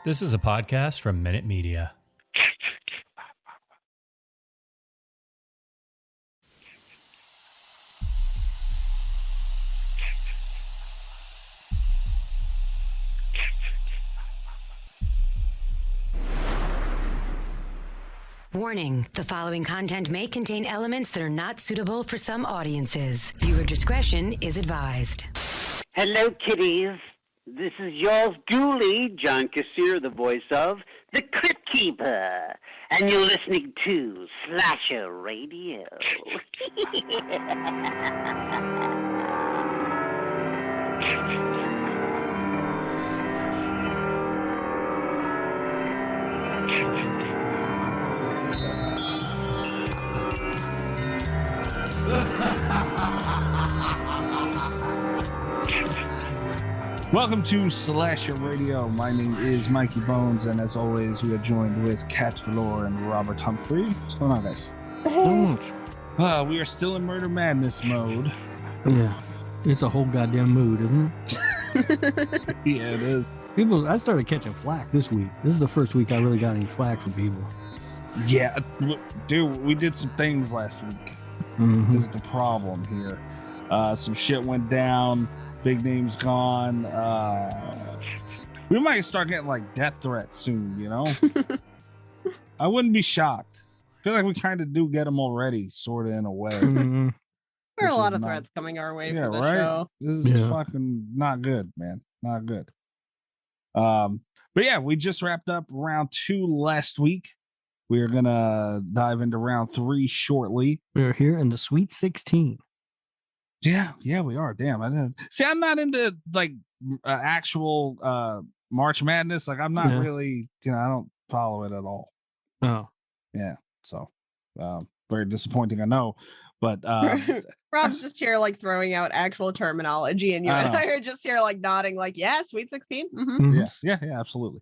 This is a podcast from Minute Media. Warning, the following content may contain elements that are not suitable for some audiences. Viewer discretion is advised. Hello, kiddies. This is yours duly, John Kassir, the voice of the Crypt Keeper. And you're listening to Slasher Radio. Welcome to Slasher Radio. My name is Mikey Bones, and as always, we are joined with Kat Valor and Robert Humphrey. What's going on, guys? We are still in murder madness mode. Yeah, it's a whole goddamn mood, isn't it? Yeah, it is. I started catching flack this week. This is the first week I really got any flack from people. Yeah, dude, we did some things last week. Mm-hmm. This is the problem here. Some shit went down. Big names gone. We might start getting like death threats soon, you know? I wouldn't be shocked. I feel like we kind of do get them already, sort of in a way. Mm-hmm. There are a lot of threats coming our way for the show. This is fucking not good, man. Not good. But yeah, we just wrapped up round 2 last week. We are gonna dive into round 3 shortly. We're here in the Sweet 16. Yeah, we are. Damn, I didn't see. I'm not into like actual March Madness. Like, I'm not really, I don't follow it at all. Oh, yeah. So, very disappointing, I know. But Rob's just here, like throwing out actual terminology, and you and I are just here, like nodding, like, yeah, Sweet 16. Mm-hmm. Yeah, absolutely.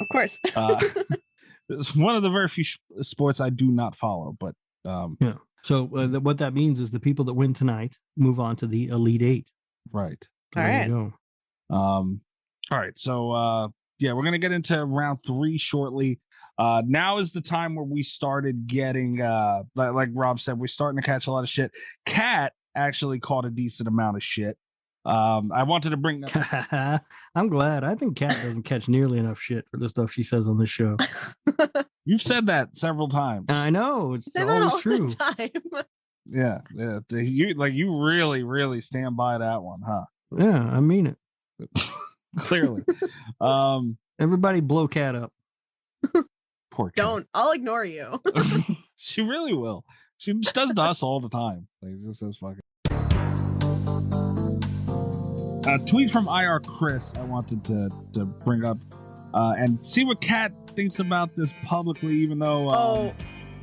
Of course. It's one of the very few sports I do not follow, but yeah. So what that means is the people that win tonight move on to the Elite Eight. Right. All right. You go. All right. So we're gonna get into round 3 shortly. Now is the time where we started getting like Rob said, we're starting to catch a lot of shit. Kat actually caught a decent amount of shit. I wanted to bring I'm glad. I think Kat doesn't catch nearly enough shit for the stuff she says on this show. You've said that several times. I know, it's always true. Yeah. You really stand by that one, huh? Yeah, I mean it. Clearly. Everybody blow Kat up. Poor Kat. Don't. I'll ignore you. She really will. She just does to us all the time. Like, just says fucking. A tweet from EyeRChris I wanted to bring up and see what Kat thinks about this publicly, even though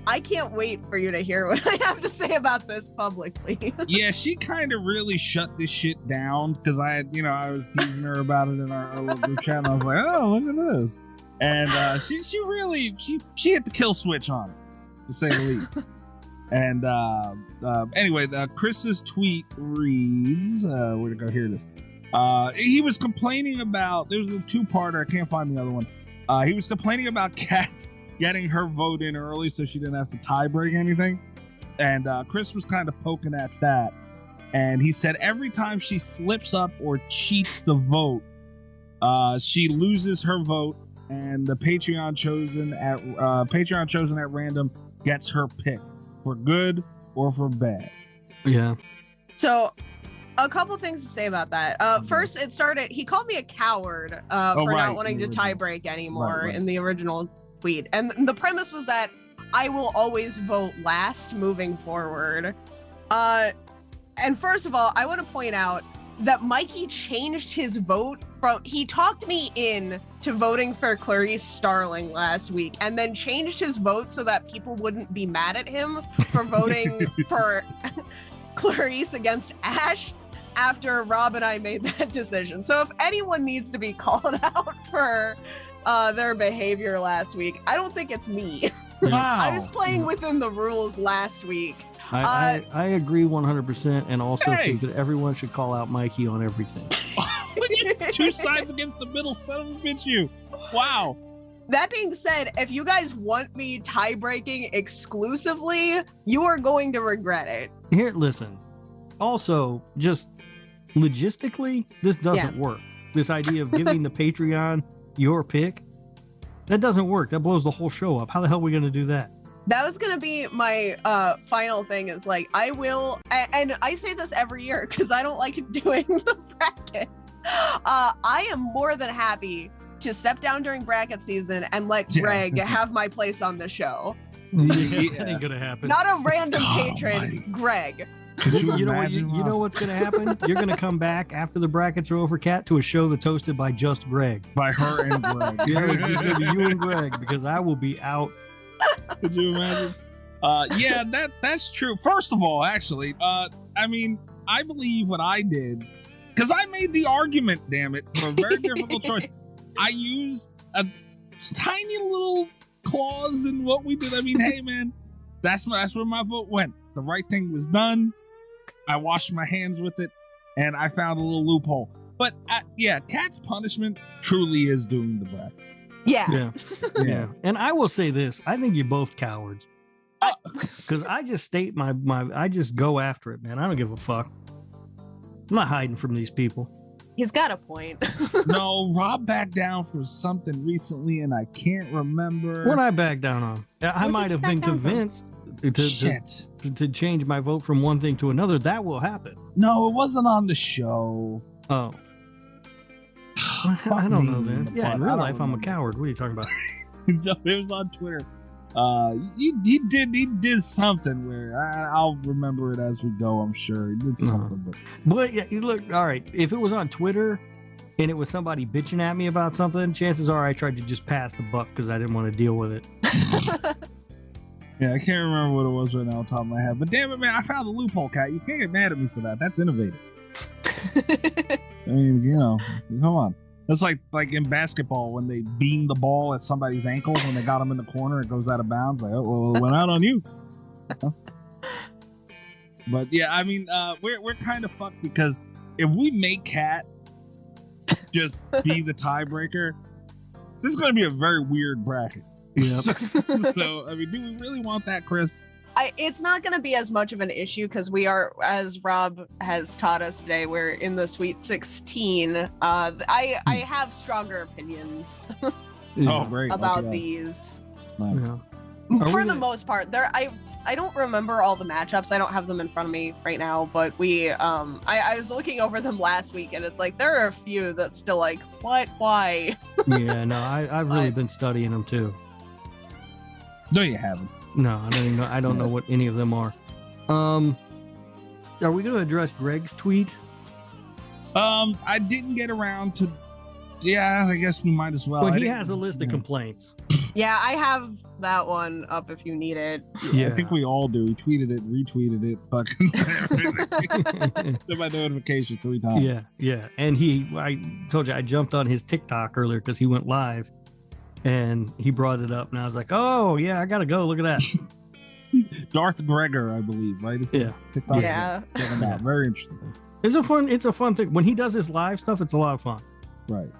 I can't wait for you to hear what I have to say about this publicly. Yeah, she kind of really shut this shit down because I was teasing her about it in our little group chat, and I was like, oh, look at this. And she really hit the kill switch on it, to say the least. And anyway, Chris's tweet reads, we're gonna go hear this. He was complaining about, there was a 2-parter, I can't find the other one. He was complaining about Kat getting her vote in early so she didn't have to tie break anything. And Chris was kind of poking at that. And he said every time she slips up or cheats the vote, she loses her vote, and the Patreon chosen at random gets her pick for good or for bad. Yeah. So a couple things to say about that. First, it started, he called me a coward for not wanting to tie break anymore in the original tweet. And the premise was that I will always vote last moving forward. And first of all, I want to point out that Mikey changed his vote he talked me in to voting for Clarice Starling last week, and then changed his vote so that people wouldn't be mad at him for voting for Clarice against Ash after Rob and I made that decision. So if anyone needs to be called out for their behavior last week, I don't think it's me. Wow. I was playing within the rules last week. I agree 100%, and also think that everyone should call out Mikey on everything. Two sides against the middle, son of a bitch, you. Wow. That being said, if you guys want me tie-breaking exclusively, you are going to regret it. Here, listen. Also, just logistically, this doesn't work. This idea of giving the Patreon your pick, that doesn't work. That blows the whole show up. How the hell are we going to do that? That was going to be my final thing is like, I will, and I say this every year because I don't like doing the brackets. I am more than happy to step down during bracket season and let Greg have my place on the show. That ain't going to happen. Not a random patron, Greg. You know what's going to happen? You're going to come back after the brackets are over, Kat, to a show that's hosted by just Greg. By her and Greg. Yeah, it's just going to be you and Greg because I will be out. Could you imagine? Yeah, that's true. First of all, actually, I mean, I believe what I did, because I made the argument, damn it, for a very difficult choice. I used a tiny little clause in what we did. I mean, hey, man, that's where my vote went. The right thing was done. I washed my hands with it, and I found a little loophole. But yeah, Kat's punishment truly is doing the bracket. Yeah. And I will say this: I think you're both cowards. Because I just state my I just go after it, man. I don't give a fuck. I'm not hiding from these people. He's got a point. No, Rob backed down for something recently, and I can't remember. What I backed down on? I might have been convinced to change my vote from one thing to another. That will happen. No, it wasn't on the show. Oh. I don't know, then. Yeah, in real life, I'm a coward. What are you talking about? No, it was on Twitter. He did something where I'll remember it as we go. I'm sure he did something, but yeah, look, all right. If it was on Twitter and it was somebody bitching at me about something, chances are I tried to just pass the buck because I didn't want to deal with it. Yeah, I can't remember what it was right now on top of my head. But damn it, man, I found a loophole, Kat. You can't get mad at me for that. That's innovative. I mean, you know, come on. That's like in basketball when they beam the ball at somebody's ankle when they got them in the corner, it goes out of bounds. Like, oh, well, it went out on you. Huh? But yeah, I mean, we're kind of fucked because if we make Kat just be the tiebreaker, this is going to be a very weird bracket. Yeah. So, I mean, do we really want that, Chris? It's not going to be as much of an issue because we are, as Rob has taught us today, we're in the Sweet 16. I have stronger opinions about these. Nice. Yeah. For the most part, I don't remember all the matchups. I don't have them in front of me right now, but I was looking over them last week, and it's like there are a few that's still like, what, why? Yeah, no, I've really been studying them too. No, you haven't. No, I don't even know. I don't know what any of them are. Are we going to address Greg's tweet? I didn't get around to. Yeah, I guess we might as well. Well, he has a list of complaints. Yeah, I have that one up if you need it. Yeah, I think we all do. He tweeted it, retweeted it, fucking everything. Did my notification 3 times. Yeah. And I told you I jumped on his TikTok earlier because he went live. And he brought it up, and I was like, "Oh yeah, I gotta go. Look at that." Darth Gregor, I believe, right? Yeah. TikTok. Yeah. Very interesting. It's a fun thing. When he does his live stuff, it's a lot of fun. Right.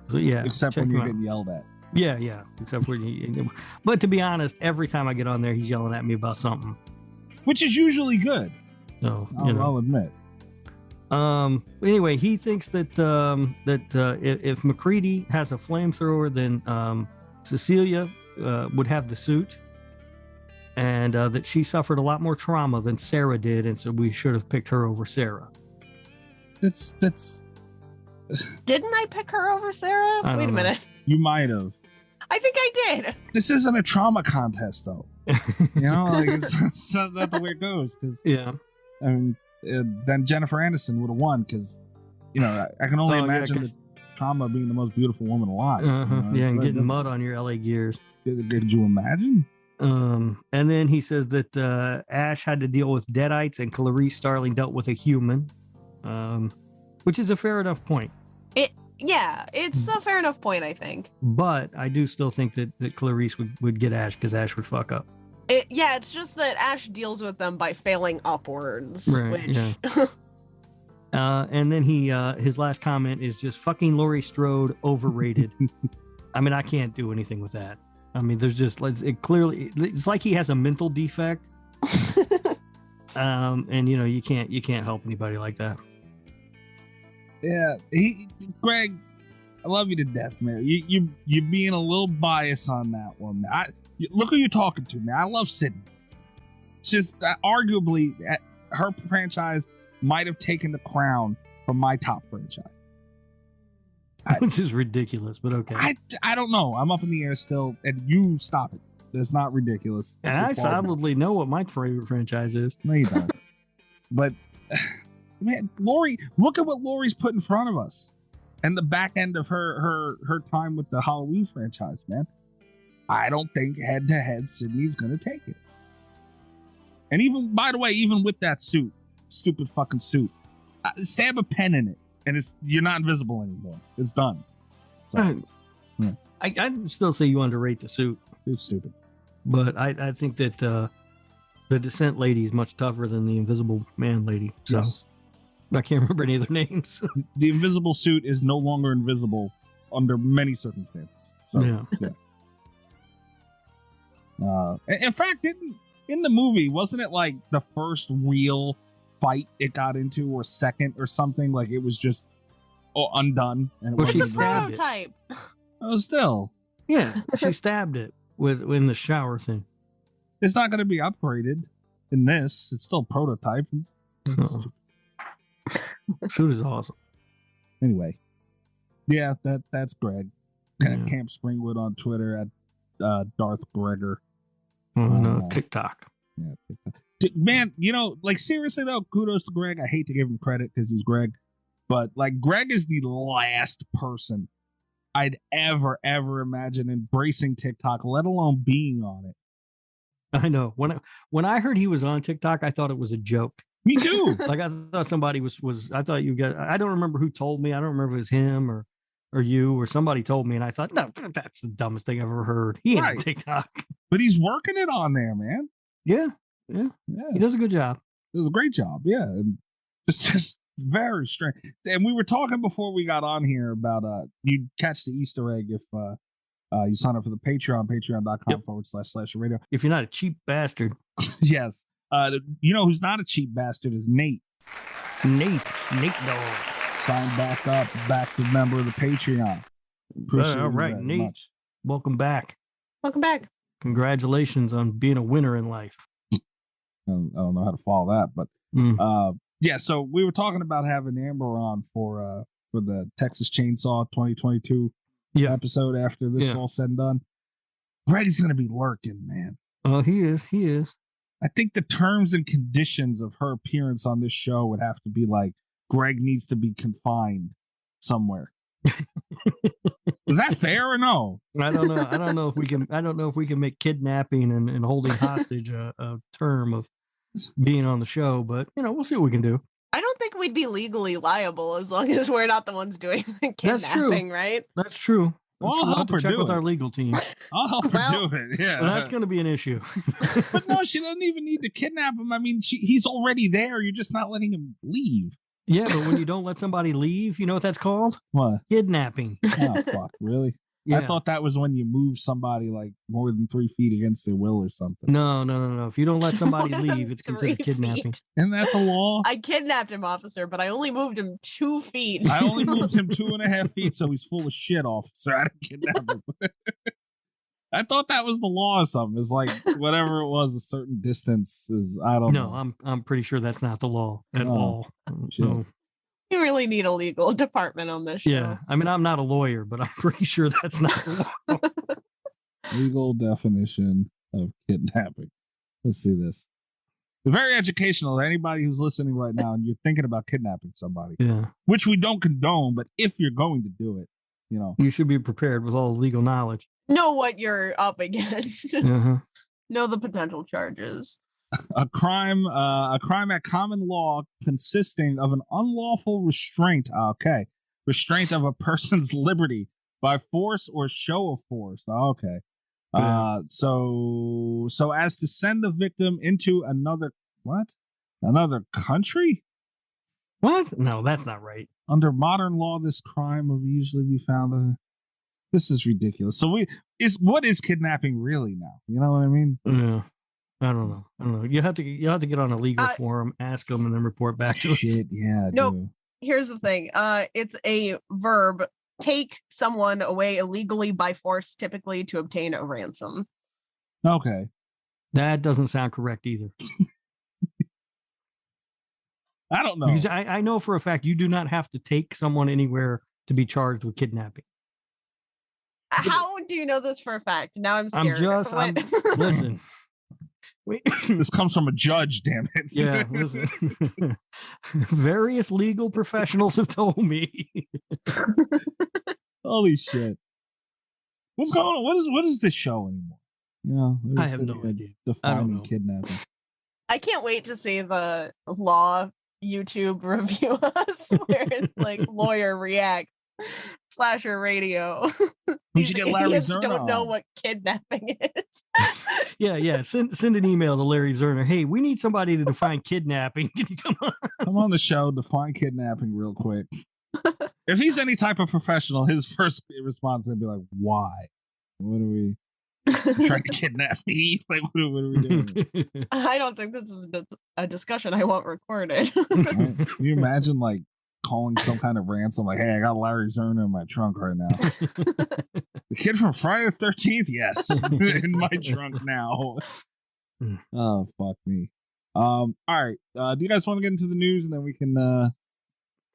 So yeah. Except when you're getting yelled at. Yeah. Except when but to be honest, every time I get on there, he's yelling at me about something. Which is usually good. So I'll admit. Anyway, he thinks that if McCready has a flamethrower, then Cecilia would have the suit, and that she suffered a lot more trauma than Sarah did, and so we should have picked her over Sarah. That's. Didn't I pick her over Sarah? Wait a minute. You might have. I think I did. This isn't a trauma contest, though. You know, like it's not the way it goes. Yeah. I mean. Then Jennifer Aniston would have won because, you know, I can only imagine the trauma being the most beautiful woman alive. Uh-huh. You know? Yeah, and getting mud on your LA gears. Did you imagine? And then he says that Ash had to deal with deadites and Clarice Starling dealt with a human, which is a fair enough point. It's a fair enough point, I think. But I do still think that Clarice would get Ash because Ash would fuck up. It's just that Ash deals with them by failing upwards. Right, which... yeah. And then his last comment is just fucking Laurie Strode overrated. I mean, I can't do anything with that. I mean, there's just it's like he has a mental defect. And you can't help anybody like that. Yeah, Greg, I love you to death, man. You're being a little biased on that one. Look who you're talking to, man. I love Sydney. It's just arguably her franchise might have taken the crown from my top franchise. Which is ridiculous, but okay. I don't know. I'm up in the air still, and you stop it. It's not ridiculous. And I solidly know what my favorite franchise is. No, you don't. But, man, Laurie, look at what Laurie's put in front of us. And the back end of her time with the Halloween franchise, man. I don't think head-to-head Sydney's going to take it. And even, by the way, even with that suit, stupid fucking suit, stab a pen in it, and you're not invisible anymore. It's done. So, yeah. I'd still say you underrate the suit. It's stupid. But I think that the Descent lady is much tougher than the Invisible Man lady. So yes. I can't remember any of their names. The invisible suit is no longer invisible under many circumstances. So, yeah. In fact, in the movie, wasn't it like the first real fight it got into, or second, or something? Like it was just undone. And it's a prototype. Oh, still. Yeah, she stabbed it in the shower thing. It's not going to be upgraded in this. It's still prototype. Suit is awesome. Anyway, yeah, that's Greg. Yeah. Camp Springwood on Twitter at Darth Gregor. TikTok. Yeah, TikTok. Man, like seriously though, kudos to Greg. I hate to give him credit because he's Greg, but like Greg is the last person I'd ever imagine embracing TikTok, let alone being on it. I know. When I heard he was on TikTok, I thought it was a joke. Me too. Like I thought somebody was. I thought you got. I don't remember who told me. I don't remember if it was him or you or somebody told me, and I thought, no, that's the dumbest thing I've ever heard. He ain't on TikTok. But he's working it on there, man. Yeah. He does a good job. It was a great job. Yeah. And it's just very strange. And we were talking before we got on here about you'd catch the Easter egg if you sign up for the Patreon, patreon.com/radio. If you're not a cheap bastard. Yes. Who's not a cheap bastard is Nate. Nate Dogg. Sign back up, back to member of the Patreon. Appreciate all right, Nate. Much. Welcome back. Welcome back. Congratulations on being a winner in life. I don't know how to follow that, but yeah. So we were talking about having Amber on for the Texas Chainsaw 2022 episode after this is all said and done. Greg's gonna be lurking, man. Oh, he is. I think the terms and conditions of her appearance on this show would have to be like Greg needs to be confined somewhere. Is that fair or no? I don't know. I don't know if we can make kidnapping and holding hostage a term of being on the show, but we'll see what we can do. I don't think we'd be legally liable as long as we're not the ones doing the kidnapping. That's true. Right? That's true. Well, I'll help her check with it. Our legal team. I'll help her do it. Yeah, well, that's going to be an issue. But no, she doesn't even need to kidnap him. I mean, he's already there. You're just not letting him leave. Yeah, but when you don't let somebody leave, you know what that's called? What? Kidnapping. Oh, fuck. Really? Yeah. I thought that was when you move somebody like more than 3 feet against their will or something. No. If you don't let somebody leave, it's considered kidnapping. Isn't that the law? I kidnapped him, officer, but I only moved him 2 feet. I only moved him 2.5 feet, so he's full of shit, officer. I didn't kidnap him. I thought that was the law or something. It's like whatever it was, a certain distance is. I don't know. No, I'm pretty sure that's not the law at all. No. You really need a legal department on this show. Yeah, I mean, I'm not a lawyer, but I'm pretty sure that's not the law. Legal definition of kidnapping. Let's see this. It's very educational to anybody who's listening right now and you're thinking about kidnapping somebody. Yeah. Which we don't condone, but if you're going to do it, you should be prepared with all the legal knowledge. Know what you're up against. Uh-huh. Know the potential charges. A crime at common law consisting of an unlawful restraint. Okay. Restraint of a person's liberty by force or show of force. Okay. So as to send the victim into another country? What? No, that's not right. Under modern law, this crime will usually be found. This is ridiculous. So what is kidnapping really now? You know what I mean? Yeah. I don't know. You have to get on a legal forum, ask them, and then report back to us. Shit, yeah. Nope. Dude. Here's the thing. It's a verb. Take someone away illegally by force, typically to obtain a ransom. Okay. That doesn't sound correct either. I don't know. Because I know for a fact you do not have to take someone anywhere to be charged with kidnapping. How do you know this for a fact? Now I'm scared. Listen. Wait. This comes from a judge, damn it. Yeah, listen. Various legal professionals have told me. Holy shit. What's going on? What is this show anymore? You know, I have no idea. Defining kidnapping. I can't wait to see the law YouTube review us where it's like lawyer react slasher radio. We should get Larry Zerner. Don't know what kidnapping is. Yeah. Send an email to Larry Zerner. Hey, we need somebody to define kidnapping. Can you come on? Come on the show, define kidnapping real quick. If he's any type of professional, his first response would be like, "Why? What are we trying to kidnap me? Like, what are we doing?" I don't think this is a discussion I want recorded. Right? Can you imagine like calling some kind of ransom? Like, hey, I got Larry Zerner in my trunk right now. The kid from Friday the 13th, yes, in my trunk now. Oh, fuck me. All right. Do you guys want to get into the news and then we can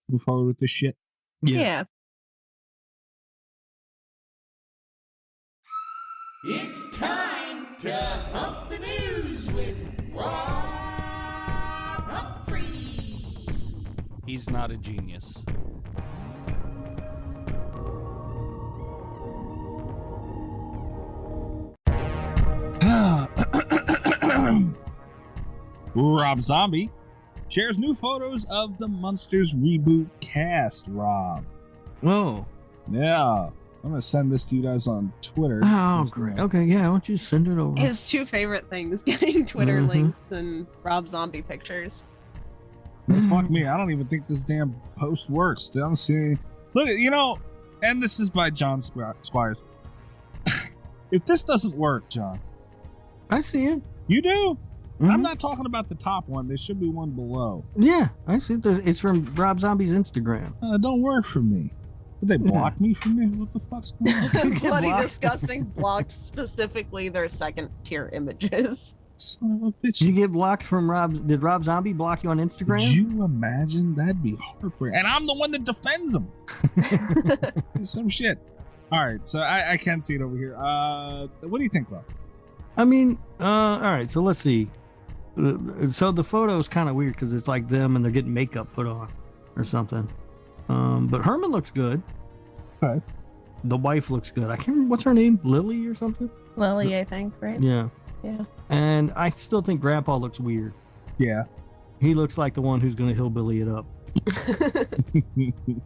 move forward with this shit? Yeah. It's time to hump the news with Rob Humphrey. He's not a genius. Rob Zombie shares new photos of the Munsters reboot cast. Rob. Oh. Yeah. I'm going to send this to you guys on Twitter. Oh, great. Okay, yeah, why don't you send it over? His two favorite things, getting Twitter links and Rob Zombie pictures. Well, fuck me. I don't even think this damn post works. I don't see. Look, you know, and this is by John Squires. If this doesn't work, John. I see it. You do? Mm-hmm. I'm not talking about the top one. There should be one below. Yeah, I see it. It's from Rob Zombie's Instagram. It don't work for me. Did they block me from me? What the fuck's going on? Bloody disgusting. Blocked specifically their second tier images. Son of a bitch. Did you get blocked from Rob? Did Rob Zombie block you on Instagram? Could you imagine? That'd be heartbreaking. And I'm the one that defends him. Some shit. All right, so I can't see it over here. What do you think, Rob? I mean, all right, so let's see. So the photo is kind of weird because it's like them and they're getting makeup put on or something. But Herman looks good. Okay. The wife looks good. I can't remember, what's her name? Lily or something? Lily, I think, right? Yeah. Yeah. And I still think Grandpa looks weird. Yeah. He looks like the one who's going to hillbilly it up.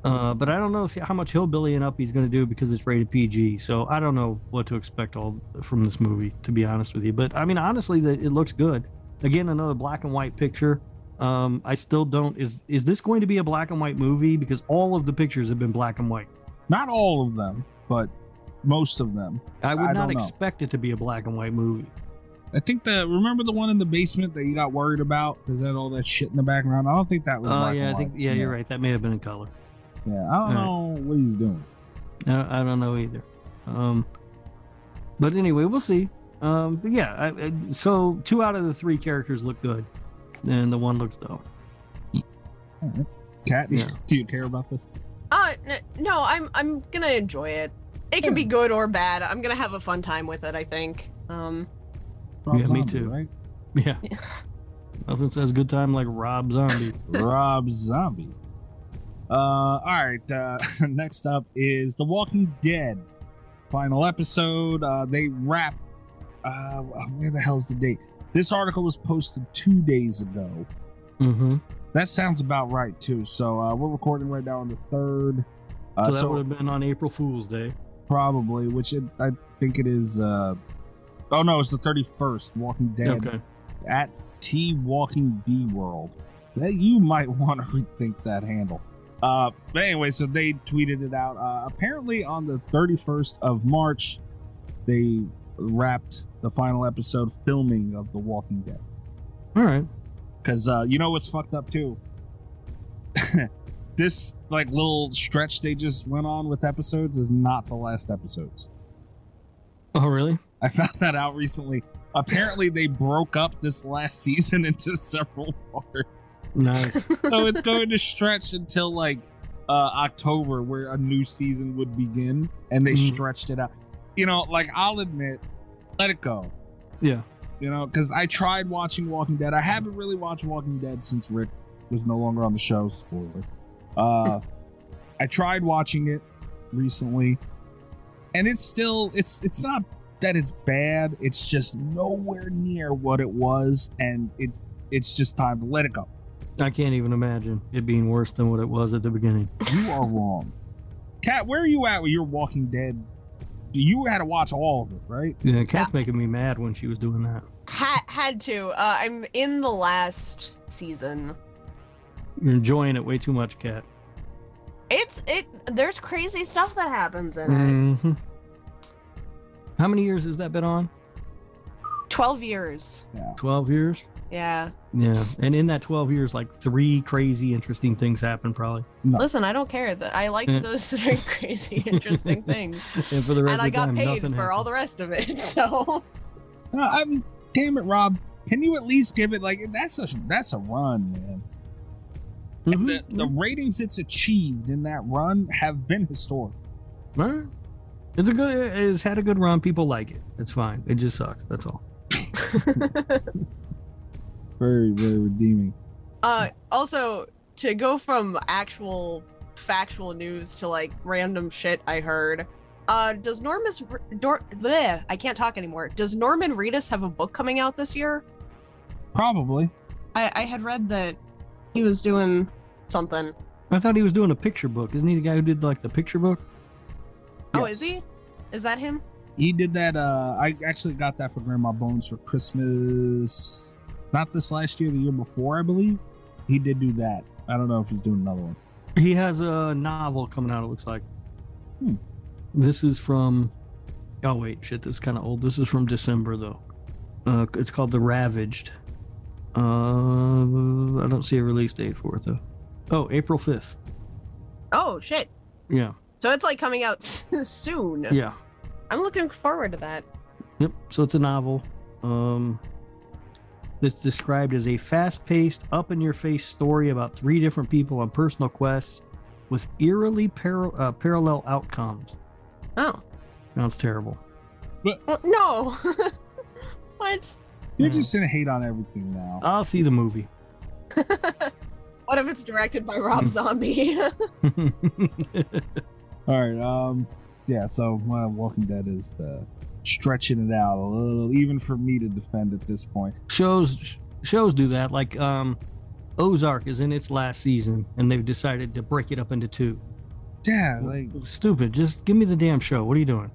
But I don't know how much hillbillying up he's going to do because it's rated PG. So I don't know what to expect from this movie, to be honest with you. But I mean, honestly, it looks good. Again, another black and white picture. I still don't. Is this going to be a black and white movie? Because all of the pictures have been black and white. Not all of them, but most of them. I would not expect it to be a black and white movie. I think remember the one in the basement that you got worried about because had all that shit in the background? I don't think that was black and white. You're right. That may have been in color. Yeah, I don't know what he's doing. I don't know either. But anyway, we'll see. But yeah, so 2 out of the 3 characters look good, and the one looks dull. All right. Kat, do you care about this? No, I'm gonna enjoy it. It can be good or bad. I'm gonna have a fun time with it, I think. Yeah, me too. Right? Yeah. Nothing says good time like Rob Zombie. Rob Zombie. All right. Next up is The Walking Dead final episode. They wrapped. Where the hell's the date? This article was posted 2 days ago. Mm-hmm. That sounds about right too. So we're recording right now on the 3rd. So that would have been on April Fool's Day. Probably, I think it is. Oh no, it's the 31st. Walking Dead. Okay. At T Walking D World. that you might want to rethink that handle. But anyway, so they tweeted it out. Apparently on the 31st of March, they wrapped the final episode filming of The Walking Dead. All right. Because you know what's fucked up too? This like little stretch they just went on with episodes is not the last episodes. Oh, really? I found that out recently. Apparently they broke up this last season into several parts. Nice. So it's going to stretch until like October, where a new season would begin, and they stretched it out. You know, like I'll admit, let it go. Yeah. You know, because I tried watching Walking Dead. I haven't really watched Walking Dead since Rick was no longer on the show. Spoiler. I tried watching it recently, and it's still it's not that it's bad. It's just nowhere near what it was, and it's just time to let it go. I can't even imagine it being worse than what it was at the beginning. You are wrong. Kat, where are you at with your Walking Dead? You had to watch all of it, right? Yeah, Kat's making me mad when she was doing that. Had to. I'm in the last season. You're enjoying it way too much, Kat. There's crazy stuff that happens in Mm-hmm. How many years has that been on? 12 years. Yeah. 12 years? Yeah. Yeah. And in that 12 years, like 3 crazy, interesting things happened, probably. No. Listen, I don't care. I liked those 3 crazy, interesting things. And for the rest And of I the time, got paid nothing for all happened. the rest of it, so. I mean, damn it, Rob. Can you at least give it like that's a run, man. Mhm. And the ratings it's achieved in that run have been historic. All right. It's had a good run. People like it. It's fine. It just sucks. That's all. Very, very redeeming. Also, to go from actual factual news to like random shit I heard, does I can't talk anymore. Does Norman Reedus have a book coming out this year? Probably. I had read that he was doing something. I thought he was doing a picture book. Isn't he the guy who did like the picture book? Oh, Yes. is he? Is that him? He did that. I actually got that for Grandma Bones for Christmas. Not this last year, the year before, I believe. He did do that. I don't know if he's doing another one. He has a novel coming out, it looks like. Hmm. This is from... Oh, wait. Shit, this is kind of old. This is from December, though. It's called The Ravaged. I don't see a release date for it, though. Oh, April 5th. Oh, shit. Yeah. So it's like coming out soon. Yeah. I'm looking forward to that. Yep. So it's a novel. It's described as a fast-paced, up-in-your-face story about 3 different people on personal quests with eerily parallel outcomes. Oh. Sounds terrible. Well, no. What? You're just gonna hate on everything now. I'll see the movie. What if it's directed by Rob Zombie? All right. Yeah. So Walking Dead is stretching it out a little, even for me to defend at this point. Shows do that. Like Ozark is in its last season, and they've decided to break it up into 2. Yeah. Like, Stupid. Just give me the damn show. What are you doing?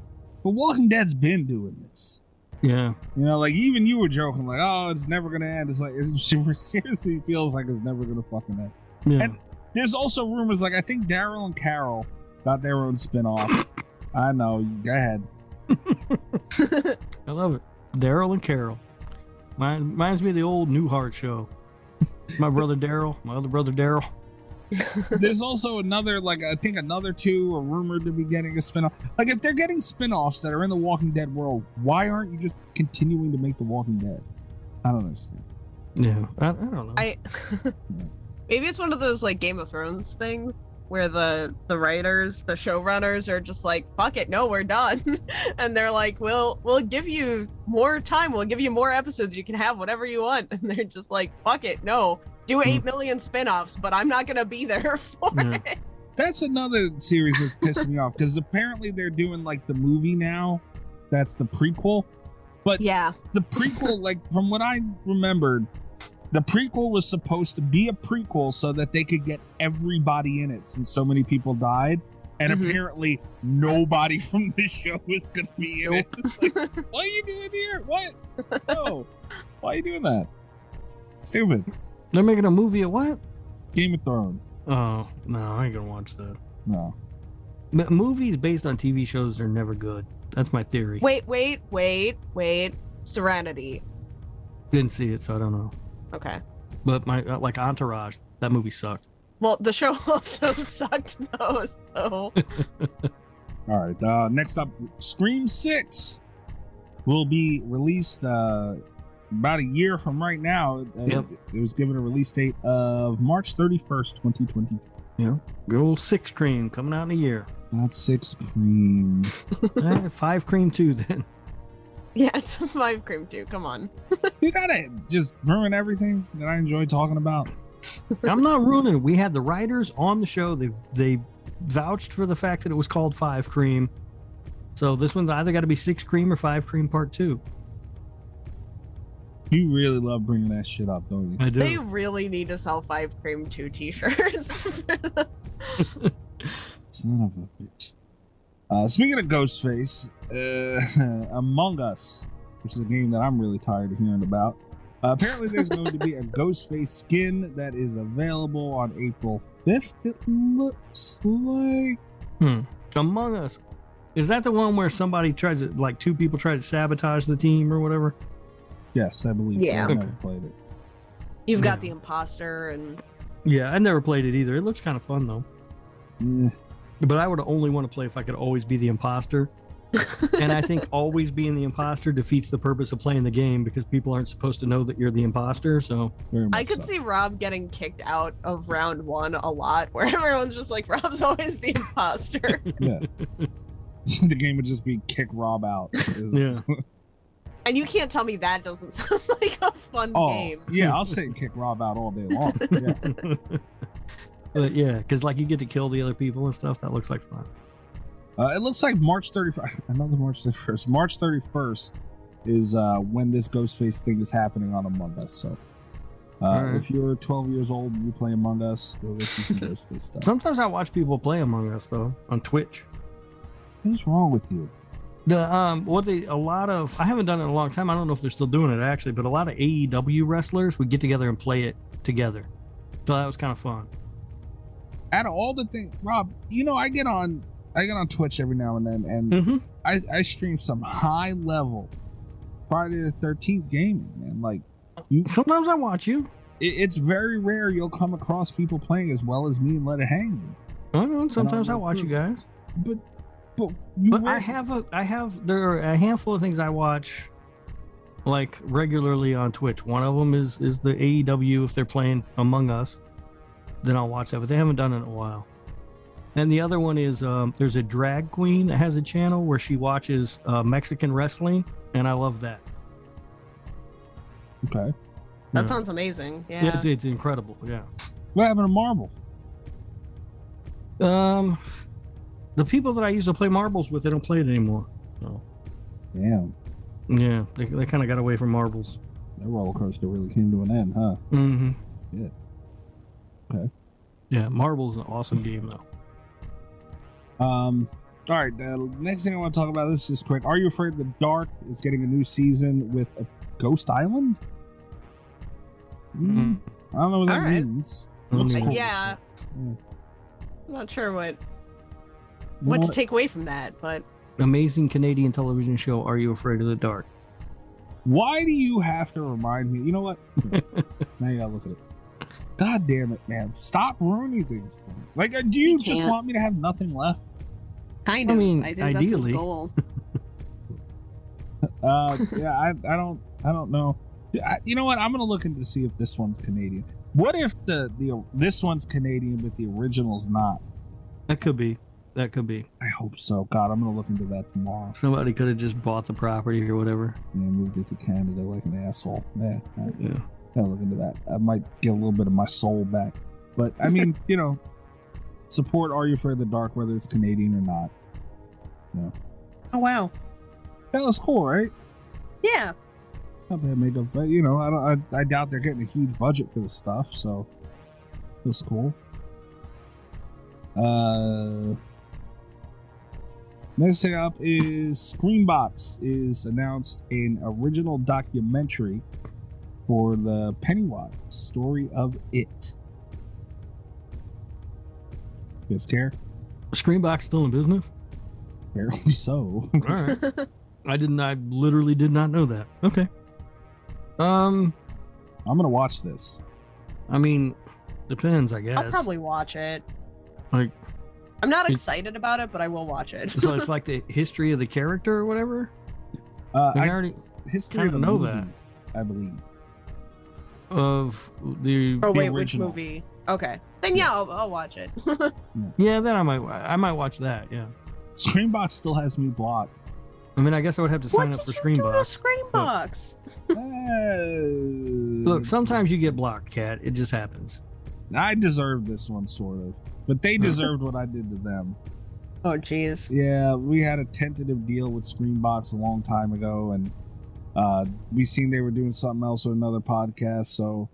but Walking Dead's been doing this. Yeah. You know, like even you were joking, like, "Oh, it's never gonna end." It's like it seriously feels like it's never gonna fucking end. Yeah. And there's also rumors, like I think Daryl and Carol got their own spinoff. I know. Go ahead. I love it. Daryl and Carol. Reminds me of the old Newhart show. My brother Daryl, my other brother Daryl. There's also another, like I think another 2 are rumored to be getting a spinoff. Like if they're getting spinoffs that are in the Walking Dead world, why aren't you just continuing to make the Walking Dead? I don't understand. Yeah, I don't know. Maybe it's one of those like Game of Thrones things where the writers, the showrunners are just like, fuck it, no, we're done. And they're like, we'll give you more time, we'll give you more episodes, you can have whatever you want. And they're just like, fuck it, no. Do 8 million spin-offs, but I'm not gonna be there for it. That's another series that's pissing me off, because apparently they're doing like the movie now. That's the prequel. But yeah, the prequel, like from what I remembered, the prequel was supposed to be a prequel so that they could get everybody in it since so many people died. And apparently nobody from the show is going to be in it. It's like, what are you doing here? What? No. Why are you doing that? Stupid. They're making a movie of what? Game of Thrones. Oh, no, I ain't gonna watch that. No. But movies based on TV shows are never good. That's my theory. Wait. Serenity. Didn't see it, so I don't know. Okay. But my like Entourage, that movie sucked. Well, the show also sucked though, so. All right. Next up, Scream 6 will be released about a year from right now. Yep. It was given a release date of March 31st, 2022. Yeah. Good old 6 Cream coming out in a year. Not 6 Cream. 5 Cream 2 then. Yeah, it's 5 Cream 2. Come on. You gotta just ruin everything that I enjoy talking about. I'm not ruining it. We had the writers on the show. They vouched for the fact that it was called 5 Cream. So this one's either got to be 6 Cream or 5 Cream Part 2. You really love bringing that shit up, don't you? I do. They really need to sell 5 Cream 2 t-shirts. Son of a bitch. Speaking of Ghostface, Among Us, which is a game that I'm really tired of hearing about. Apparently there's going to be a Ghostface skin that is available on April 5th, it looks like. Among Us. Is that the one where somebody tries to, like, 2 people try to sabotage the team or whatever? Yes, I believe Yeah. so. I've never played it. You've got the imposter and. Yeah, I never played it either. It looks kind of fun though. Yeah. But I would only want to play if I could always be the imposter. And I think always being the imposter defeats the purpose of playing the game because people aren't supposed to know that you're the imposter. So I could see Rob getting kicked out of round 1 a lot, where everyone's just like, Rob's always the imposter. Yeah. The game would just be kick Rob out. Yeah. And you can't tell me that doesn't sound like a fun game. Yeah, I'll say kick Rob out all day long. Yeah. But yeah, because like you get to kill the other people and stuff. That looks like fun. It looks like March 31st. Another March 31st. March 31st is when this Ghostface thing is happening on Among Us. So if you're 12 years old and you play Among Us, go get you some Ghostface stuff. Sometimes I watch people play Among Us though on Twitch. What's wrong with you? I haven't done it in a long time. I don't know if they're still doing it actually, but a lot of AEW wrestlers would get together and play it together. So that was kind of fun. Out of all the things, Rob, you know, I get on Twitch every now and then, and I stream some high level Friday the 13th gaming, man. Like, sometimes I watch you. It's very rare you'll come across people playing as well as me and let it hang. Sometimes I watch you guys. But there are a handful of things I watch like regularly on Twitch. One of them is the AEW. If they're playing Among Us, then I'll watch that, but they haven't done it in a while. And the other one is there's a drag queen that has a channel where she watches Mexican wrestling, and I love that. Okay. That sounds amazing. Yeah. It's incredible. Yeah. What happened to Marvel? The people that I used to play marbles with, they don't play it anymore. So. Damn. Yeah, they kind of got away from marbles. That roller coaster really came to an end, huh? Mm-hmm. Yeah. Okay. Yeah, Marvel's an awesome game though. All right. The next thing I want to talk about, this is just quick. Are You Afraid of the Dark is getting a new season with a Ghost Island? I don't know what that means. Looks cool. Yeah. I'm not sure what to take away from that, but amazing Canadian television show. Are You Afraid of the Dark? Why do you have to remind me? You know what? Now you gotta look at it. God damn it, man! Stop ruining things. Like, do you just want me to have nothing left? Kind of. I mean, I think ideally. that's his goal. Yeah, I don't know. You know what? I'm gonna look into to see if this one's Canadian. What if this one's Canadian but the original's not? That could be. I hope so. God, I'm gonna look into that tomorrow. Somebody could have just bought the property or whatever. Yeah, moved it to Canada like an asshole. Yeah. Yeah. Gotta look into that. I might get a little bit of my soul back. But I mean, you know, support Are You Afraid of the Dark, whether it's Canadian or not. No. Oh wow. That was cool, right? Yeah. Not bad makeup, but you know, I doubt they're getting a huge budget for this stuff, so it was cool. Next thing up is Screenbox is announced an original documentary for the Pennywise story of It. You guys care? Screenbox still in business? Apparently so. All right. I literally did not know that. Okay. I'm gonna watch this. I mean, depends, I guess. I'll probably watch it. Like, I'm not excited about it, but I will watch it. So it's like the history of the character or whatever? I already history of the know movie, that. I believe. Of the Oh wait, original. which movie? Okay, then yeah, I'll watch it. Yeah, then I might watch that, yeah. Screenbox still has me blocked. I mean, I guess I would have to sign What up for did you do to Screenbox. Screenbox? Look, sometimes you get blocked, Cat. It just happens. I deserved this one, sort of. But they deserved what I did to them. Oh jeez. Yeah, we had a tentative deal with Screenbox a long time ago, and we seen they were doing something else with another podcast, so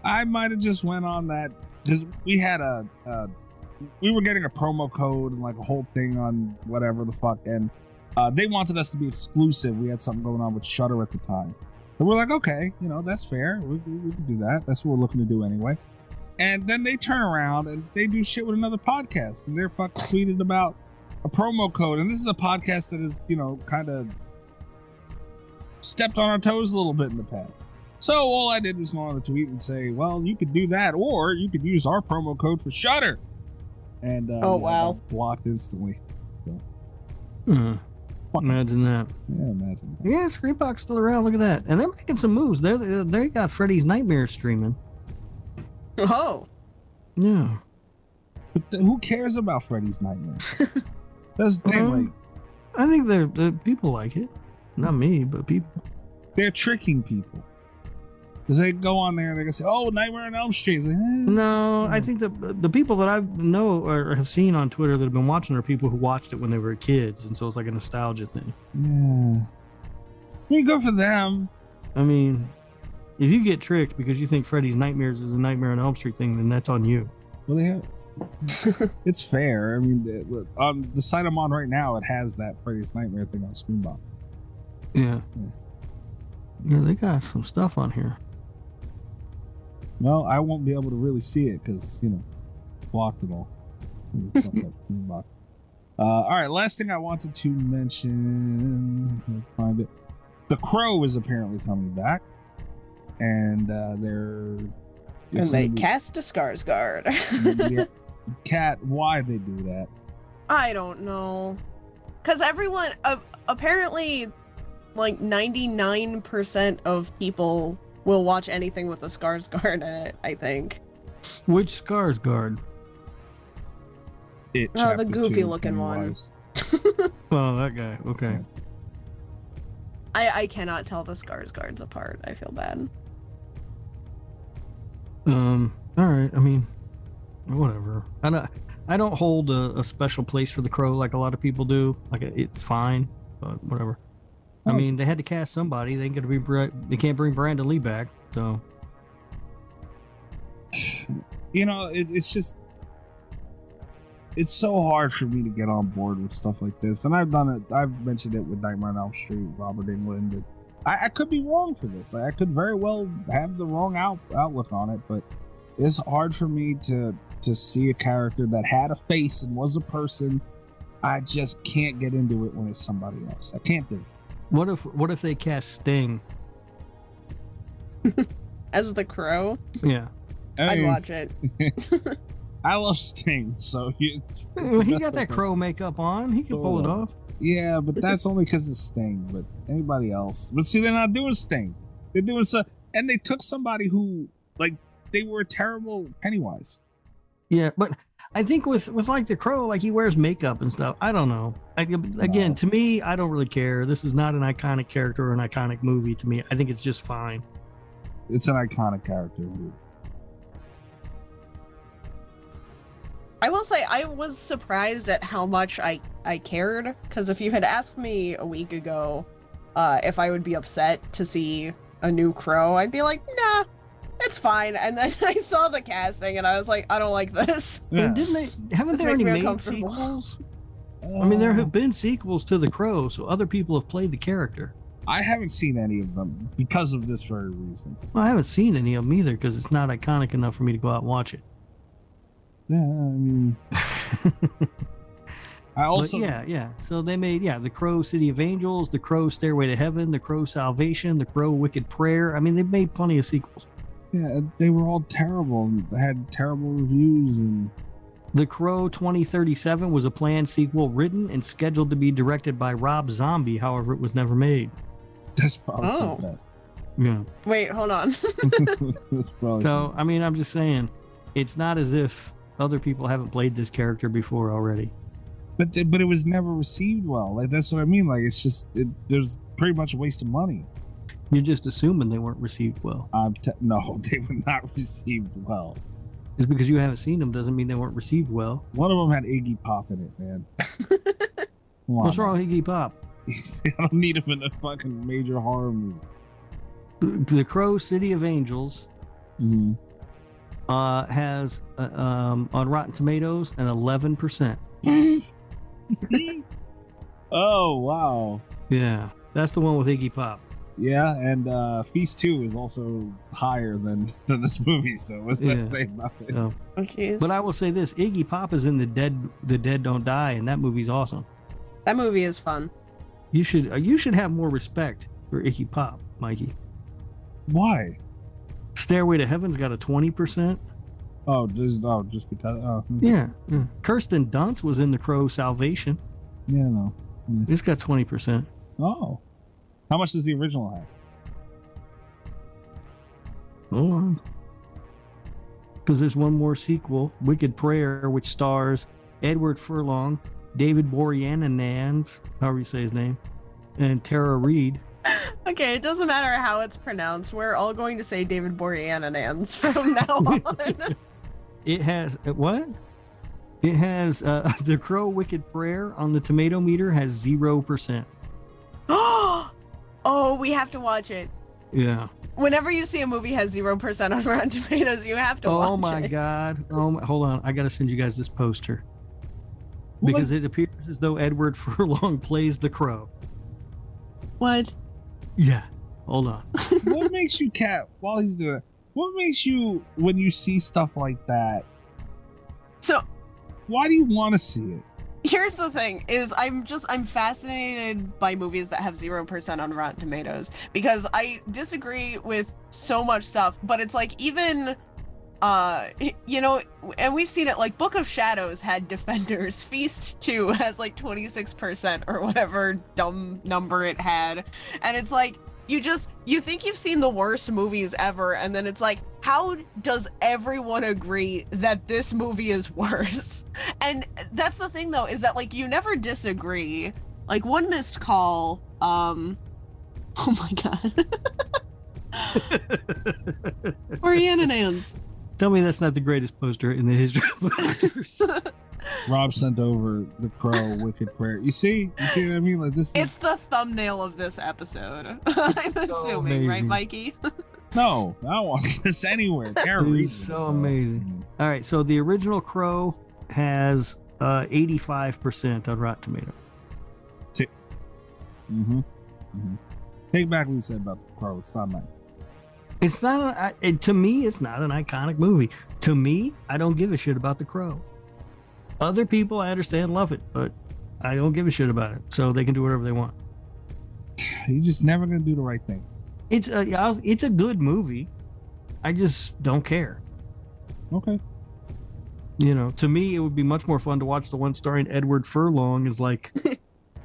I might have just went on that, because we had we were getting a promo code and like a whole thing on whatever the fuck, and they wanted us to be exclusive. We had something going on with Shudder at the time. But we're like, okay, that's fair. We can do that. That's what we're looking to do anyway. And then they turn around and they do shit with another podcast, and they're fucking tweeted about a promo code. And this is a podcast that is, kind of stepped on our toes a little bit in the past. So all I did was go on the tweet and say, well, you could do that, or you could use our promo code for Shudder. And wow, I got blocked instantly. So. Imagine that. Yeah, imagine that. Yeah, Screenbox still around. Look at that, and they're making some moves. They got Freddy's Nightmares streaming. Oh. Yeah. But who cares about Freddy's Nightmares? That's the thing. Like, I think the people like it. Not me, but people. They're tricking people. Because they go on there and they can say, oh, Nightmare on Elm Street. It's like, No, I think the people that I know or have seen on Twitter that have been watching are people who watched it when they were kids, and so it's like a nostalgia thing. Yeah. I mean, good for them. I mean, if you get tricked because you think Freddy's Nightmares is a Nightmare on Elm Street thing, then that's on you. Well, they have. It's fair. I mean, on the site I'm on right now, it has that Freddy's Nightmare thing on Screenbox. Yeah. Yeah, they got some stuff on here. Well, I won't be able to really see it because, blocked it all. All right, last thing I wanted to mention. Let me find it. The Crow is apparently coming back. And they cast a Skarsgård. Yeah. Cat, why they do that? I don't know. Because everyone, apparently, like 99% of people will watch anything with a Skarsgård in it, I think. Which Skarsgård? The goofy looking one. Oh, that guy. Okay. I cannot tell the Skarsgårds apart. I feel bad. All right. I mean, whatever. I don't hold a special place for the Crow like a lot of people do. Like, it's fine, but whatever. I mean, they had to cast somebody. They can't bring Brandon Lee back, so. It's just, it's so hard for me to get on board with stuff like this. And I've done it. I've mentioned it with Nightmare on Elm Street, Robert Englund. And I could be wrong for this. I could very well have the wrong outlook on it, but it's hard for me to see a character that had a face and was a person. I just can't get into it when it's somebody else. I can't do it. What if they cast Sting as the Crow? Yeah, I'd watch it. I love Sting, so he got that Crow makeup on. He can pull it off. Yeah, but that's only because of Sting. But anybody else? But see, they're not doing Sting. They're doing and they took somebody who, like, they were a terrible Pennywise. Yeah, but I think with like the Crow, like, he wears makeup and stuff. I don't know. Again, to me, I don't really care. This is not an iconic character or an iconic movie to me. I think it's just fine. It's an iconic character. I will say I was surprised at how much I cared, because if you had asked me a week ago if I would be upset to see a new Crow, I'd be like, nah, it's fine. And then I saw the casting and I was like, I don't like this. Yeah. And haven't they already made sequels? I mean, there have been sequels to The Crow, so other people have played the character. I haven't seen any of them because of this very reason. Well, I haven't seen any of them either because it's not iconic enough for me to go out and watch it. Yeah, I mean, I also yeah. So they made The Crow City of Angels, The Crow Stairway to Heaven, The Crow Salvation, The Crow Wicked Prayer. I mean, they've made plenty of sequels. Yeah, they were all terrible. They had terrible reviews. And The Crow 2037 was a planned sequel written and scheduled to be directed by Rob Zombie. However, it was never made. That's probably the best. Yeah. Wait, hold on. That's probably So, I mean, I'm just saying, it's not as if other people haven't played this character before already. But it was never received well. Like, that's what I mean. Like, it's just there's pretty much a waste of money. You're just assuming they weren't received well. No, they were not received well. Just because you haven't seen them doesn't mean they weren't received well. One of them had Iggy Pop in it, man. What's wrong with Iggy Pop? I don't need him in a fucking major horror movie. The Crow City of Angels has on Rotten Tomatoes an 11%. Oh, wow. Yeah, that's the one with Iggy Pop. Yeah, and Feast 2 is also higher than this movie, so what's that say about it? So, Okay. but I will say this, Iggy Pop is in The Dead Don't Die, and that movie's awesome. That movie is fun. You should have more respect for Iggy Pop, Mikey. Why? Stairway to Heaven's got a 20%. Just because. Yeah. Kirsten Dunst was in The Crow Salvation. Yeah, no. Yeah. It's got 20%. Oh. How much does the original have? Hold on. Because there's one more sequel, Wicked Prayer, which stars Edward Furlong, David Boreanaz, however you say his name, and Tara Reid. Okay, it doesn't matter how it's pronounced. We're all going to say David Boreanaz from now on. It has what? It has The Crow Wicked Prayer on the tomato meter has 0%. Oh, we have to watch it. Yeah. Whenever you see a movie has 0% on Rotten Tomatoes, you have to watch it. Oh my God. Hold on. I got to send you guys this poster. Because it appears as though Edward Furlong plays the Crow. What? Yeah. Hold on. What makes you, Kat, while he's doing it, what makes you, when you see stuff like that, So, why do you want to see it? here's the thing, is I'm fascinated by movies that have 0% on Rotten Tomatoes, because I disagree with so much stuff, but it's like, even, and we've seen it, like, Book of Shadows had Defenders, Feast 2 has like 26% or whatever dumb number it had, and it's like, you think you've seen the worst movies ever, and then it's like, how does everyone agree that this movie is worse? And that's the thing, though, is that, like, you never disagree. Like, One Missed Call, oh my God. Boreanaz. Tell me that's not the greatest poster in the history of posters. Rob sent over The Crow Wicked Prayer. You see what I mean? Like, this It's the thumbnail of this episode. I'm assuming, right, amazing. Mikey? No, I don't want this anywhere. It's so amazing. All right, so the original Crow has 85% on Rotten Tomatoes. Take back what you said about The Crow. It's not mine. It's not to me. It's not an iconic movie. To me, I don't give a shit about The Crow. Other people, I understand, love it, but I don't give a shit about it. So they can do whatever they want. You're just never gonna do the right thing. It's a good movie. I just don't care. Okay. To me, it would be much more fun to watch the one starring Edward Furlong as like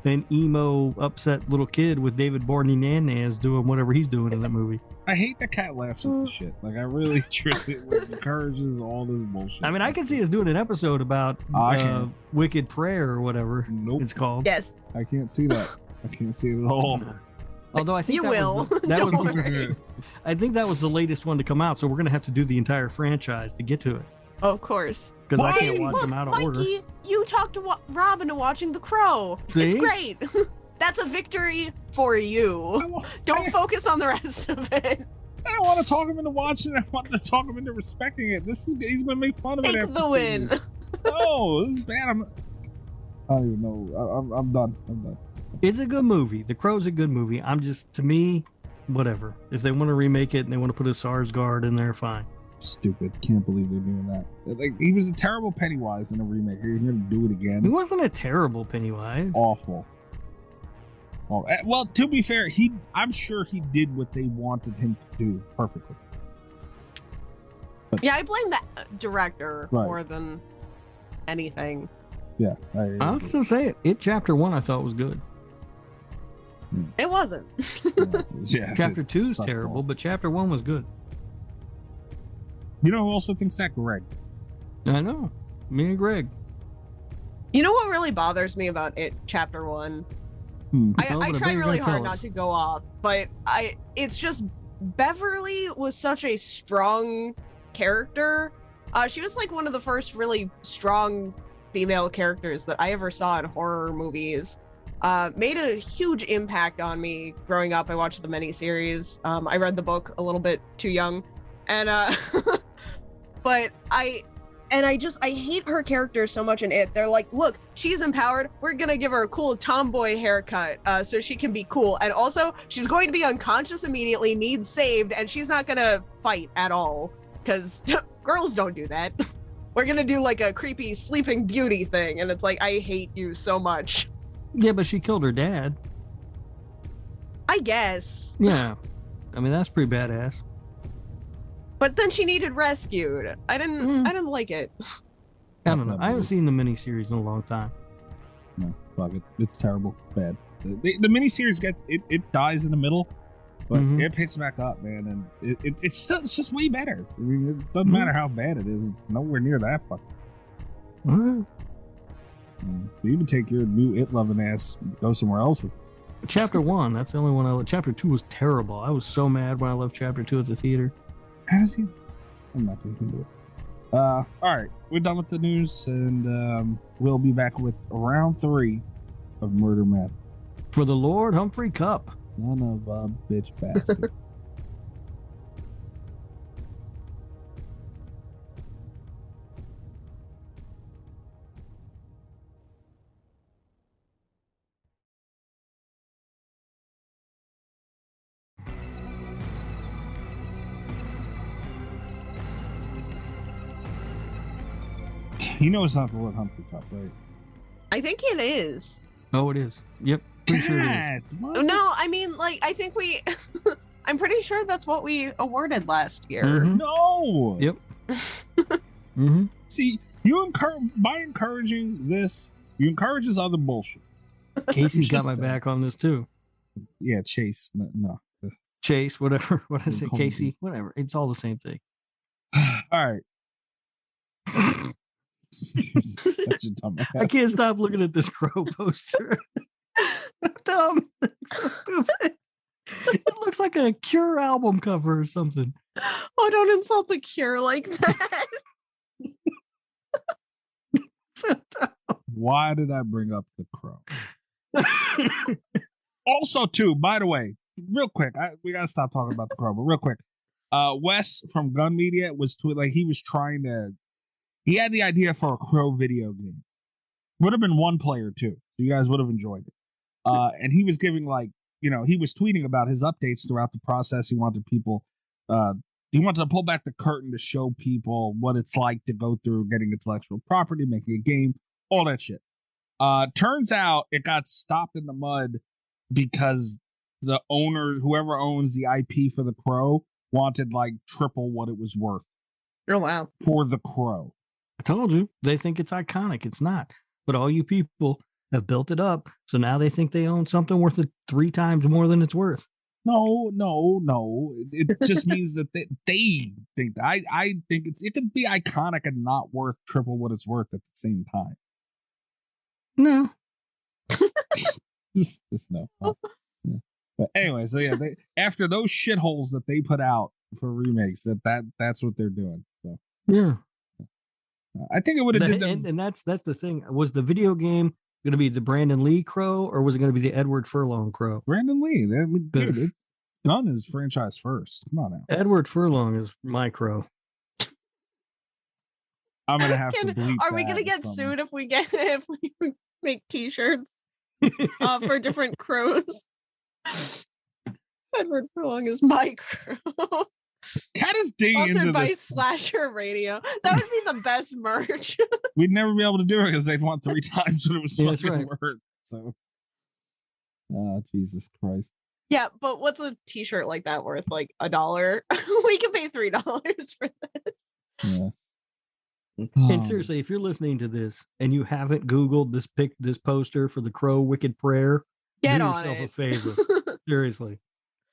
an emo, upset little kid with David Boreanaz doing whatever he's doing in that movie. I hate that Cat laughs at this shit. Like, I really truly encourages all this bullshit. I mean, I can see us doing an episode about Wicked Prayer or whatever it's called. Yes. I can't see that. I can't see it at all. Although I think You will. Don't worry. I think that was the latest one to come out, so we're gonna have to do the entire franchise to get to it Of course. because I can't watch them out of Mikey, order. you talked to Rob into watching The Crow. See? It's great. That's a victory for you. Don't focus on the rest of it. I don't want to talk him into watching it. I want to talk him into respecting it. He's going to make fun of it. Take the win. No, this is bad. I don't even know. I'm done. It's a good movie. The Crow's a good movie. To me, whatever. If they want to remake it and they want to put a Sarsgaard in there, fine. Stupid. Can't believe they're doing that. Like, he was a terrible Pennywise in a remake. You're gonna do it again. He wasn't a terrible Pennywise. Awful. Well, to be fair, I'm sure he did what they wanted him to do perfectly. Yeah, I blame the director more than anything. Yeah, I'll still say it. Chapter 1 I thought was good. It wasn't. Yeah. Chapter 2 is terrible, but Chapter 1 was good. You know who also thinks that? Greg. I know. Me and Greg. You know what really bothers me about it? Chapter 1. I try really hard not to go off, but it's just Beverly was such a strong character. She was like one of the first really strong female characters that I ever saw in horror movies. Made a huge impact on me growing up. I watched the miniseries. I read the book a little bit too young, and but I hate her character so much in it. They're like, look, she's empowered. We're gonna give her a cool tomboy haircut so she can be cool. And also, she's going to be unconscious immediately, needs saved, and she's not gonna fight at all. Because girls don't do that. We're gonna do like a creepy Sleeping Beauty thing. And it's like, I hate you so much. Yeah, but she killed her dad. I guess. Yeah. I mean, that's pretty badass. But then she needed rescued. I didn't like it. I don't know. I haven't seen the miniseries in a long time. No, fuck it. It's terrible. Bad. The miniseries it dies in the middle, but it picks back up, man, and it's just way better. I mean, it doesn't matter how bad it is. It's nowhere near that fucking. You even take your new It loving ass and go somewhere else with. Chapter 1, that's the only one I loved. Chapter 2 was terrible. I was so mad when I left Chapter 2 at the theater. How does he? I'm not going to do it. All right, we're done with the news, and we'll be back with round 3 of Murder Madness. For the Lord Humphrey Cup. Son of a bitch bastard. You know it's not the Lord Humphrey Cup, right? I think it is. Oh, it is. Yep. Pretty sure it is. No, I mean, like, I think we... I'm pretty sure that's what we awarded last year. No! Yep. See, by encouraging this, you encourage this other bullshit. Casey's got my back on this, too. Yeah, Chase. No. Chase, whatever. What I say, Casey, whatever. It's all the same thing. All right. Such a dumb ass. I can't stop looking at this Crow poster. Dumb. So stupid. It looks like a Cure album cover or something. Oh, don't insult the Cure like that. Why did I bring up the Crow? Also, too, by the way, real quick, we gotta stop talking about the Crow, but real quick, Wes from Gun Media was he had the idea for a Crow video game. Would have been one player too. So you guys would have enjoyed it. And he was giving he was tweeting about his updates throughout the process. He wanted to pull back the curtain to show people what it's like to go through getting intellectual property, making a game, all that shit. Turns out it got stopped in the mud because the owner, whoever owns the IP for the Crow, wanted like triple what it was worth. Oh, wow. For the Crow. I told you, they think it's iconic. It's not. But all you people have built it up, so now they think they own something worth 3 times more than it's worth. No. It just means that they think that. I think it could be iconic and not worth triple what it's worth at the same time. No. just no. Yeah. But anyway, so yeah, after those shitholes that they put out for remakes, that's what they're doing. So yeah. I think it would have did them. And that's the thing. Was the video game going to be the Brandon Lee Crow, or was it going to be the Edward Furlong Crow? Brandon Lee. Dude, Gun is franchise first. Come on now. Edward Furlong is my Crow. I'm gonna have to bleep. Are we gonna get sued if we make T-shirts? for different crows. Edward Furlong is my crow. Cat is digging into Sponsored by this. Slasher Radio. That would be the best merch. We'd never be able to do it because they'd want 3 times what it was Yeah, that's fucking right. worth. So, oh, Jesus Christ. Yeah, but what's a t-shirt like that worth? Like $1? We can pay $3 for this. Yeah. And seriously, if you're listening to this and you haven't Googled this poster for the Crow Wicked Prayer, Get do on yourself it. a favor. Seriously,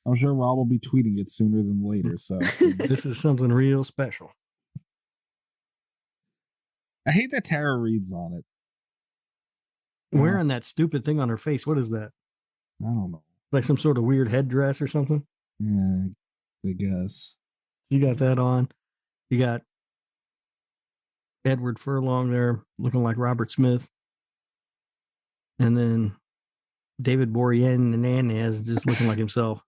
I'm sure Rob will be tweeting it sooner than later. So this is something real special. I hate that Tara Reid's on it. Wearing that stupid thing on her face. What is that? I don't know. Like some sort of weird headdress or something? Yeah, I guess. You got that on. You got Edward Furlong there looking like Robert Smith. And then David Boreanaz just looking like himself.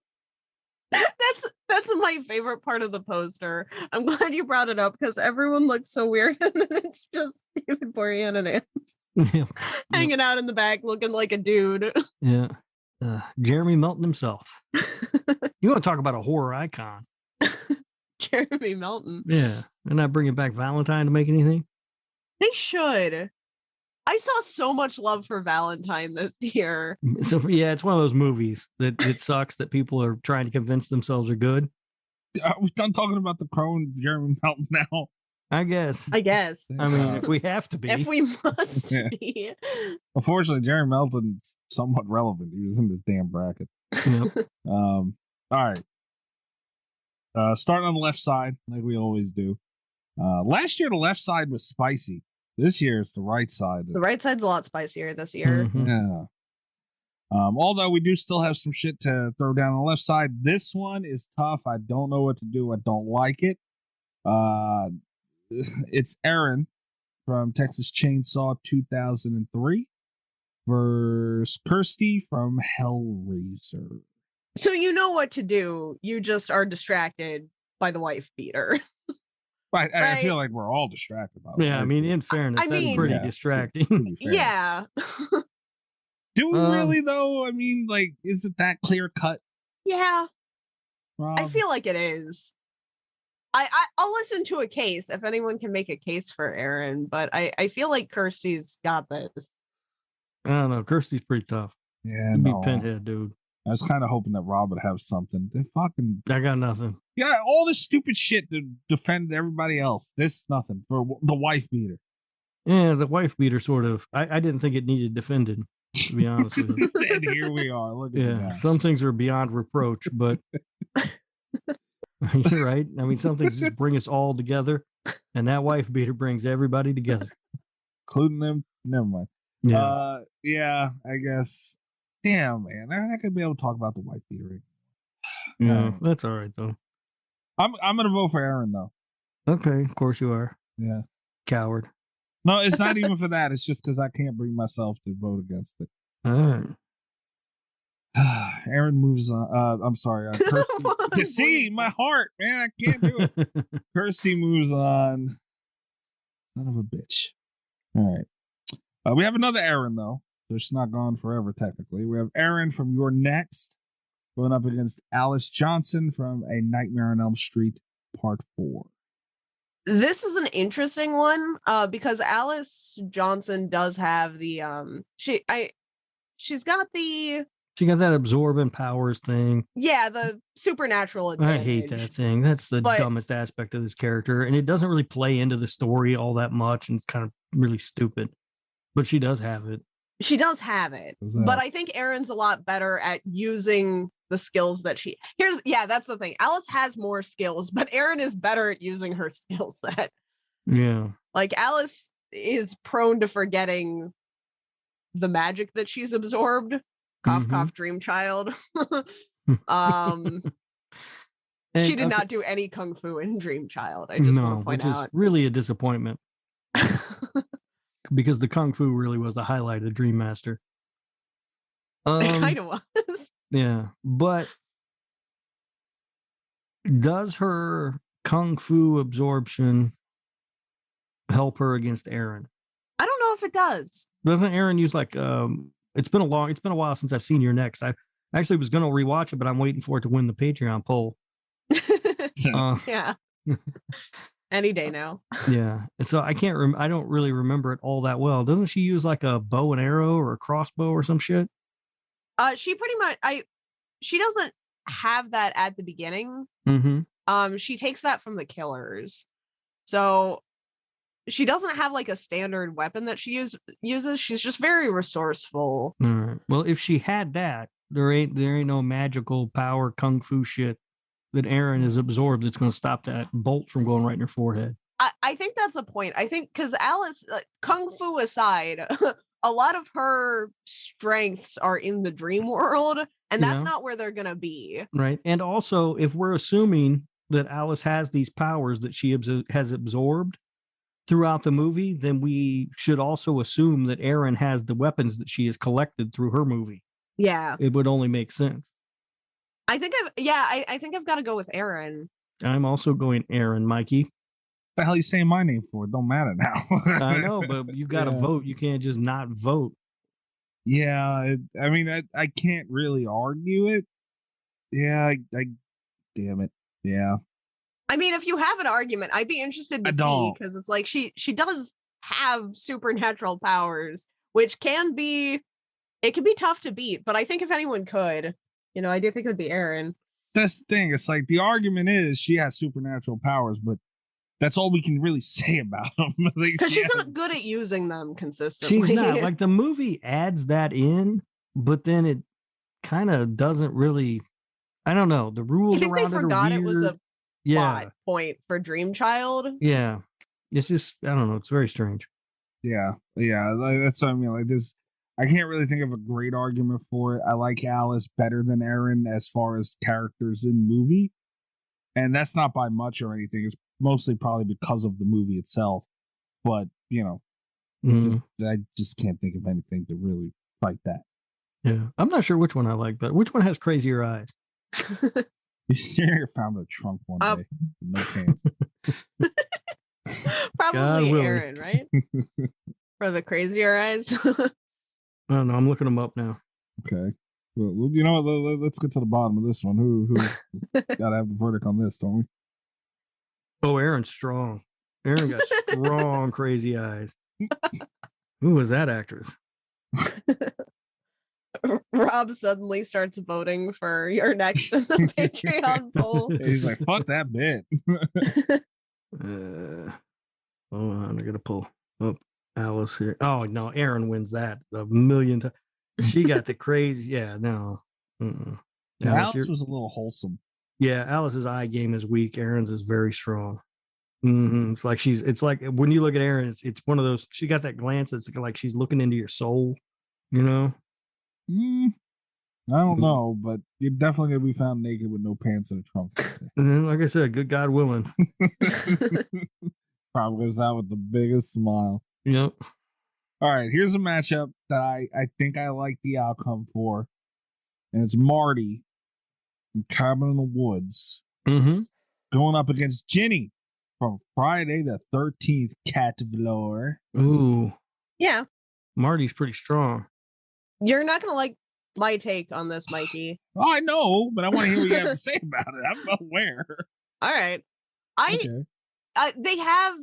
That's my favorite part of the poster. I'm glad you brought it up because everyone looks so weird, and then it's just David Boreanaz Yeah. hanging out in the back looking like a dude. Yeah. Jeremy Melton himself. You want to talk about a horror icon? Jeremy Melton. Yeah. And not bringing back Valentine to make anything? They should. I saw so much love for Valentine this year. So, yeah, it's one of those movies that it sucks that people are trying to convince themselves are good. We're done talking about the Crow and Jeremy Melton now. I guess. I guess. I mean, if we have to be. If we must Yeah. be. Unfortunately, Jeremy Melton's somewhat relevant. He was in this damn bracket. Yep. All right. Starting on the left side, like we always do. Last year, the left side was spicy. This year, it's the right side. The right side's a lot spicier this year. Mhm. Yeah. Although we do still have some shit to throw down on the left side. This one is tough. I don't know what to do. I don't like it. It's Aaron from Texas Chainsaw 2003 versus Kirsty from Hellraiser. So you know what to do. You just are distracted by the wife beater. I Right. feel like we're all distracted by it. Yeah, I mean, in fairness, I that's mean- pretty Yeah. distracting. To be fair. Yeah. Do we Um, really though? I mean, like, is it that clear cut? Yeah. Rob? I feel like it is. I'll listen to a case if anyone can make a case for Aaron, but I feel like Kirsty's got this. I don't know. Kirsty's pretty tough. Yeah, You'd be no. Pinhead, dude. I was kind of hoping that Rob would have something. They fucking I got nothing. yeah, all this stupid shit to defend everybody else. This nothing for the wife beater. Yeah, the wife beater sort of. I didn't think it needed defending, to be honest with you. And here we are. Look at Yeah, that. some things are beyond reproach, but you're right. I mean, some things just bring us all together, and that wife beater brings everybody together. Including them. Never mind. Yeah. Yeah, I guess. Damn, man. I'm not gonna be able to talk about the wife beater. Yeah, that's all right though. I'm gonna vote for Aaron though. Okay, of course you are. Yeah. Coward. No, it's not even for that. It's just because I can't bring myself to vote against it. All right. Aaron moves on. I'm sorry. Kirsty. You see, my heart, man. I can't do it. Kirsty moves on. Son of a bitch. All right. We have another Aaron, though. So she's not gone forever, technically. We have Aaron from You're Next going up against Alice Johnson from A Nightmare on Elm Street Part 4. This is an interesting one because Alice Johnson does have the she's got the She got that absorbent powers thing. the supernatural advantage. I hate that thing. That's the But- dumbest aspect of this character, and it doesn't really play into the story all that much, and it's kind of really stupid. But she does have it. She does have it, What's that? but I think Aaron's a lot better at using the skills that she that's the thing. Alice has more skills, but Aaron is better at using her skill set. Yeah. Like Alice is prone to forgetting the magic that she's absorbed. Cough, Mhm. cough, dream child. And She did okay, not do any kung fu in Dream Child. I just want to point which is out. really a disappointment because the kung fu really was the highlight of Dream Master. It kind of was. Yeah, but does her kung fu absorption help her against Aaron? I don't know if it does. Doesn't Aaron use like It's been a while since I've seen You're Next. I actually was going to rewatch it, but I'm waiting for it to win the Patreon poll. Yeah. Any day now. Yeah. And so I don't really remember it all that well. Doesn't she use like a bow and arrow or a crossbow or some shit? She pretty much she doesn't have that at the beginning. Mm-hmm. She takes that from the killers. So she doesn't have like a standard weapon that she uses. She's just very resourceful. All right. Well, if she had that, there ain't no magical power kung fu shit that Aaron has absorbed that's going to stop that bolt from going right in her forehead. I think that's a point. I think because Alice, kung fu aside, a lot of her strengths are in the dream world, and that's not where they're going to be. Right. And also, if we're assuming that Alice has these powers that she has absorbed throughout the movie, then we should also assume that Aaron has the weapons that she has collected through her movie. Yeah. It would only make sense. I think I've got to go with Aaron. I'm also going Aaron, Mikey. The hell are you saying my name for? It don't matter now. I know, but you got to vote. You can't just not vote. Yeah, I mean, I can't really argue it. Yeah, I damn it. Yeah. I mean, if you have an argument, I'd be interested to see, because it's like she does have supernatural powers, which can be tough to beat. But I think if anyone could, I do think it would be Aaron. That's the thing. It's like the argument is she has supernatural powers, but that's all we can really say about them. Because she's not good at using them consistently. She's not. Like, the movie adds that in, but then it kind of doesn't really. I don't know. The rules. I think around they forgot it was a plot point for Dream Child. Yeah, it's just, I don't know. It's very strange. Yeah. That's what I mean. Like this, I can't really think of a great argument for it. I like Alice better than Aaron as far as characters in the movie, and that's not by much or anything. It's mostly probably because of the movie itself. But I just can't think of anything to really fight that. Yeah, I'm not sure which one I like, but which one has crazier eyes? You found a trunk one day, no pants. Probably Aaron, right? For the crazier eyes. I don't know. I'm looking them up now. Okay. Well, you know what? Let's get to the bottom of this one. Who gotta have the verdict on this, don't we? Oh, Aaron's strong. Aaron got strong, crazy eyes. Who was that actress? Rob suddenly starts voting for You're Next in the Patreon poll. He's like, fuck that bit. Hold on, I gotta pull up Alice here. Oh no, Aaron wins that a million times. She got the crazy. Yeah, no. Alice was a little wholesome. Yeah, Alice's eye game is weak. Aaron's is very strong. It's like when you look at Aaron, it's one of those. She got that glance. It's like she's looking into your soul. I don't know, but you're definitely gonna be found naked with no pants and a trunk. And then, like I said, good God willing. Probably goes out with the biggest smile. Yep. All right, here's a matchup that I think I like the outcome for, and it's Marty from Cabin in the Woods going up against Ginny from Friday the 13th Cat Vlore. Ooh. Yeah. Marty's pretty strong. You're not going to like my take on this, Mikey. Oh, I know, but I want to hear what you have to say about it. I'm aware. All right. They have,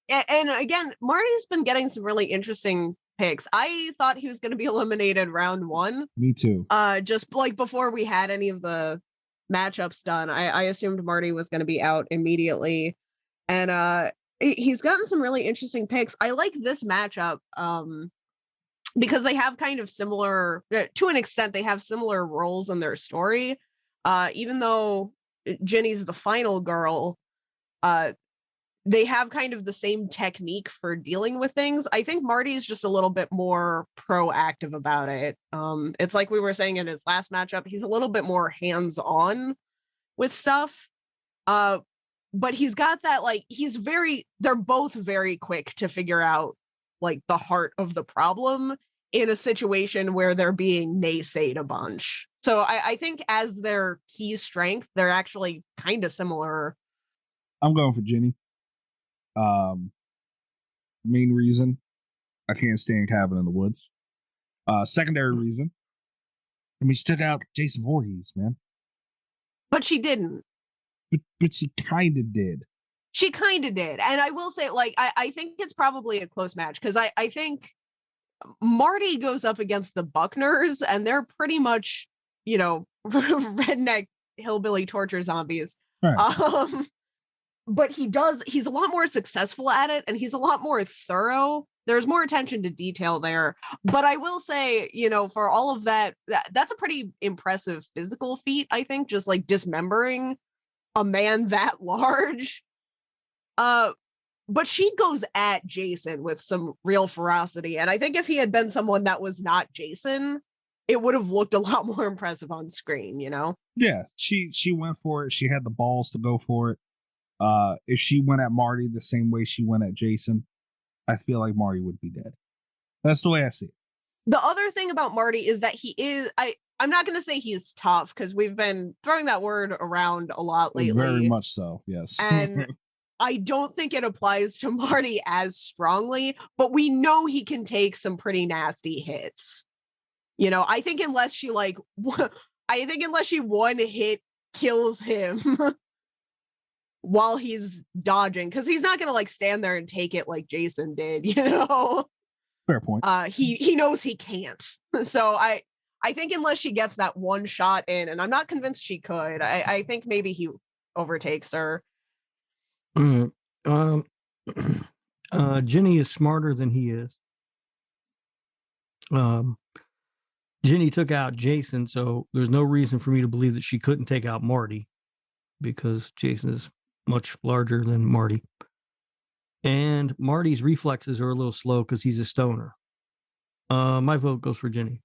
and again, Marty's been getting some really interesting picks. I thought he was going to be eliminated round 1. Me too. Just like before we had any of the matchups done, I assumed Marty was going to be out immediately. And he's gotten some really interesting picks. I like this matchup because they have kind of similar, to an extent, they have similar roles in their story. Even though Ginny's the final girl, they have kind of the same technique for dealing with things. I think Marty's just a little bit more proactive about it. It's like we were saying in his last matchup, he's a little bit more hands-on with stuff. But he's got that, like, they're both very quick to figure out, like, the heart of the problem in a situation where they're being naysayed a bunch. So I think as their key strength, they're actually kind of similar. I'm going for Ginny. Main reason, I can't stand Cabin in the Woods. Secondary reason. I mean, she took out Jason Voorhees, man. But she didn't. But she kind of did. She kind of did. And I will say, like, I think it's probably a close match because I think Marty goes up against the Buckners and they're pretty much, you know, redneck hillbilly torture zombies. Right. But he's a lot more successful at it and he's a lot more thorough. There's more attention to detail there. But I will say, you know, for all of that's a pretty impressive physical feat, I think, just like dismembering a man that large. But she goes at Jason with some real ferocity. And I think if he had been someone that was not Jason, it would have looked a lot more impressive on screen, you know? Yeah, she went for it. She had the balls to go for it. If she went at Marty the same way she went at Jason, I feel like Marty would be dead. That's the way I see it. The other thing about Marty is that he is, I'm not going to say he's tough because we've been throwing that word around a lot lately. Very much so, yes. And I don't think it applies to Marty as strongly, but we know he can take some pretty nasty hits. You know, I think unless she one hit kills him while he's dodging, because he's not gonna like stand there and take it like Jason did, you know. Fair point. He knows he can't. So I think unless she gets that one shot in, and I'm not convinced she could, I think maybe he overtakes her. Jenny is smarter than he is. Jenny took out Jason, so there's no reason for me to believe that she couldn't take out Marty, because Jason is much larger than Marty. And Marty's reflexes are a little slow because he's a stoner. My vote goes for Jenny.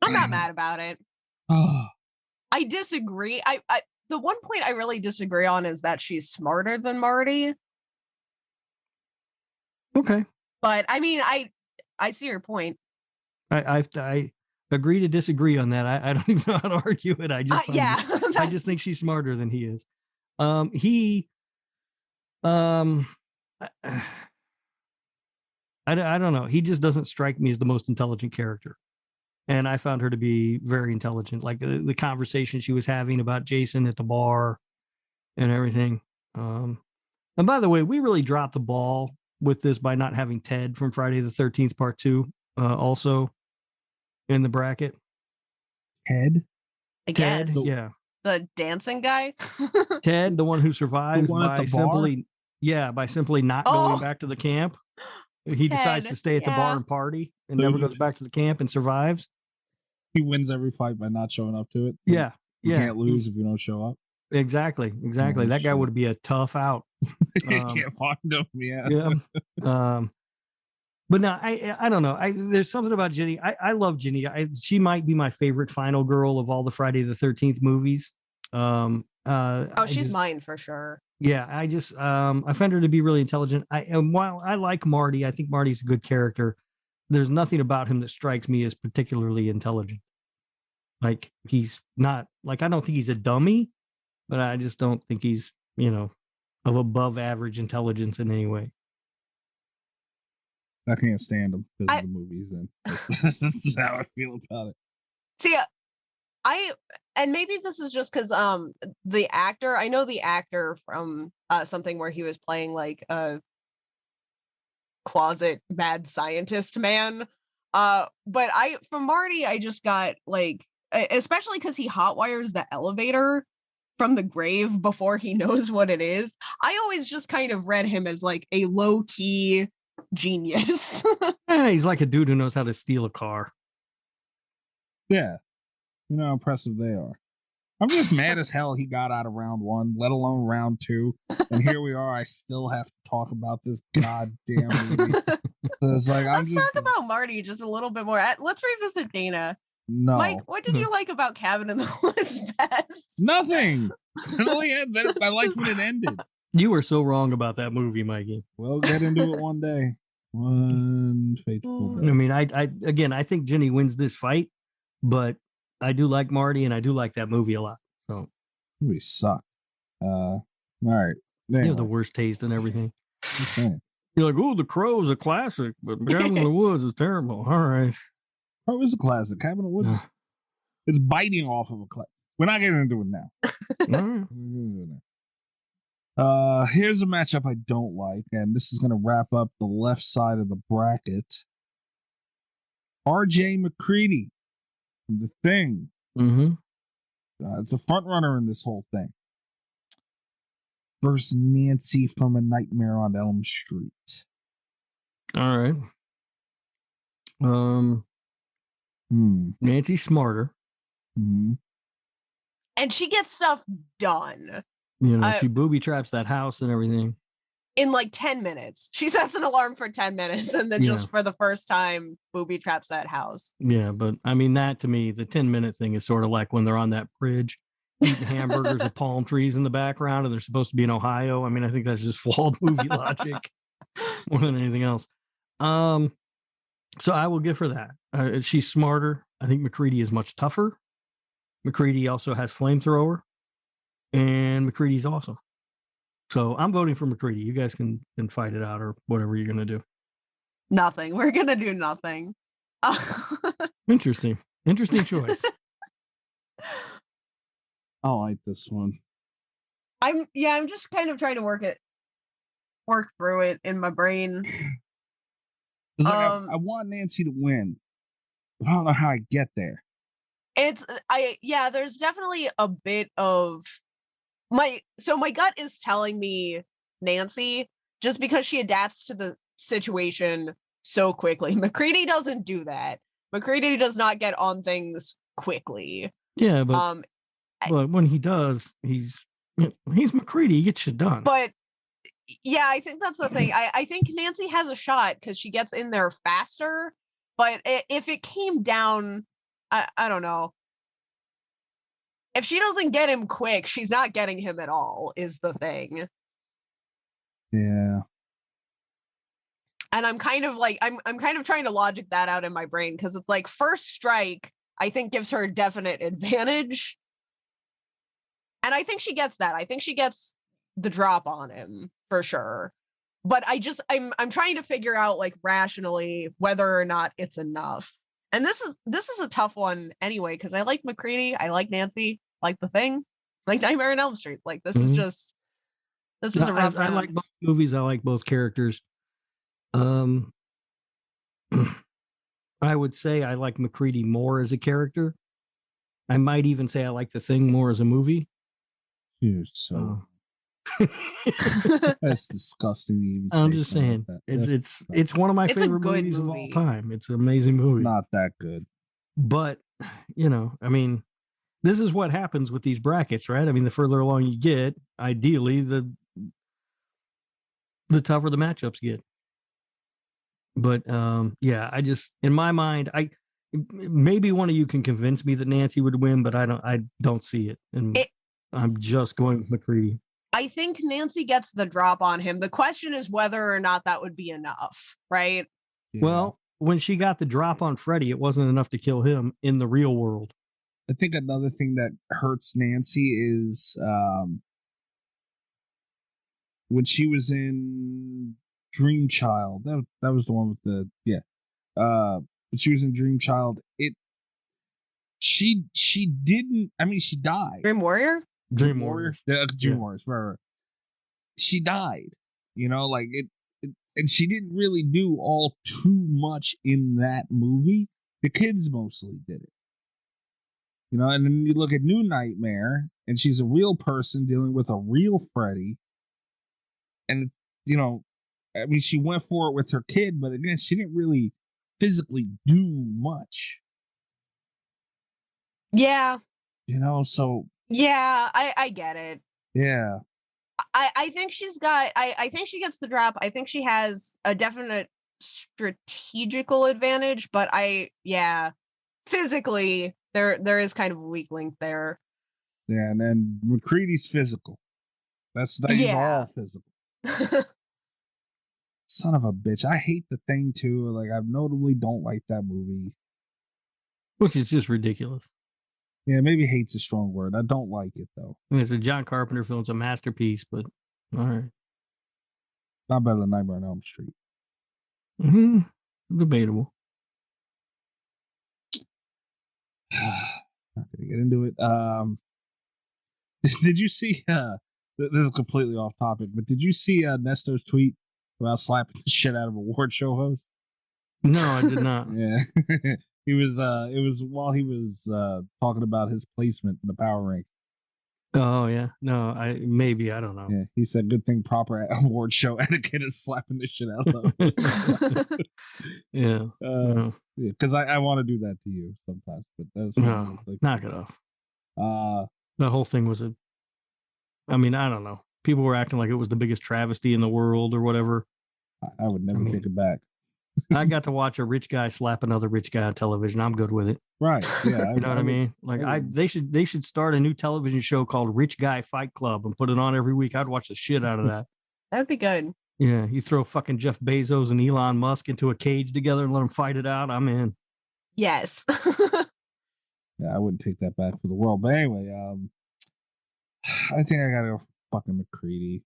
I'm not mad about it. I disagree. I the one point I really disagree on is that she's smarter than Marty. Okay. But I mean, I see your point. I agree to disagree on that. I don't even know how to argue it. I just think she's smarter than he is. I don't know. He just doesn't strike me as the most intelligent character. And I found her to be very intelligent. Like the conversation she was having about Jason at the bar and everything. And by the way, we really dropped the ball with this by not having Ted from Friday the 13th Part 2 also in the bracket. Ted? I guess. Ted, yeah. The dancing guy? Ted, the one who survives by simply not going Oh. back to the camp. He decides Ted, to stay at the yeah. bar and party and never goes back to the camp and survives. He wins every fight by not showing up to it. Yeah. You Yeah. can't lose if you don't show up. Exactly. Oh, That guy shit. would be a tough out. You can't find him. Yeah. Yeah. But no, I don't know. There's something about Jenny. I love Jenny. She might be my favorite final girl of all the Friday the 13th movies. She's mine for sure. Yeah, I find her to be really intelligent. And while I like Marty, I think Marty's a good character. There's nothing about him that strikes me as particularly intelligent. Like he's not like, I don't think he's a dummy, but I just don't think he's, of above average intelligence in any way. I can't stand him because of the movies. Then that's how I feel about it. See, and maybe this is just because the actor, I know the actor from something where he was playing like a closet mad scientist man. But from Marty, I just got like, especially because he hotwires the elevator from the grave before he knows what it is. I always just kind of read him as like a low key genius. He's like a dude who knows how to steal a car. Yeah. You know how impressive they are. I'm just mad as hell he got out of round 1, let alone round 2. And here we are. I still have to talk about this goddamn movie. It's like, Let's talk about Marty just a little bit more. Let's revisit Dana. No. Mike, what did you like about Cabin in the Woods best? Nothing. I liked when it ended. You were so wrong about that movie, Mikey. We'll get into it one day. One fateful day. I mean, I think Jenny wins this fight, but I do like Marty and I do like that movie a lot. So movie sucked. All right. You have the worst taste and everything. Just saying. You're like, oh, The Crow is a classic, but Cabin in the Woods is terrible. All right. Oh, it's a classic. Cabin in the Woods. It's biting off of a classic. We're not getting into it now. Here's a matchup I don't like, and this is going to wrap up the left side of the bracket. RJ McCready, The Thing. Mm-hmm. It's a front runner in this whole thing. Versus Nancy from A Nightmare on Elm Street. All right. Nancy's smarter. Mm-hmm. And she gets stuff done. You know, she booby traps that house and everything. In like 10 minutes. She sets an alarm for 10 minutes and then just for the first time booby traps that house. Yeah, but I mean, that to me, the 10-minute thing is sort of like when they're on that bridge eating hamburgers with palm trees in the background and they're supposed to be in Ohio. I mean, I think that's just flawed movie logic more than anything else. So I will give her that. She's smarter. I think McCready is much tougher. McCready also has flamethrower, and McCready's awesome. So I'm voting for McCready. You guys can fight it out or whatever you're going to do. Nothing. We're going to do nothing. Interesting choice. I like this one. I'm just kind of trying to work through it in my brain. It's like I want Nancy to win, but I don't know how I get there. There's definitely a bit of my gut is telling me Nancy, just because she adapts to the situation so quickly. McCready doesn't do that. McCready does not get on things quickly. Yeah, but when he does, he's McCready. He gets shit done. But yeah, I think that's the thing. I think Nancy has a shot because she gets in there faster. But if it came down, I don't know. If she doesn't get him quick, she's not getting him at all, is the thing. Yeah. And I'm kind of like, I'm kind of trying to logic that out in my brain, because it's like first strike, I think gives her a definite advantage. And I think she gets that. I think she gets the drop on him for sure. But I'm trying to figure out like rationally whether or not it's enough. And this is a tough one anyway, because I like McCready, I like Nancy, I like The Thing, I like Nightmare on Elm Street. Like this is a rough round. I like both movies. I like both characters. I would say I like McCready more as a character. I might even say I like The Thing more as a movie. You're so. That's disgusting. To even I'm say just saying saying it's one of my favorite movies of all time. It's an amazing movie. Not that good, but I mean, this is what happens with these brackets, right? I mean, the further along you get, ideally, the tougher the matchups get. But I just, in my mind, maybe one of you can convince me that Nancy would win, but I don't see it, and I'm just going with McCready. I think Nancy gets the drop on him. The question is whether or not that would be enough, right? Yeah. Well, when she got the drop on Freddy, it wasn't enough to kill him in the real world. I think another thing that hurts Nancy is when she was in Dream Child. That was the one with the when she was in Dream Child. She didn't. I mean, she died. Dream Warrior. Dream Warriors. Dream Warriors. Right. She died. Like it, and she didn't really do all too much in that movie. The kids mostly did it. And then you look at New Nightmare, and she's a real person dealing with a real Freddy. And I mean, she went for it with her kid, but again, she didn't really physically do much. Yeah. So. Yeah, I get it. Yeah. I think she's got, I think she gets the drop. I think she has a definite strategical advantage, but physically, there is kind of a weak link there. Yeah, and then McCready's physical. He's all physical. Son of a bitch. I hate The Thing too. Like, I notably don't like that movie. Which is just ridiculous. Yeah, maybe hate's a strong word. I don't like it, though. I mean, it's a John Carpenter film. It's a masterpiece, but all right. Not better than Nightmare on Elm Street. Mm-hmm. Debatable. Not gonna get into it. Did you see? This is completely off topic, but did you see Nestor's tweet about slapping the shit out of a award show host? No, I did not. Yeah, he was. It was while he was talking about his placement in the power rank. Oh yeah, no, I don't know. Yeah, he said, "Good thing proper award show etiquette is slapping the shit out of them." Yeah, because I want to do that to you sometimes, but that's no, knock it off. The whole thing was I don't know. People were acting like it was the biggest travesty in the world or whatever. I would never take it back. I got to watch a rich guy slap another rich guy on television. I'm good with it. Right. Yeah. You know what I mean? Like they should start a new television show called Rich Guy Fight Club and put it on every week. I'd watch the shit out of that. That'd be good. Yeah. You throw fucking Jeff Bezos and Elon Musk into a cage together and let them fight it out. I'm in. Yes. Yeah, I wouldn't take that back for the world. But anyway, I think I gotta go fucking McCready.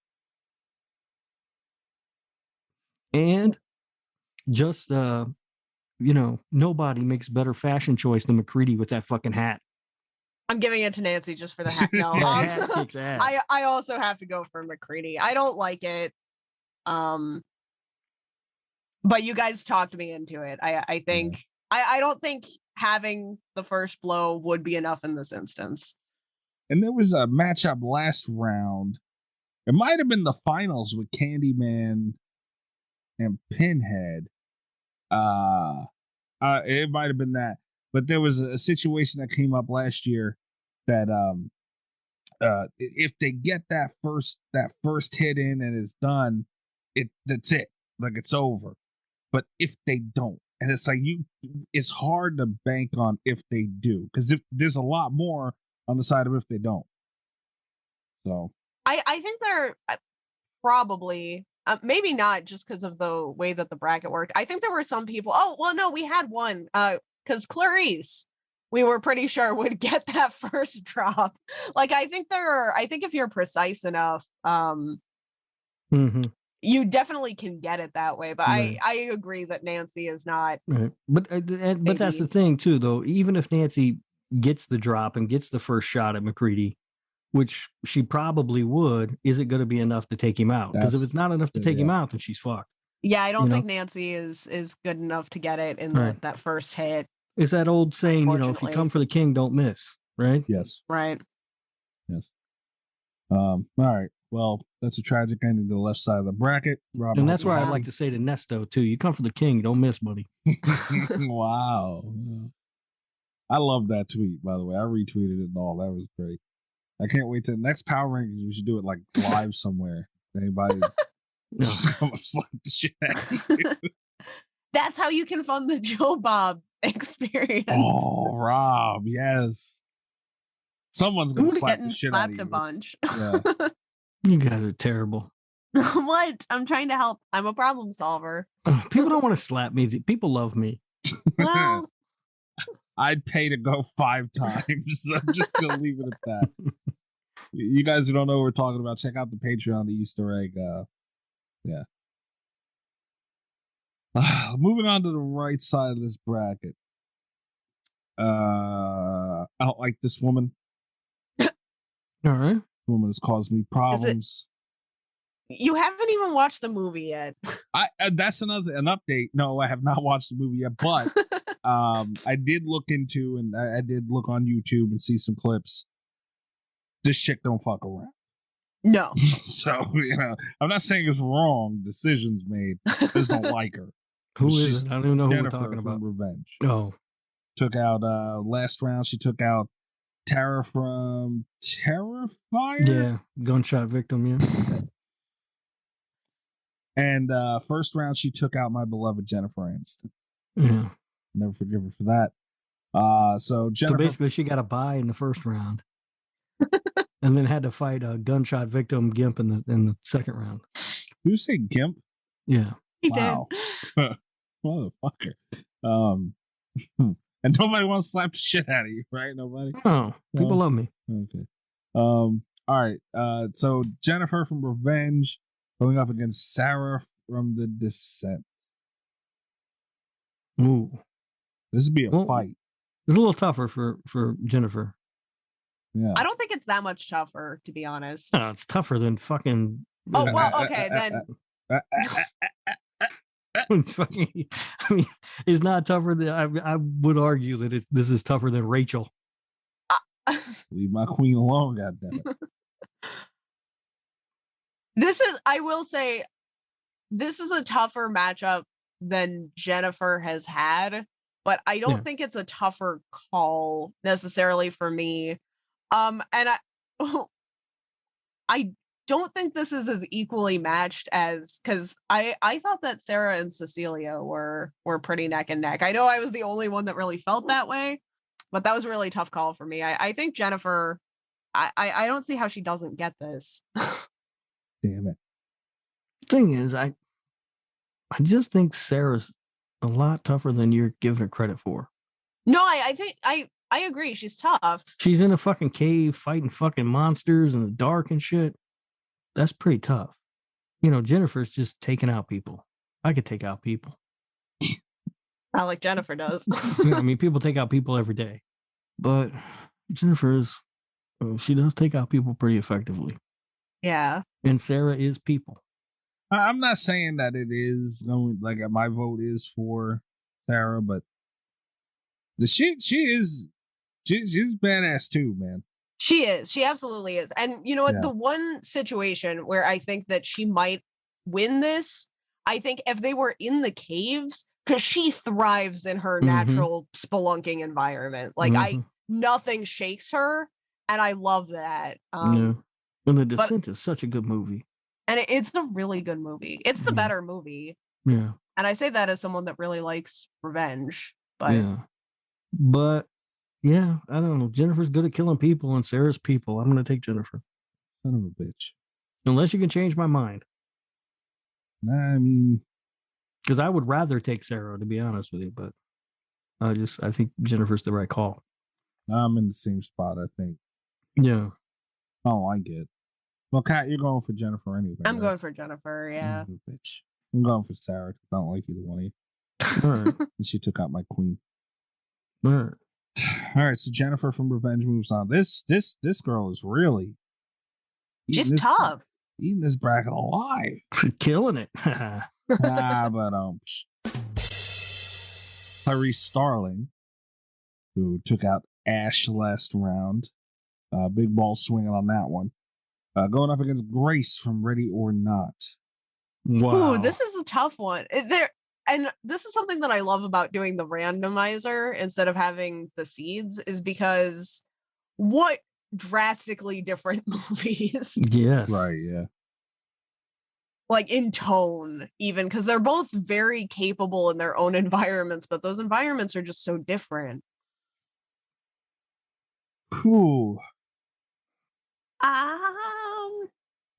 And just nobody makes better fashion choice than McCready with that fucking hat. I'm giving it to Nancy just for the hat. No, hat kicks ass. I also have to go for McCready. I don't like it. But you guys talked me into it. I think I don't think having the first blow would be enough in this instance. And there was a matchup last round. It might have been the finals with Candyman and Pinhead. It might have been that, but there was a situation that came up last year that if they get that first hit in and it's done, that's it, like it's over. But if they don't, and it's like it's hard to bank on if they do, because if there's a lot more on the side of if they don't. So I think they're probably. Maybe not just because of the way that the bracket worked. I think there were some people. Oh, well, no, we had one because Clarice, we were pretty sure would get that first drop. Like, I think if you're precise enough, you definitely can get it that way. But I agree that Nancy is not. Right. But that's the thing too, though. Even if Nancy gets the drop and gets the first shot at McCready, which she probably would, is it going to be enough to take him out? Because if it's not enough to take him out, then she's fucked. Yeah, I don't think Nancy is good enough to get it in that first hit. It's that old saying, if you come for the king, don't miss, right? Yes. Right. Yes. All right. Well, that's a tragic ending to the left side of the bracket. Robert, and that's why I'd like to say to Nesto, too. You come for the king, don't miss, buddy. Wow. I love that tweet, by the way. I retweeted it and all. That was great. I can't wait to the next Power Rankings. We should do it like live somewhere. Anybody just come up slap the shit out of you. That's how you can fund the Joe Bob experience. Oh, Rob, yes. Someone's gonna slap the shit out of you. A bunch. Yeah. You guys are terrible. What? I'm trying to help. I'm a problem solver. People don't want to slap me. People love me. Well, I'd pay to go 5 times. I'm just gonna leave it at that. You guys who don't know what we're talking about, check out the Patreon, the Easter egg. Yeah. Moving on to the right side of this bracket. I don't like this woman. All right. This woman has caused me problems. You haven't even watched the movie yet. That's an update. No, I have not watched the movie yet, but I did look into and I did look on YouTube and see some clips. This chick don't fuck around. No. So, I'm not saying it's wrong. Decisions made. I just don't like her. Who is it? I don't even know who Jennifer we're talking about. Revenge. Oh. Took out last round. She took out Tara from Terrifier. Yeah, gunshot victim. Yeah. And first round, she took out my beloved Jennifer Aniston. Yeah. Never forgive her for that. So Jennifer. So basically, she got a bye in the first round, and then had to fight a gunshot victim Gimp in the second round. Did you say Gimp? Yeah. He wow. Did. Motherfucker. And nobody wants to slap the shit out of you, right? Nobody? Oh, people love me. Okay. All right. So Jennifer from Revenge going up against Sarah from The Descent. Ooh. This would be a fight. It's a little tougher for Jennifer. Yeah. I don't think it's that much tougher, to be honest. No, it's tougher than fucking. Oh, well, okay, then. Fucking, I mean, it's not tougher than. I would argue that this is tougher than Rachel. Leave my queen alone, goddammit. I will say, this is a tougher matchup than Jennifer has had, but I don't think it's a tougher call necessarily for me. And I don't think this is as equally matched as, because I thought that Sarah and Cecilia were pretty neck and neck. I know I was the only one that really felt that way, but that was a really tough call for me. I think Jennifer, I don't see how she doesn't get this. Damn it. Thing is, I just think Sarah's a lot tougher than you're giving her credit for. No, I think I agree. She's tough. She's in a fucking cave fighting fucking monsters in the dark and shit. That's pretty tough. You know, Jennifer's just taking out people. I could take out people. Not like Jennifer does. I mean, people take out people every day. But Jennifer she does take out people pretty effectively. Yeah. And Sarah is people. I'm not saying that it is going, like, my vote is for Sarah, but she's badass too, man. She is. She absolutely is. And you know what? Yeah. The one situation where I think that she might win this, I think if they were in the caves, because she thrives in her natural spelunking environment. Like nothing shakes her, and I love that. And The Descent is such a good movie. And it's a really good movie. It's the better movie. Yeah. And I say that as someone that really likes revenge. But yeah, I don't know. Jennifer's good at killing people, and Sarah's people. I'm going to take Jennifer. Son of a bitch. Unless you can change my mind. Nah, I mean, because I would rather take Sarah, to be honest with you, but I think Jennifer's the right call. I'm in the same spot, I think. Yeah. Oh, I get. Well, Kat, you're going for Jennifer anyway. I'm going for Jennifer, yeah. Bitch. I'm going for Sarah because I don't like either one of you. All right. And she took out my queen. All right. All right, so Jennifer from Revenge moves on. This girl is really... She's tough. Eating this bracket alive. Killing it. But Clarice Starling, who took out Ash last round. Big ball swinging on that one. Going up against Grace from Ready or Not. Wow. Ooh, this is a tough one. And this is something that I love about doing the randomizer instead of having the seeds, is because what drastically different movies. Yes. Right, yeah. Like in tone, even, because they're both very capable in their own environments, but those environments are just so different. Whew.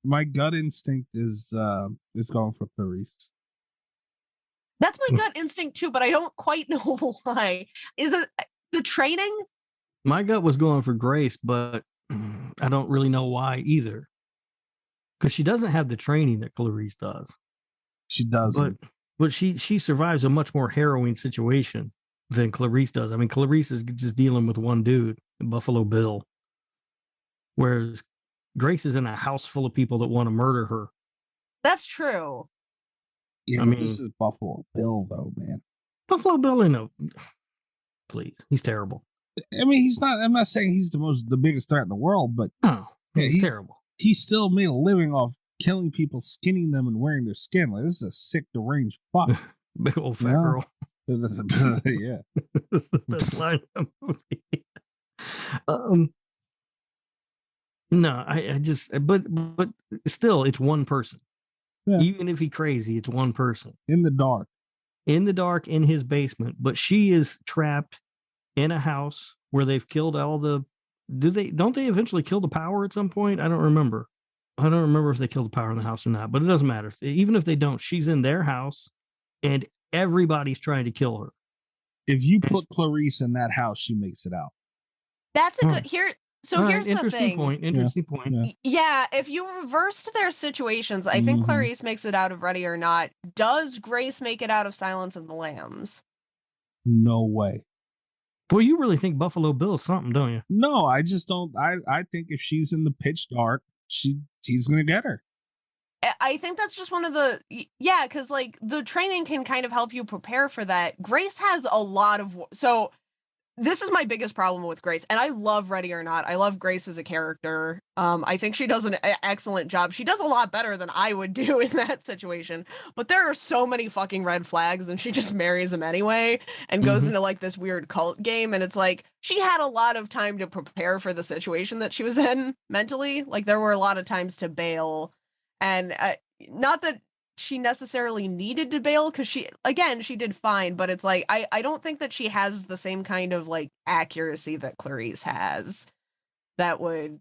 My gut instinct is going for Clarice. That's my gut instinct too, but I don't quite know why. Is it the training? My gut was going for Grace, but I don't really know why either. Because she doesn't have the training that Clarice does. She doesn't. But she survives a much more harrowing situation than Clarice does. I mean, Clarice is just dealing with one dude, Buffalo Bill. Whereas Grace is in a house full of people that want to murder her. That's true. Yeah, I mean, this is Buffalo Bill, though, man. Buffalo Bill, please, he's terrible. I mean, he's not. I'm not saying he's the biggest threat in the world, but he's terrible. He still made a living off killing people, skinning them, and wearing their skin. Like, this is a sick, deranged fuck. Big old fat girl. Yeah, that's the best line of the movie. No, I just, but still, it's one person. Yeah. Even if he's crazy, it's one person. In the dark, in his basement. But she is trapped in a house where they've killed all the, don't they eventually kill the power at some point? I don't remember if they killed the power in the house or not, but it doesn't matter. Even if they don't, she's in their house and everybody's trying to kill her. If you put Clarice in that house, she makes it out. That's a good, here's the thing. Interesting point. Yeah, if you reversed their situations, I think Clarice makes it out of Ready or Not. Does Grace make it out of Silence of the Lambs? No way. Well, you really think Buffalo Bill's something, don't you? No, I just don't. I think if she's in the pitch dark, she's gonna get her. I think that's just one of the because like the training can kind of help you prepare for that. Grace has a lot of this is my biggest problem with Grace, and I love Ready or Not. I love Grace as a character. I think she does an excellent job. She does a lot better than I would do in that situation. But there are so many fucking red flags, and she just marries him anyway and goes into like this weird cult game. And it's like she had a lot of time to prepare for the situation that she was in mentally. Like there were a lot of times to bail, and not that she necessarily needed to bail because she did fine, but it's like I don't think that she has the same kind of like accuracy that Clarice has that would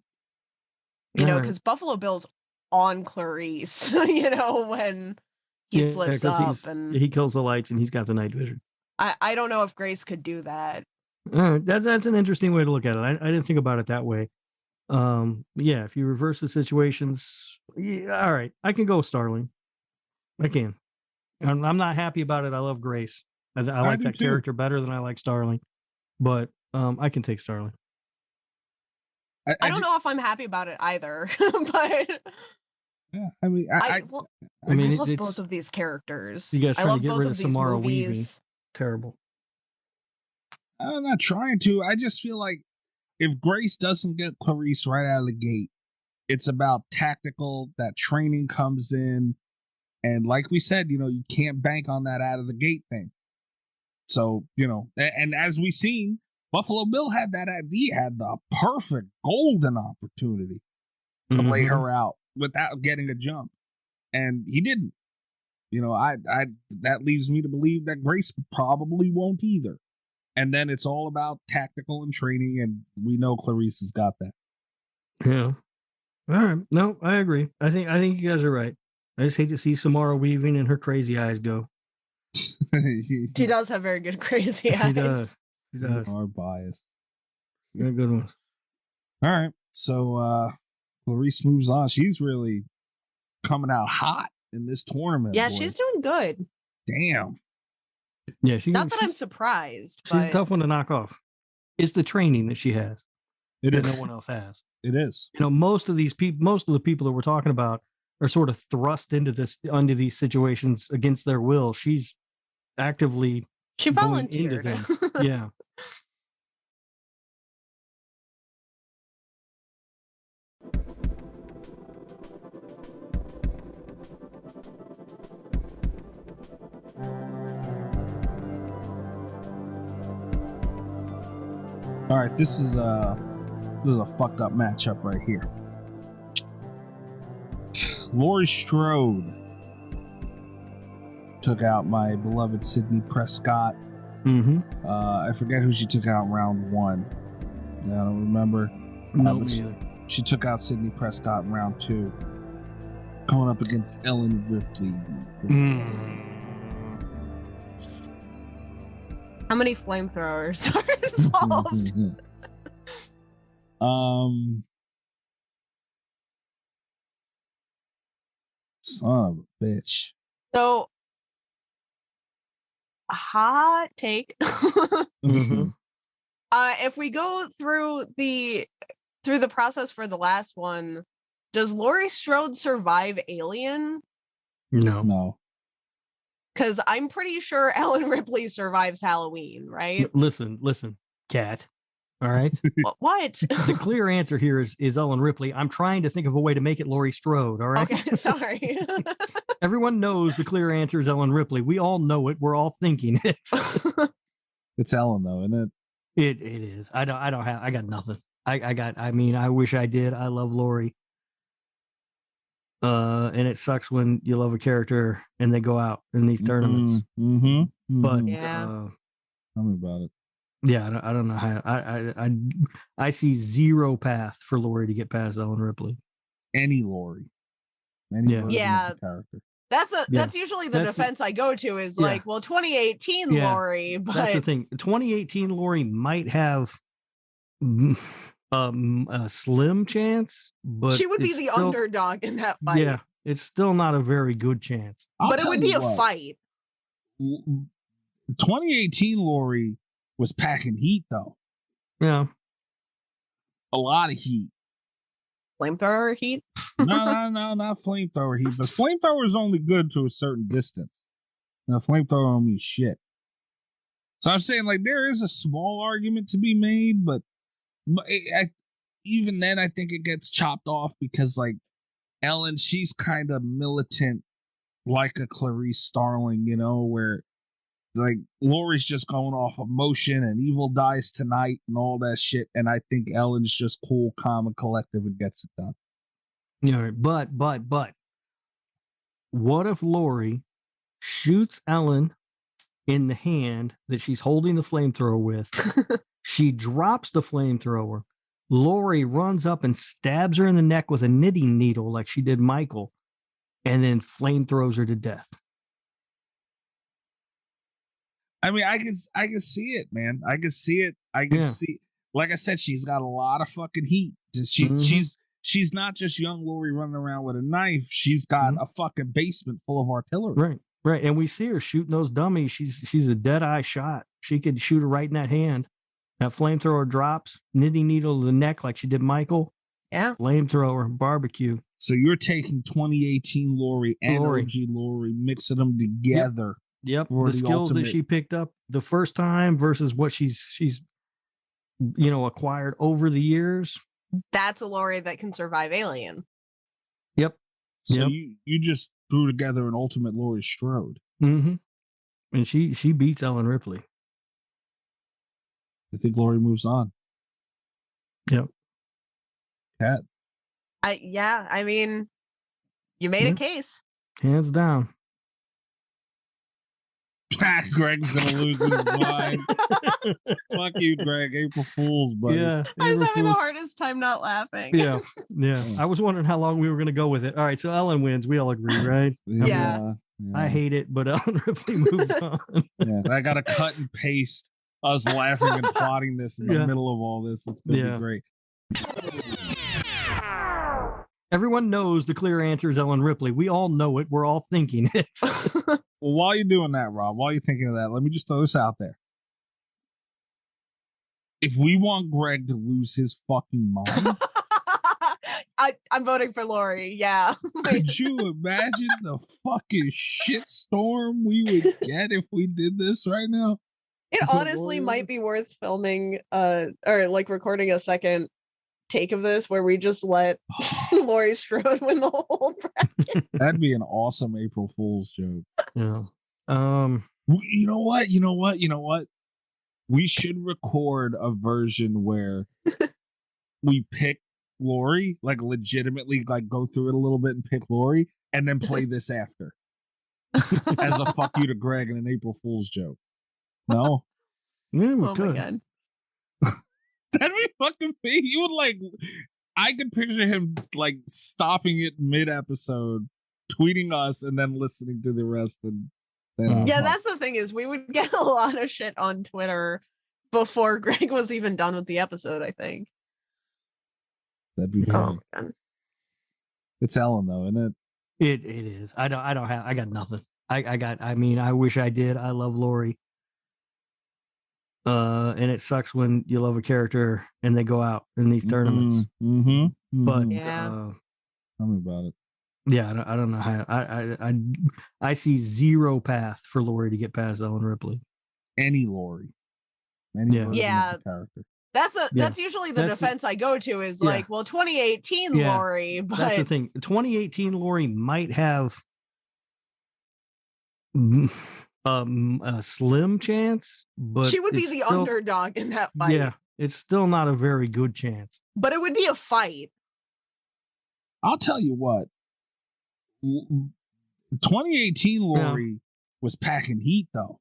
because Buffalo Bill's on Clarice when he slips up and he kills the lights and he's got the night vision. I don't know if Grace could do that. That's an interesting way to look at it. I didn't think about it that way. If you reverse the situations, all right, I can go with Starling. I can. I'm not happy about it. I love Grace. I like that character better than I like Starling, but I can take Starling. I don't know if I'm happy about it either, but yeah, I mean, I love both of these characters. You guys I trying love to get both rid of of these Samara movies. Weaving. Terrible. I'm not trying to. I just feel like if Grace doesn't get Clarice right out of the gate, it's about tactical. That training comes in. And like we said, you can't bank on that out of the gate thing. So, and as we've seen, Buffalo Bill had he had the perfect golden opportunity to lay her out without getting a jump. And he didn't. That leaves me to believe that Grace probably won't either. And then it's all about tactical and training, and we know Clarice has got that. Yeah. All right. No, I agree. I think you guys are right. I just hate to see Samara Weaving and her crazy eyes go. She does have very good crazy eyes. She does. She does. Our bias. They're good ones. All right. So Clarice moves on. She's really coming out hot in this tournament. Yeah, boy. she's doing good. Damn. Yeah, I'm surprised. She's a tough one to knock off. It's the training that she has that no one else has. It is. Most of the people that we're talking about are sort of thrust into these situations against their will. She's actively volunteered. Into them. Yeah. All right, this is a fucked up matchup right here. Laurie Strode took out my beloved Sydney Prescott. I forget who she took out in round 1. I don't remember. No, she took out Sydney Prescott in round 2. Going up against Ellen Ripley. How many flamethrowers are involved? Son of a bitch. So, hot take. If we go through the process for the last one, does Laurie Strode survive Alien? No. Because I'm pretty sure Ellen Ripley survives Halloween, right? Listen, Kat. All right. What? The clear answer here is Ellen Ripley. I'm trying to think of a way to make it Laurie Strode. All right. Okay, sorry. Everyone knows the clear answer is Ellen Ripley. We all know it. We're all thinking it. It's Ellen though, isn't It it? is. I got nothing. I wish I did. I love Laurie. And it sucks when you love a character and they go out in these tournaments. But yeah. Tell me about it. Yeah, I don't know how. I see zero path for Laurie to get past Ellen Ripley. Any Laurie. Yeah. Character. That's usually the defense I go to is like, well, 2018 Laurie, but that's the thing. 2018 Laurie might have a slim chance, but she would be the underdog in that fight. Yeah, it's still not a very good chance. But it would be a fight. 2018 Laurie was packing heat, though. Yeah. A lot of heat. Flamethrower heat? No, not flamethrower heat. But flamethrower is only good to a certain distance. Now, flamethrower don't mean shit. So I'm saying, like, there is a small argument to be made, but even then, I think it gets chopped off because, like, Ellen, she's kind of militant, like a Clarice Starling, you know, where, like, Lori's just going off emotion and evil dies tonight and all that shit. And I think Ellen's just cool, calm, and collective and gets it done. Yeah, but what if Lori shoots Ellen in the hand that she's holding the flamethrower with? She drops the flamethrower. Lori runs up and stabs her in the neck with a knitting needle like she did Michael, and then flamethrowers her to death. I mean, I can see it, man. I can see it. I can see. Like I said, she's got a lot of fucking heat. She's not just young Lori running around with a knife. She's got a fucking basement full of artillery. Right. And we see her shooting those dummies. She's a dead eye shot. She could shoot her right in that hand. That flamethrower drops, knitting needle to the neck like she did Michael. Yeah. Flamethrower, barbecue. So you're taking 2018 Lori and OG Lori, mixing them together. Yep. The skills that she picked up the first time versus what she's acquired over the years. That's a Lori that can survive Alien. Yep. So you just threw together an ultimate Laurie Strode. Mm-hmm. And she beats Ellen Ripley. I think Lori moves on. Yep. Cat. I mean, you made a case. Hands down. Greg's gonna lose his mind. Fuck you, Greg. April Fool's, buddy. Yeah. I was having the hardest time not laughing. Yeah. I was wondering how long we were gonna go with it. All right, so Ellen wins. We all agree, right? Yeah. I hate it, but Ellen Ripley moves on. Yeah. I gotta cut and paste us laughing and plotting this in the middle of all this. It's gonna be great. Everyone knows the clear answer is Ellen Ripley. We all know it. We're all thinking it. Well, while you're doing that, Rob, while you're thinking of that, let me just throw this out there. If we want Greg to lose his fucking mind, I'm voting for Lori. Yeah. Could you imagine the fucking shitstorm we would get if we did this right now? It honestly might be worth filming, or like recording a second take of this where we just let Laurie Strode win the whole bracket. That'd be an awesome April Fool's joke. Yeah. You know what? We should record a version where we pick Lori, like legitimately, like go through it a little bit and pick Lori, and then play this after as a fuck you to Greg and an April Fool's joke. No. Yeah, we oh could. my god. That'd be fucking me. You would like. I could picture him like stopping it mid-episode, tweeting us, and then listening to the rest. And yeah, that's the thing is we would get a lot of shit on Twitter before Greg was even done with the episode. I think that'd be funny. Oh, man. It's Ellen though, isn't it? It is. I got nothing. I wish I did. I love Lori. And it sucks when you love a character and they go out in these tournaments. But yeah, tell me about it. Yeah, I don't know how. I see zero path for Lori to get past Ellen Ripley. Any Lori, yeah. Character. That's usually the defense I go to is like, well, 2018 Lori, but that's the thing. 2018 Lori might have a slim chance, but she would be the underdog in that fight. Yeah, it's still not a very good chance. But it would be a fight. I'll tell you what. 2018 Lori was packing heat though.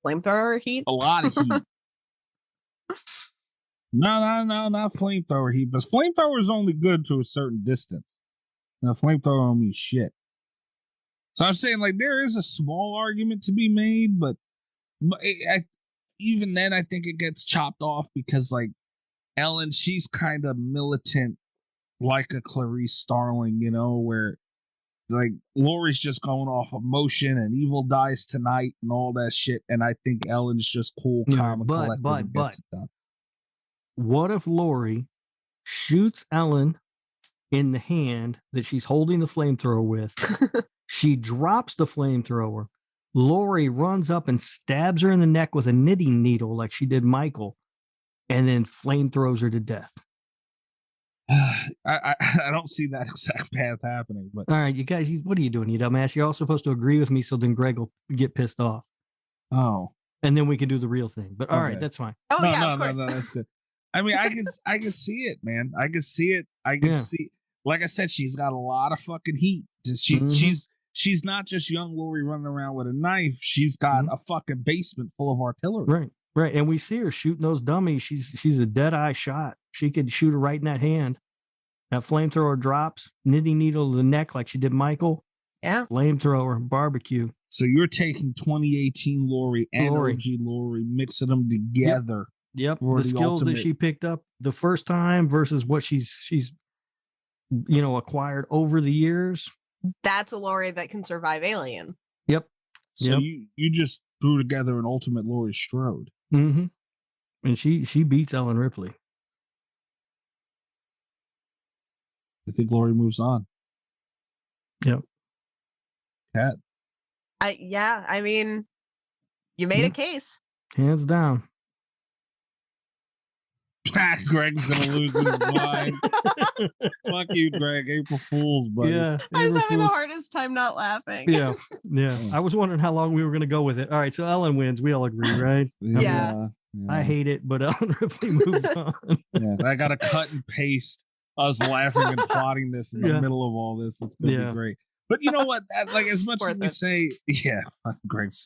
Flamethrower heat? A lot of heat. No, not flamethrower heat. But flamethrower is only good to a certain distance. Now, flamethrower don't mean shit. So I'm saying, like, there is a small argument to be made, but even then, I think it gets chopped off because, like, Ellen, she's kind of militant, like a Clarice Starling, you know, where, like Lori's just going off emotion and evil dies tonight and all that shit. And I think Ellen's just cool, calm, and collected and gets it done. What if Lori shoots Ellen in the hand that she's holding the flamethrower with? She drops the flamethrower. Lori runs up and stabs her in the neck with a knitting needle like she did Michael, and then flamethrowers her to death. I don't see that exact path happening. But all right, you guys, what are you doing, you dumbass? You're all supposed to agree with me, so then Greg will get pissed off. Oh, and then we can do the real thing. But all right, that's fine. Oh no, yeah, no, of course. no, that's good. I mean, I can see it, man. I can see it. I can see. Like I said, she's got a lot of fucking heat. She's not just young Lori running around with a knife. She's got a fucking basement full of artillery. Right. And we see her shooting those dummies. She's a dead eye shot. She could shoot her right in that hand. That flamethrower drops, knitting needle to the neck like she did Michael. Yeah. Flamethrower, barbecue. So you're taking 2018 Lori and OG Lori, mixing them together. Yep. The skills that she picked up the first time versus what she's acquired over the years. That's a Lori that can survive Alien. Yep. So you just threw together an ultimate Laurie Strode. Mm-hmm. And she beats Ellen Ripley. I think Lori moves on. Yep. Cat. I mean, you made a case. Hands down. Greg's gonna lose his mind. Fuck you, Greg. April Fool's, buddy. Yeah, I was having the hardest time not laughing. Yeah. I was wondering how long we were gonna go with it. All right, so Ellen wins. We all agree, right? Yeah. I hate it, but Ellen Ripley moves on. Yeah. I gotta cut and paste us laughing and plotting this in the middle of all this. It's gonna be great. But you know what? Like, as much as we say, Greg's.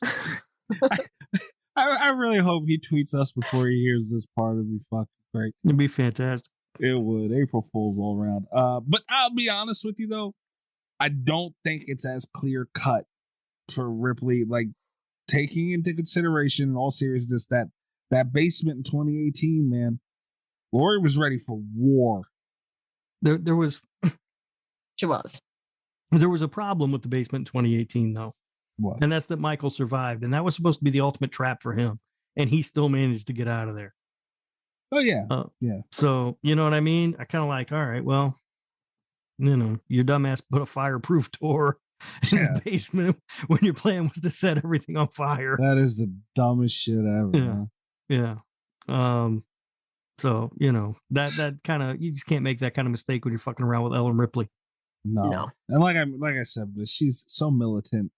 I really hope he tweets us before he hears this part. It'd be fucking great. It'd be fantastic. It would. April Fools all around. But I'll be honest with you though, I don't think it's as clear cut for Ripley. Like, taking into consideration, in all seriousness, that basement in 2018, man, Lori was ready for war. There was. She was. There was a problem with the basement in 2018, though. What? And that's that Michael survived, and that was supposed to be the ultimate trap for him, and he still managed to get out of there. Oh yeah, yeah. So you know what I mean? I kind of like, all right, well, your dumbass put a fireproof door in the basement when your plan was to set everything on fire. That is the dumbest shit ever. Yeah. So that kind of, you just can't make that kind of mistake when you're fucking around with Ellen Ripley. No. And like I said, but she's so militant.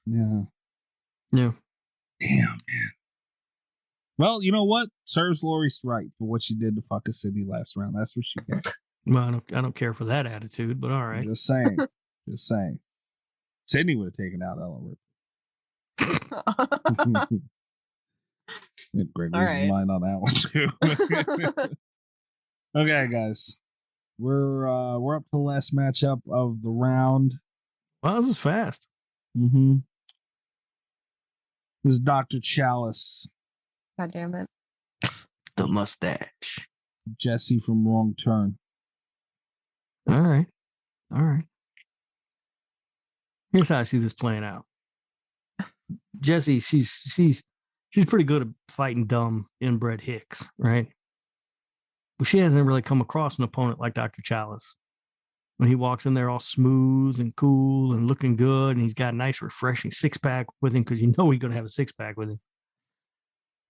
Yeah. Damn, man. Well, you know what? Serves Lori's right for what she did to fucking Sydney last round. That's what she got. Well, I don't care for that attitude, but all right. Just saying. Sydney would have taken out Ellen Ripley. Greg loses his mind on that one too. Okay, guys. We're up to the last matchup of the round. Wow, this is fast. Mm-hmm. This is Dr. Chalice. God damn it. The mustache. Jesse from Wrong Turn. All right. Here's how I see this playing out. Jesse, she's pretty good at fighting dumb inbred hicks, right? But she hasn't really come across an opponent like Dr. Chalice. When he walks in there all smooth and cool and looking good, and he's got a nice, refreshing six-pack with him, because he's going to have a six-pack with him.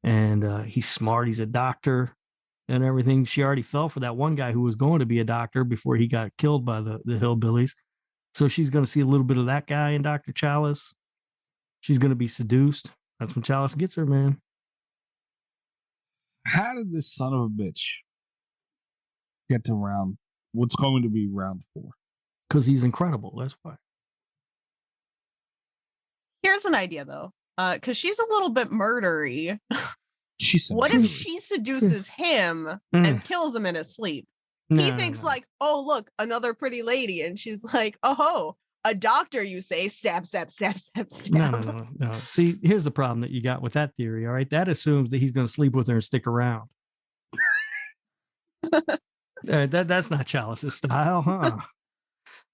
And he's smart. He's a doctor and everything. She already fell for that one guy who was going to be a doctor before he got killed by the hillbillies. So she's going to see a little bit of that guy in Dr. Chalice. She's going to be seduced. That's when Chalice gets her, man. How did this son of a bitch get to what's going to be round 4? Because he's incredible. That's why. Here's an idea, though. Because she's a little bit murdery. What if she seduces him and kills him in his sleep? He thinks like, oh, look, another pretty lady. And she's like, oh, a doctor, you say? Stab, stab, stab, stab, stab. No. See, here's the problem that you got with that theory, all right? That assumes that he's going to sleep with her and stick around. That's not Chalice's style, huh?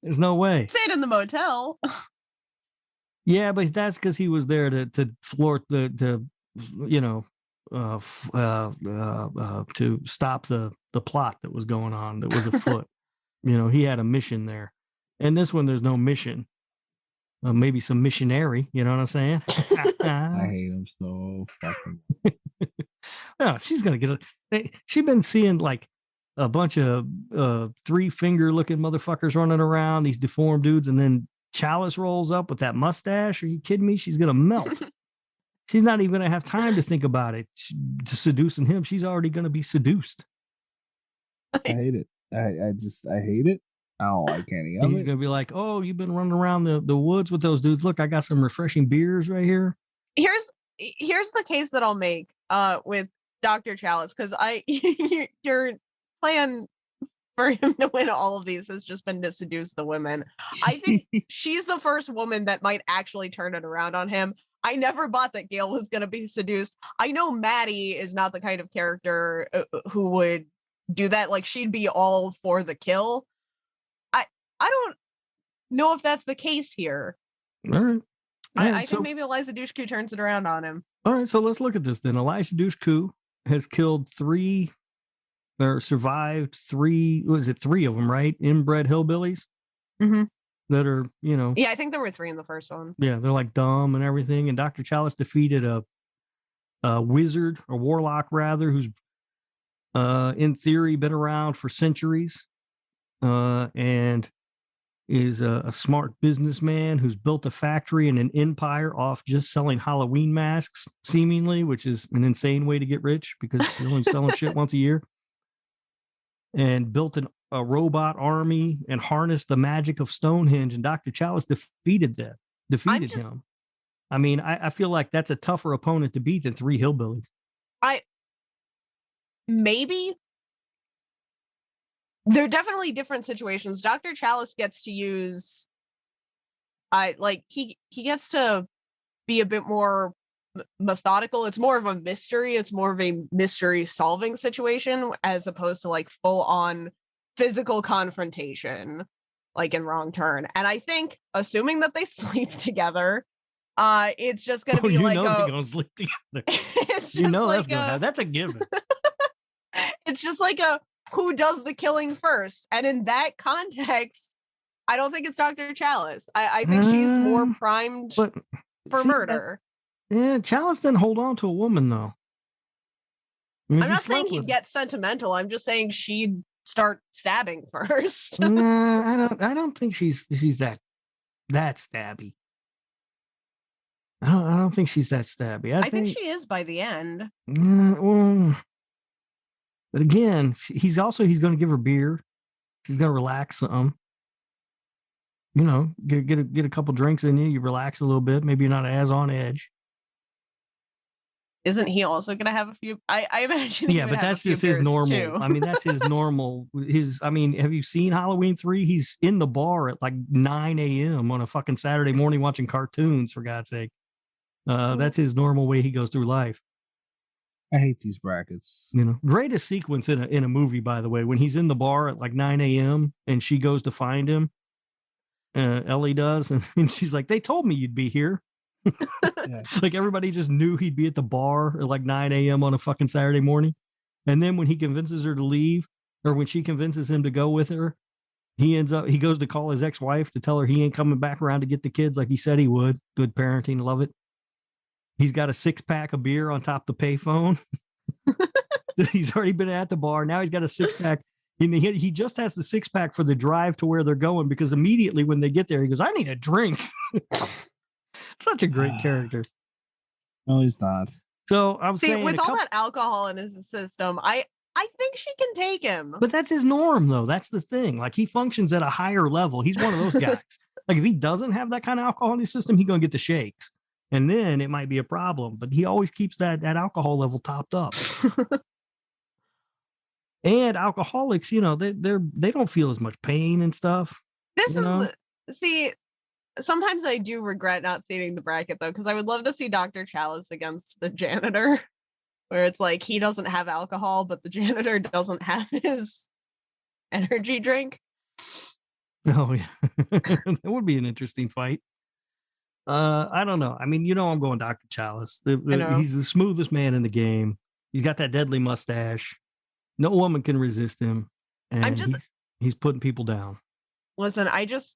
There's no way. Stayed in the motel. Yeah, but that's because he was there to thwart to stop the plot that was going on that was afoot. He had a mission there. And this one, there's no mission. Maybe some missionary, you know what I'm saying? I hate him so fucking. Oh, she's gonna get she's been seeing like a bunch of 3-finger looking motherfuckers running around, these deformed dudes, and then Chalice rolls up with that mustache. Are you kidding me? She's gonna melt. She's not even gonna have time to think about it. To seducing him, she's already gonna be seduced. I hate it. I hate it. I don't like any of it. He's gonna be like, "Oh, you've been running around the woods with those dudes. Look, I got some refreshing beers right here." Here's the case that I'll make with Dr. Chalice, because your plan for him to win all of these has just been to seduce the women. I think she's the first woman that might actually turn it around on him. I never bought that Gail was going to be seduced. I know Maddie is not the kind of character who would do that. Like, she'd be all for the kill. I don't know if that's the case here. All right. I think maybe Eliza Dushku turns it around on him. All right, so let's look at this then. Eliza Dushku has killed survived 3 of them, right? Inbred hillbillies that are, Yeah, I think there were 3 in the first one. Yeah, they're like dumb and everything. And Dr. Chalice defeated a wizard, or warlock rather, who's in theory been around for centuries and is a smart businessman who's built a factory and an empire off just selling Halloween masks, seemingly, which is an insane way to get rich because you're only selling shit once a year. And built a robot army and harnessed the magic of Stonehenge. And Dr. Chalice defeated him. I mean, I feel like that's a tougher opponent to beat than 3 hillbillies. Maybe. They're definitely different situations. Dr. Chalice gets to use, he gets to be a bit more methodical. It's more of a mystery. It's more of a mystery solving situation as opposed to like full on physical confrontation, like in Wrong Turn. And I think, assuming that they sleep together, it's just going to be like, they're going to sleep together. That's going to happen. That's a given. It's just like who does the killing first? And in that context, I don't think it's Dr. Chalice. I think she's more primed for murder. Chalice didn't hold on to a woman, though. I'm not saying he'd get sentimental. I'm just saying she'd start stabbing first. Nah, I don't think she's that stabby. I don't think she's that stabby. I think she is by the end. But again, he's going to give her beer. She's going to relax some. Get a couple drinks in you. You relax a little bit. Maybe you're not as on edge. Isn't he also going to have a few? I imagine. Yeah, but that's just his normal. Too. I mean, that's his normal. Have you seen Halloween 3? He's in the bar at like 9 a.m. on a fucking Saturday morning watching cartoons, for God's sake. That's his normal way he goes through life. I hate these brackets. Greatest sequence in a movie, by the way, when he's in the bar at like 9 a.m. and she goes to find him. Ellie does, and she's like, "They told me you'd be here." Yeah. Like everybody just knew he'd be at the bar at like 9 a.m. on a fucking Saturday morning. And then when he convinces her to leave, or when she convinces him to go with her, he goes to call his ex-wife to tell her he ain't coming back around to get the kids like he said he would. Good parenting, love it. He's got a 6-pack of beer on top of the payphone. He's already been at the bar. Now he's got a 6-pack. He just has the 6-pack for the drive to where they're going, because immediately when they get there, he goes, "I need a drink." Such a great character. No, he's not. So I'm saying, with all that alcohol in his system, I think she can take him. But that's his norm, though. That's the thing. Like, he functions at a higher level. He's one of those guys. Like, if he doesn't have that kind of alcohol in his system, he's going to get the shakes. And then it might be a problem. But he always keeps that alcohol level topped up. And alcoholics, they don't feel as much pain and stuff. Sometimes I do regret not seeing the bracket, though, because I would love to see Dr. Chalice against the janitor, where it's like he doesn't have alcohol, but the janitor doesn't have his energy drink. Oh yeah, that would be an interesting fight. I don't know. I mean, I'm going Dr. Chalice. I know. He's the smoothest man in the game. He's got that deadly mustache. No woman can resist him, and he's putting people down. Listen,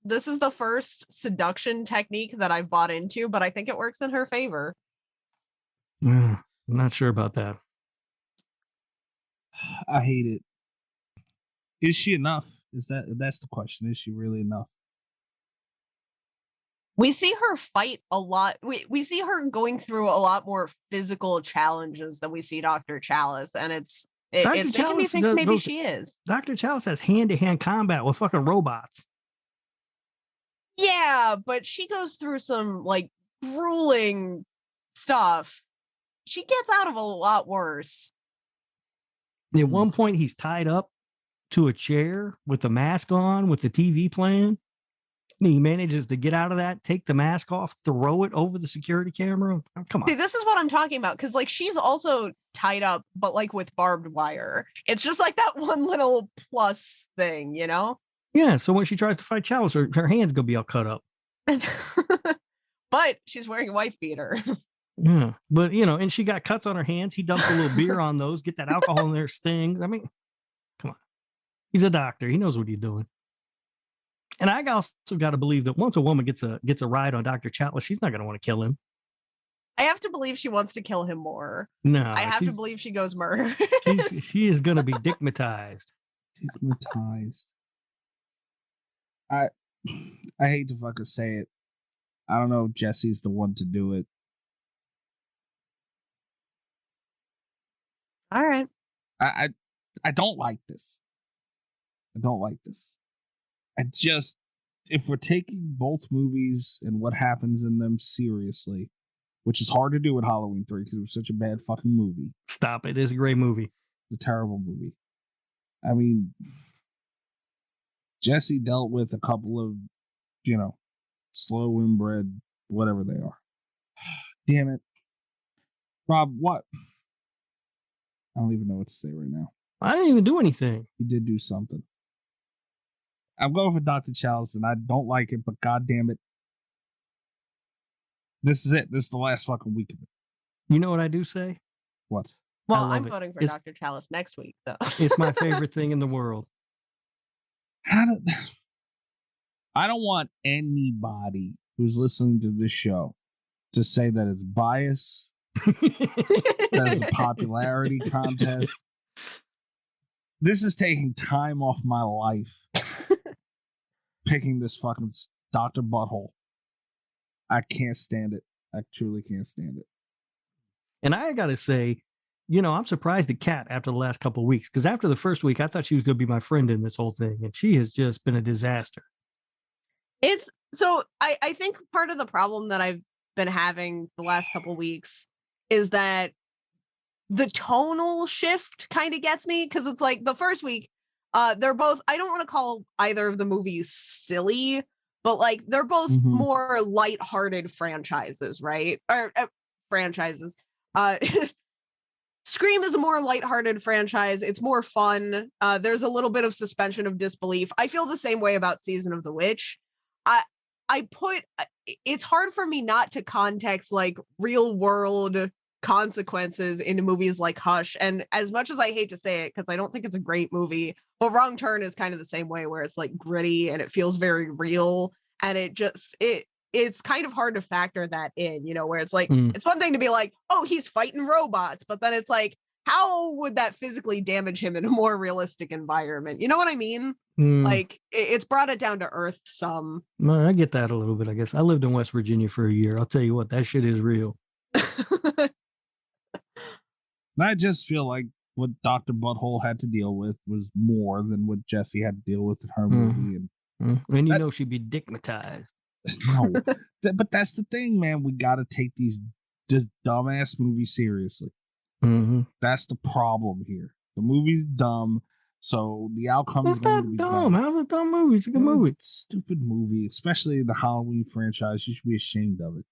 this is the first seduction technique that I've bought into, but I think it works in her favor. I'm not sure about that. I hate it. Is she enough? That's the question. Is she really enough? We see her fight a lot. We see her going through a lot more physical challenges than we see Dr. Chalice, and it's making me think maybe she is. Dr. Chalice has hand-to-hand combat with fucking robots. Yeah, but she goes through some like grueling stuff. She gets out of a lot worse. At one point, he's tied up to a chair with the mask on, with the TV playing. And he manages to get out of that, take the mask off, throw it over the security camera. Oh, come on. See, this is what I'm talking about, because like she's also tied up, but like with barbed wire. It's just like that one little plus thing, Yeah, so when she tries to fight Chalice, her hand's gonna be all cut up. But she's wearing a wife beater. Yeah, but and she got cuts on her hands. He dumps a little beer on those, get that alcohol in there, stings. I mean, come on. He's a doctor. He knows what he's doing. And I also got to believe that once a woman gets a ride on Dr. Chalice, she's not going to want to kill him. I have to believe she wants to kill him more. No, I have to believe she goes murder. she is going to be digmatized. Digmatized. I hate to fucking say it. I don't know if Jesse's the one to do it. All right. I don't like this. If we're taking both movies and what happens in them seriously, which is hard to do with Halloween 3 because it was such a bad fucking movie. Stop it. It's a great movie. It's a terrible movie. I mean, Jesse dealt with a couple of, slow inbred, whatever they are. Damn it. Rob, what? I don't even know what to say right now. I didn't even do anything. He did do something. I'm going for Dr. Chalice, and I don't like it, but god damn it. This is it. This is the last fucking week of it. You know what I do say? What? Well, I'm voting for Dr. Chalice next week, though. It's my favorite thing in the world. I don't want anybody who's listening to this show to say that it's bias. That's a popularity contest. This is taking time off my life picking this fucking Dr. Butthole. I can't stand it. I truly can't stand it. And I gotta say, I'm surprised at Kat after the last couple of weeks, because after the first week, I thought she was going to be my friend in this whole thing, and she has just been a disaster. I think part of the problem that I've been having the last couple of weeks is that the tonal shift kind of gets me, because it's like the first week, they're both, I don't want to call either of the movies silly, but like they're both more lighthearted franchises, right? Or franchises. Scream is a more lighthearted franchise. It's more fun. There's a little bit of suspension of disbelief. I feel the same way about Season of the Witch. It's hard for me not to context like real world consequences into movies like Hush. And as much as I hate to say it, because I don't think it's a great movie, but Wrong Turn is kind of the same way, where it's like gritty and it feels very real. And it's kind of hard to factor that in, where it's like, it's one thing to be like, oh, he's fighting robots, but then it's like, how would that physically damage him in a more realistic environment? You know what I mean? Like, it's brought it down to earth some. I get that a little bit, I guess. I lived in West Virginia for a year. I'll tell you what, that shit is real. I just feel like what Dr. Butthole had to deal with was more than what Jessie had to deal with in her movie. And she'd be digmatized. No, but that's the thing, man. We got to take these dumbass movies seriously. That's the problem here. The movie's dumb, so the outcome is going to be dumb. How's it a dumb movie? It's a good movie. It's a stupid movie, especially the Halloween franchise. You should be ashamed of it.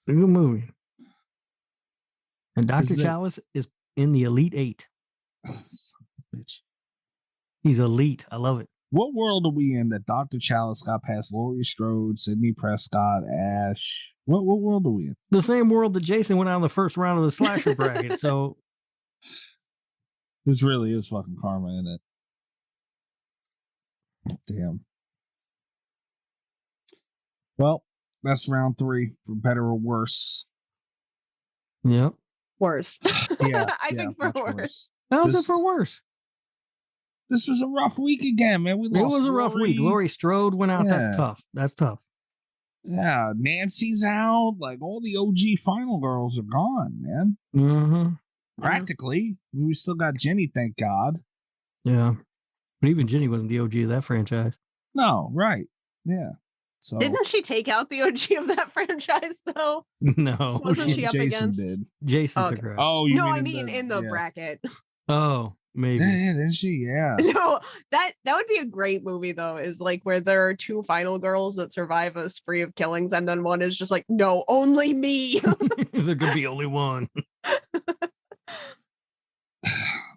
It's a good movie. And Dr. Chalice is in the Elite 8. Son of a bitch. He's elite. I love it. What world are we in that Dr. Chalice got past Laurie Strode, Sidney Prescott, Ash? What world are we in? The same world that Jason went out in the first round of the slasher bracket. So this really is fucking karma, isn't it? Damn. Well, that's round 3 for better or worse. Yep. Worse. Yeah, I think for worse. How's it for worse? This was a rough week again, man. It was a rough week. Laurie Strode went out. Yeah. That's tough. That's tough. Yeah, Nancy's out. Like, all the OG final girls are gone, man. Mm-hmm. Practically. We still got Jenny, thank God. Yeah. But even Jenny wasn't the OG of that franchise. No, right. Yeah. So Didn't she take out the OG of that franchise, though? No. Wasn't she up Jason against? did. Jason Okay. took her out. Oh, you No, mean in the yeah. bracket. Oh, maybe. Yeah, didn't she? Yeah. No, that would be a great movie though, is like where there are 2 final girls that survive a spree of killings and then one is just like, no, only me. There could be only one.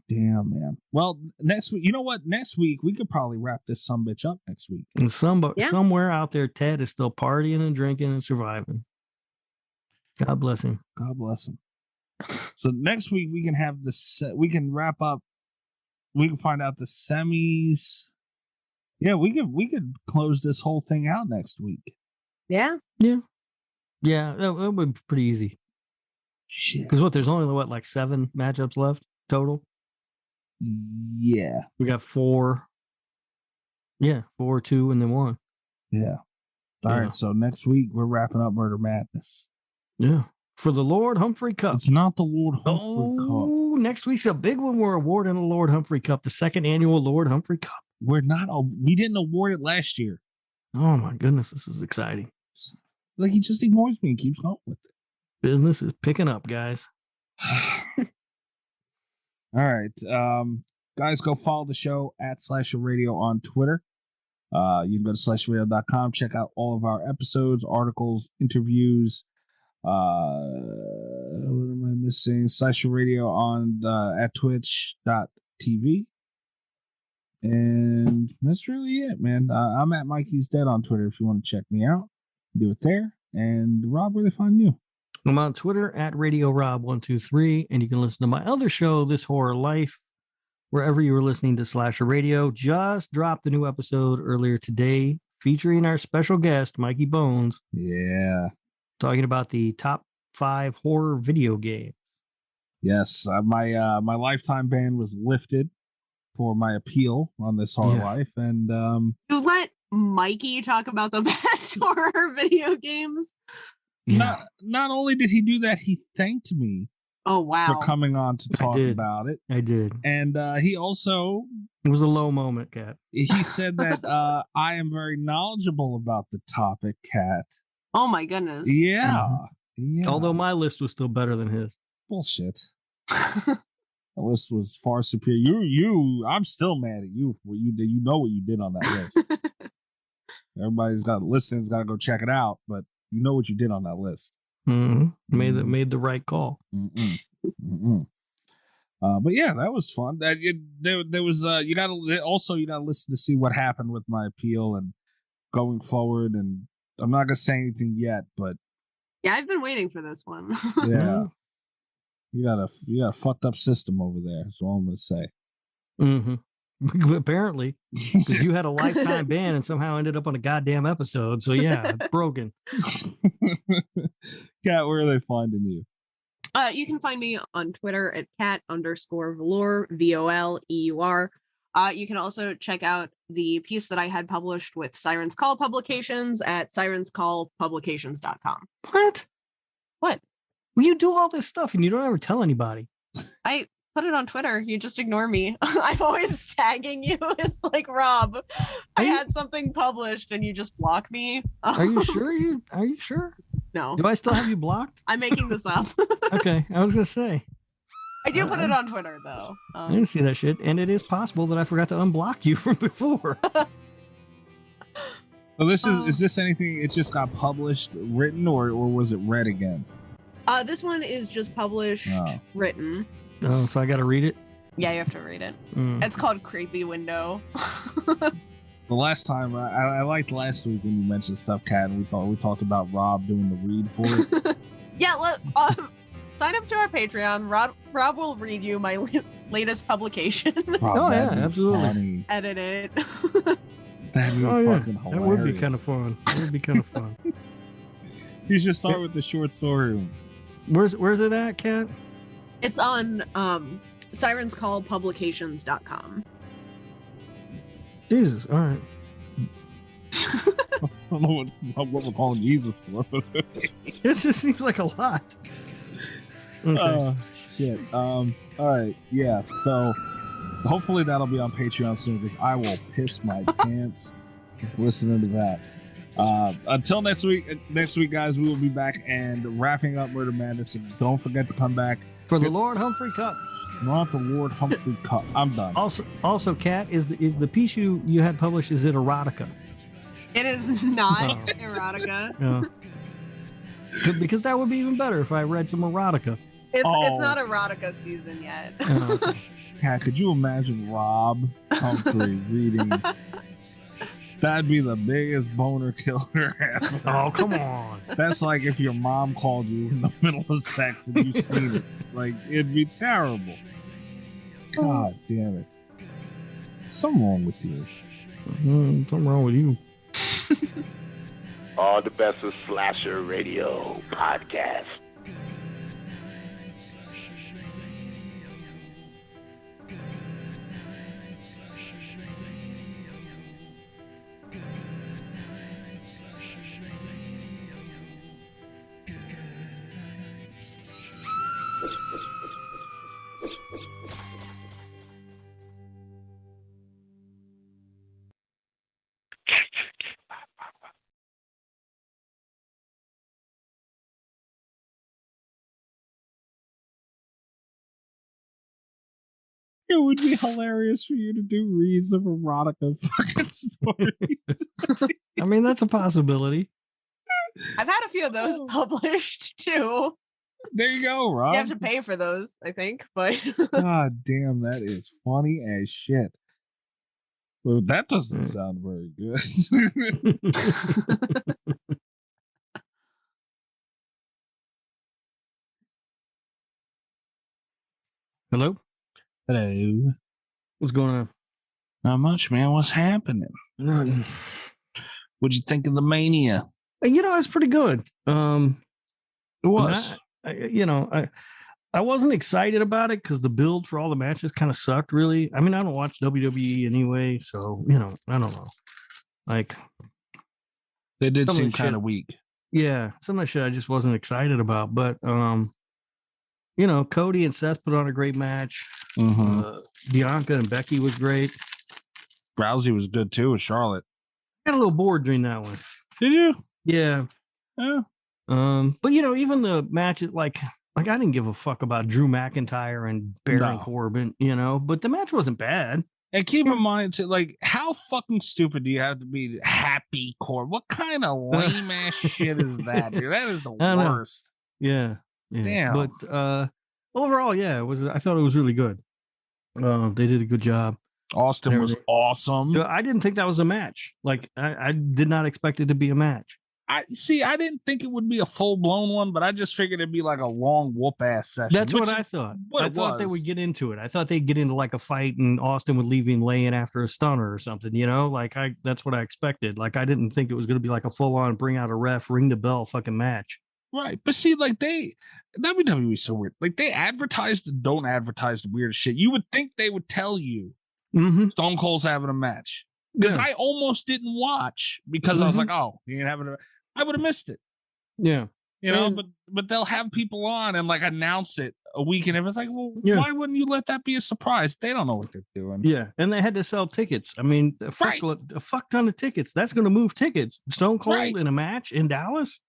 Damn, man. Well, next week, you know what? Next week, we could probably wrap this sumbitch up next week. And Yeah. somewhere out there, Ted is still partying and drinking and surviving. God bless him. God bless him. So next week, we can have we can wrap up. We can find out the semis. Yeah, we could close this whole thing out next week. Yeah. Yeah, that would be pretty easy. Shit. Because there's only like 7 matchups left total. Yeah. We got 4. Yeah, 4, 2, and then 1. Yeah. All Yeah. right. So next week, we're wrapping up Murder Madness. Yeah. For the Lord Humphrey Cup. It's not the Lord Humphrey Cup. Oh, next week's a big one. We're awarding the Lord Humphrey Cup, the 2nd annual Lord Humphrey Cup. We didn't award it last year. Oh my goodness, this is exciting. Like, he just ignores me and keeps going with it. Business is picking up, guys. All right. Guys, go follow the show at Slasher Radio on Twitter. You can go to slasherradio.com, check out all of our episodes, articles, interviews. What am I missing? Slasher Radio on at twitch.tv. And that's really it, man. I'm at Mikey's Dead on Twitter if you want to check me out. Do it there. And Rob, where they find you? I'm on Twitter at Radio Rob123, and you can listen to my other show, This Horror Life, wherever you were listening to Slasher Radio. Just dropped a new episode earlier today featuring our special guest, Mikey Bones. Yeah. Talking about the top 5 horror video games. Yes, my lifetime ban was lifted for my appeal on This Horror Life, and You let Mikey talk about the best horror video games. Yeah. Not only did he do that, he thanked me Oh wow. for coming on to talk about it. I did. And he also It was a low moment, Kat. he said that I am very knowledgeable about the topic, Kat. Oh my goodness. Yeah. Yeah. Although my list was still better than his. Bullshit. The list was far superior. I'm still mad at you for what you did. You know what you did on that list. Everybody's got listeners got to go check it out, but you know what you did on that list. Mm-hmm. Made the right call. But yeah, that was fun. There was you gotta listen to see what happened with my appeal and going forward. And I'm not gonna say anything yet, but Yeah, I've been waiting for this one. yeah, you got a fucked up system over there. That's all I'm gonna say. Mm-hmm. Apparently, because you had a lifetime ban and somehow ended up on a goddamn episode. So yeah, it's broken. Kat, where are they finding you? You can find me on Twitter at cat_velour, VOLEUR. You can also check out the piece that I had published with Sirens Call Publications at sirenscallpublications.com. What? What? Well, you do all this stuff and you don't ever tell anybody. I put it on Twitter. You just ignore me. I'm always tagging you. It's like, Rob, I had something published and you just block me. Are you sure? Are you sure? No. Do I still have you blocked? I'm making this up. Okay, I was gonna say. I do put it on Twitter though. I didn't see that shit, and it is possible that I forgot to unblock you from before. Well, is this anything? It just got published, written, or was it read again? This one is just published, written. Oh, so I got to read it? Yeah, you have to read it. Mm. It's called Creepy Window. The last time I liked last week when you mentioned stuff, Cat, and we talked about Rob doing the read for it. Yeah, sign up to our Patreon. Rob will read you my latest publication. Oh yeah, absolutely. Funny. Edit it. That'd be fucking hilarious. That would be kind of fun. You should start with the short story. Where's it at, Cat? It's on sirenscallpublications.com. Jesus, all right. I don't know what we're calling Jesus for. It just seems like a lot. Okay. Shit. All right. Yeah. So hopefully that'll be on Patreon soon because I will piss my pants listening to that. Until next week, guys, we will be back and wrapping up Murder Madness. And don't forget to come back for the Lord Humphrey Cup. Not the Lord Humphrey Cup. I'm done. Also, Kat, is the piece you had published, is it erotica? It is not erotica. No. Because that would be even better if I read some erotica. It's not erotica season yet. Kat, could you imagine Rob Humphrey reading? That'd be the biggest boner killer ever. Oh, come on. That's like if your mom called you in the middle of sex and you've seen it. Like, it'd be terrible. God damn it. Something wrong with you. Something wrong with you. All the best of Slasher Radio Podcast. It would be hilarious for you to do reads of erotica fucking stories. I mean, that's a possibility. I've had a few of those published too. There you go, Rob. You have to pay for those, I think, but God damn, that is funny as shit. Well, that doesn't sound very good. Hello? Hello. What's going on? Not much, man. What's happening? Nothing. What'd you think of the Mania? It's pretty good. It was. I wasn't excited about it because the build for all the matches kind of sucked, really. I mean, I don't watch WWE anyway, so, I don't know. Like, they did seem kind of weak. Yeah, some of the shit I just wasn't excited about. But, Cody and Seth put on a great match. Mm-hmm. Bianca and Becky was great. Rousey was good, too, with Charlotte. I got a little bored during that one. Did you? Yeah. Yeah. But, even the match, like I didn't give a fuck about Drew McIntyre and Baron Corbin, but the match wasn't bad. And keep in mind, too, like, how fucking stupid do you have to be to happy Corbin? What kind of lame ass shit is that, dude? That is the worst. Yeah. Damn. But overall, yeah, I thought it was really good. They did a good job. Austin was awesome. I didn't think that was a match. Like, I did not expect it to be a match. I didn't think it would be a full-blown one, but I just figured it'd be like a long whoop-ass session. That's what I thought. I thought they would get into it. I thought they'd get into like a fight and Austin would leave him laying after a stunner or something, that's what I expected. Like, I didn't think it was going to be like a full-on bring out a ref, ring the bell fucking match. Right. But see, like, WWE is so weird. Like, they advertise and don't advertise the weirdest shit. You would think they would tell you Stone Cold's having a match. Because I almost didn't watch because I was like, oh, he ain't having a... I would have missed it. Yeah. But they'll have people on and like announce it a week and everything's like, well, why wouldn't you let that be a surprise? They don't know what they're doing. Yeah. And they had to sell tickets. I mean, a fuck ton of tickets. That's going to move tickets. Stone Cold in a match in Dallas.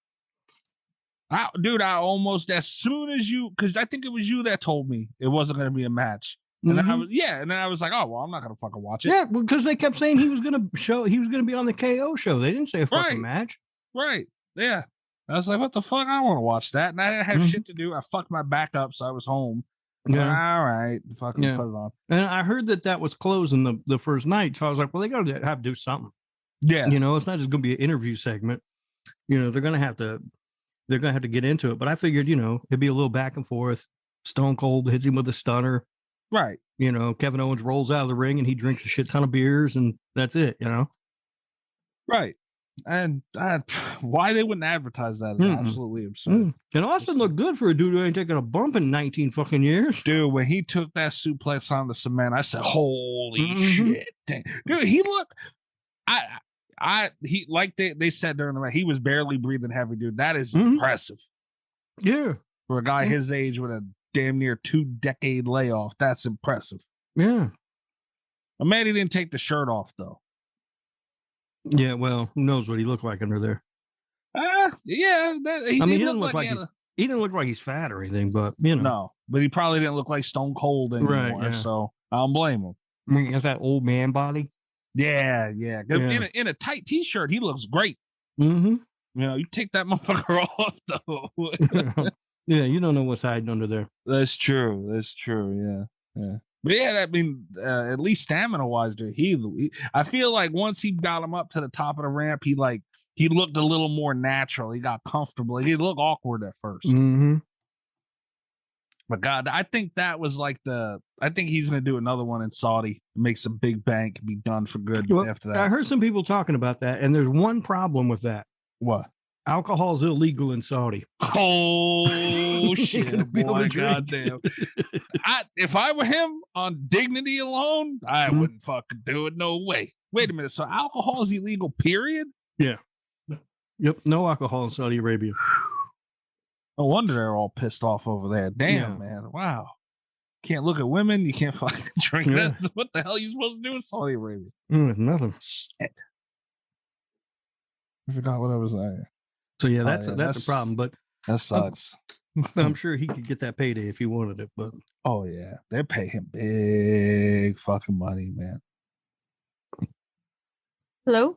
I almost, as soon as because I think it was you that told me it wasn't going to be a match. And then I was like, oh, well, I'm not going to fucking watch it. Yeah, because they kept saying he was going to be on the KO show. They didn't say a fucking match. Right. Yeah. I was like, what the fuck? I don't want to watch that. And I didn't have shit to do. I fucked my back up, so I was home. Yeah. All right, fucking put it on. And I heard that was closing the first night, so I was like, well, they got to have to do something. Yeah, it's not just going to be an interview segment. They're going to have to get into it. But I figured, it'd be a little back and forth. Stone Cold hits him with a stunner. Right. Kevin Owens rolls out of the ring and he drinks a shit ton of beers and that's it. Right. And why they wouldn't advertise that is absolutely absurd. And Austin looked good for a dude who ain't taken a bump in 19 fucking years. Dude, when he took that suplex on the cement, I said, "Holy shit!" Dang. Dude, he looked. He like they said during the match, he was barely breathing heavy, dude. That is impressive. Yeah, for a guy his age with a damn near 2-decade layoff, that's impressive. Yeah, I'm mad he didn't take the shirt off though. Yeah, well, who knows what he looked like under there? Yeah. He didn't look like he didn't look like he's fat or anything, but no, but he probably didn't look like Stone Cold anymore. Right, yeah. So I don't blame him. He has that old man body. Yeah. In a tight t-shirt, he looks great. Mm-hmm. You take that motherfucker off though. Yeah, you don't know what's hiding under there. That's true. Yeah. But yeah, I mean, at least stamina-wise, dude, he I feel like once he got him up to the top of the ramp, he looked a little more natural. He got comfortable. He didn't look awkward at first. Mm-hmm. But God, I think that was I think he's going to do another one in Saudi, make some big bank, and be done for good after that. I heard some people talking about that, and there's one problem with that. What? Alcohol's illegal in Saudi. Oh shit, boy, goddamn. If I were him on dignity alone, I wouldn't fucking do it. No way. Wait a minute. So alcohol is illegal, period? Yeah. Yep. No alcohol in Saudi Arabia. No wonder they're all pissed off over there. Damn, man. Wow. Can't look at women. You can't fucking drink that. What the hell are you supposed to do in Saudi Arabia? Nothing. Shit. I forgot what I was saying. So yeah, that's a problem. But that sucks. I'm sure he could get that payday if he wanted it. But oh yeah, they pay him big fucking money, man. Hello.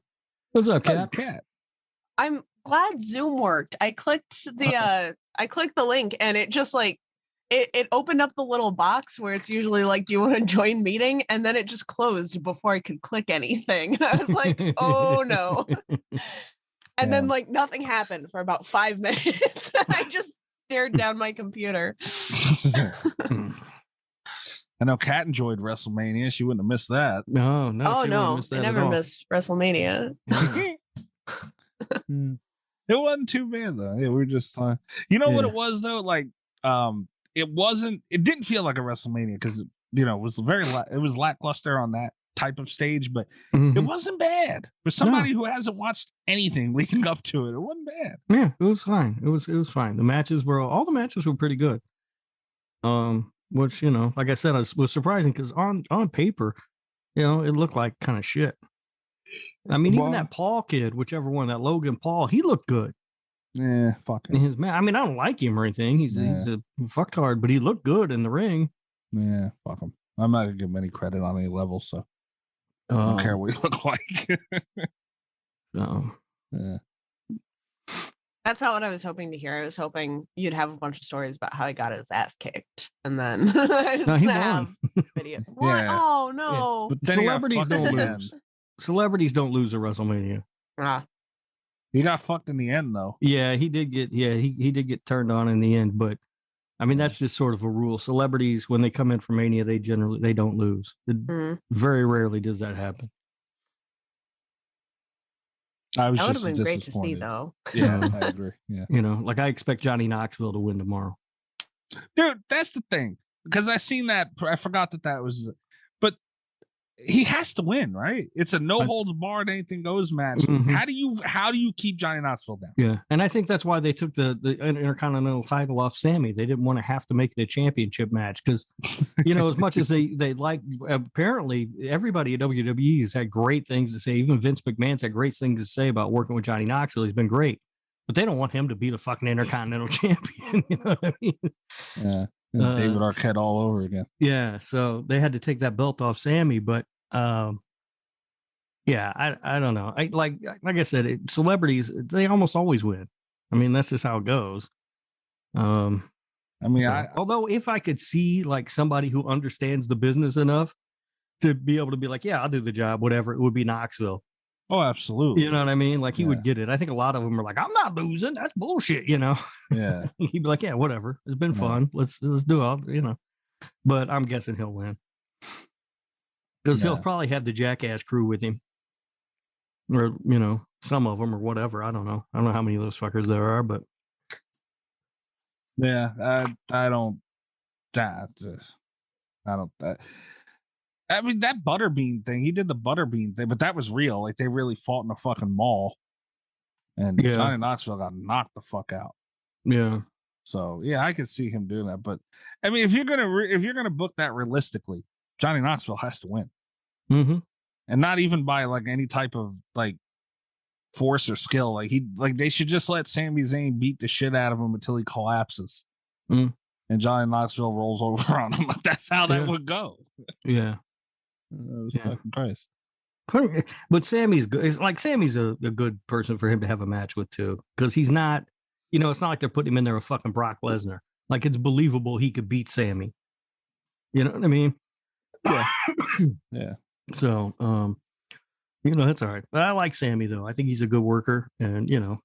What's up, Cat? I'm glad Zoom worked. I clicked the link and it just it opened up the little box where it's usually like, do you want to join meeting? And then it just closed before I could click anything. I was like, oh no. And then nothing happened for about 5 minutes. I just stared down my computer. I know Kat enjoyed WrestleMania. She wouldn't have missed that. No. Oh no, I never missed WrestleMania. It wasn't too bad though. Yeah, we were just what it was though. It didn't feel like a WrestleMania because it was it was lackluster on that type of stage, but it wasn't bad for somebody who hasn't watched anything leading up to it. It wasn't bad. Yeah, it was fine. It was fine. All the matches were pretty good. Which like I said, was surprising because on paper, it looked like kind of shit. I mean, even that Paul kid, whichever one, that Logan Paul, he looked good. Yeah, fuck him. His man. I mean, I don't like him or anything. He's a fucktard, but he looked good in the ring. Yeah, fuck him. I'm not gonna give him any credit on any level, so I don't care what he looked like. No. Yeah. That's not what I was hoping to hear. I was hoping you'd have a bunch of stories about how he got his ass kicked, and then I was gonna have video. What? Yeah. Oh no! Yeah. But Celebrities don't lose. Celebrities don't lose at WrestleMania. He got fucked in the end, though. Yeah, he did get. Yeah, he did get turned on in the end, but I mean that's just sort of a rule. Celebrities, when they come in for Mania, they don't lose. Very rarely does that happen. I was that would just have been great to see, though. Yeah, I agree. Yeah, like I expect Johnny Knoxville to win tomorrow. Dude, that's the thing because I seen that. I forgot that was, but he has to win, right? It's a no holds barred, anything goes match. How do you keep Johnny Knoxville down? Yeah, and I think that's why they took the Intercontinental title off Sammy. They didn't want to have to make it a championship match because, as much as they like, apparently everybody at WWE has had great things to say. Even Vince McMahon's had great things to say about working with Johnny Knoxville. He's been great, but they don't want him to be the fucking Intercontinental champion. You know what I mean? Yeah. David Arquette all over again. Yeah, so they had to take that belt off Sammy, but I don't know. Like I said, celebrities, they almost always win. I mean, that's just how it goes. I I mean, although if I could see like somebody who understands the business enough to be able to be like, yeah, I'll do the job, whatever, it would be Knoxville. Oh, absolutely. You know what I mean? Like he would get it. I think a lot of them are like, I'm not losing. That's bullshit. You know? Yeah. He'd be like, yeah, whatever. It's been fun. Let's do it. You know. But I'm guessing he'll win because he'll probably have the jackass crew with him, or you know, some of them or whatever. I don't know. I don't know how many of those fuckers there are, but yeah, I don't. I mean, that Butterbean thing, he did the Butterbean thing, but that was real. Like, they really fought in a fucking mall. And Johnny Knoxville got knocked the fuck out. Yeah. So, yeah, I could see him doing that. But, I mean, if you're gonna book that realistically, Johnny Knoxville has to win. Mm-hmm. And not even by, like, any type of, like, force or skill. Like, they should just let Sami Zayn beat the shit out of him until he collapses. Mm. And Johnny Knoxville rolls over on him. That's how that would go. Yeah. Fucking Christ. But Sammy's good. It's like Sammy's a good person for him to have a match with too, because he's not, you know, it's not like they're putting him in there with fucking Brock Lesnar. Like it's believable he could beat Sammy. You know what I mean? Yeah. Yeah. So, you know, that's all right. But I like Sammy though. I think he's a good worker, and you know,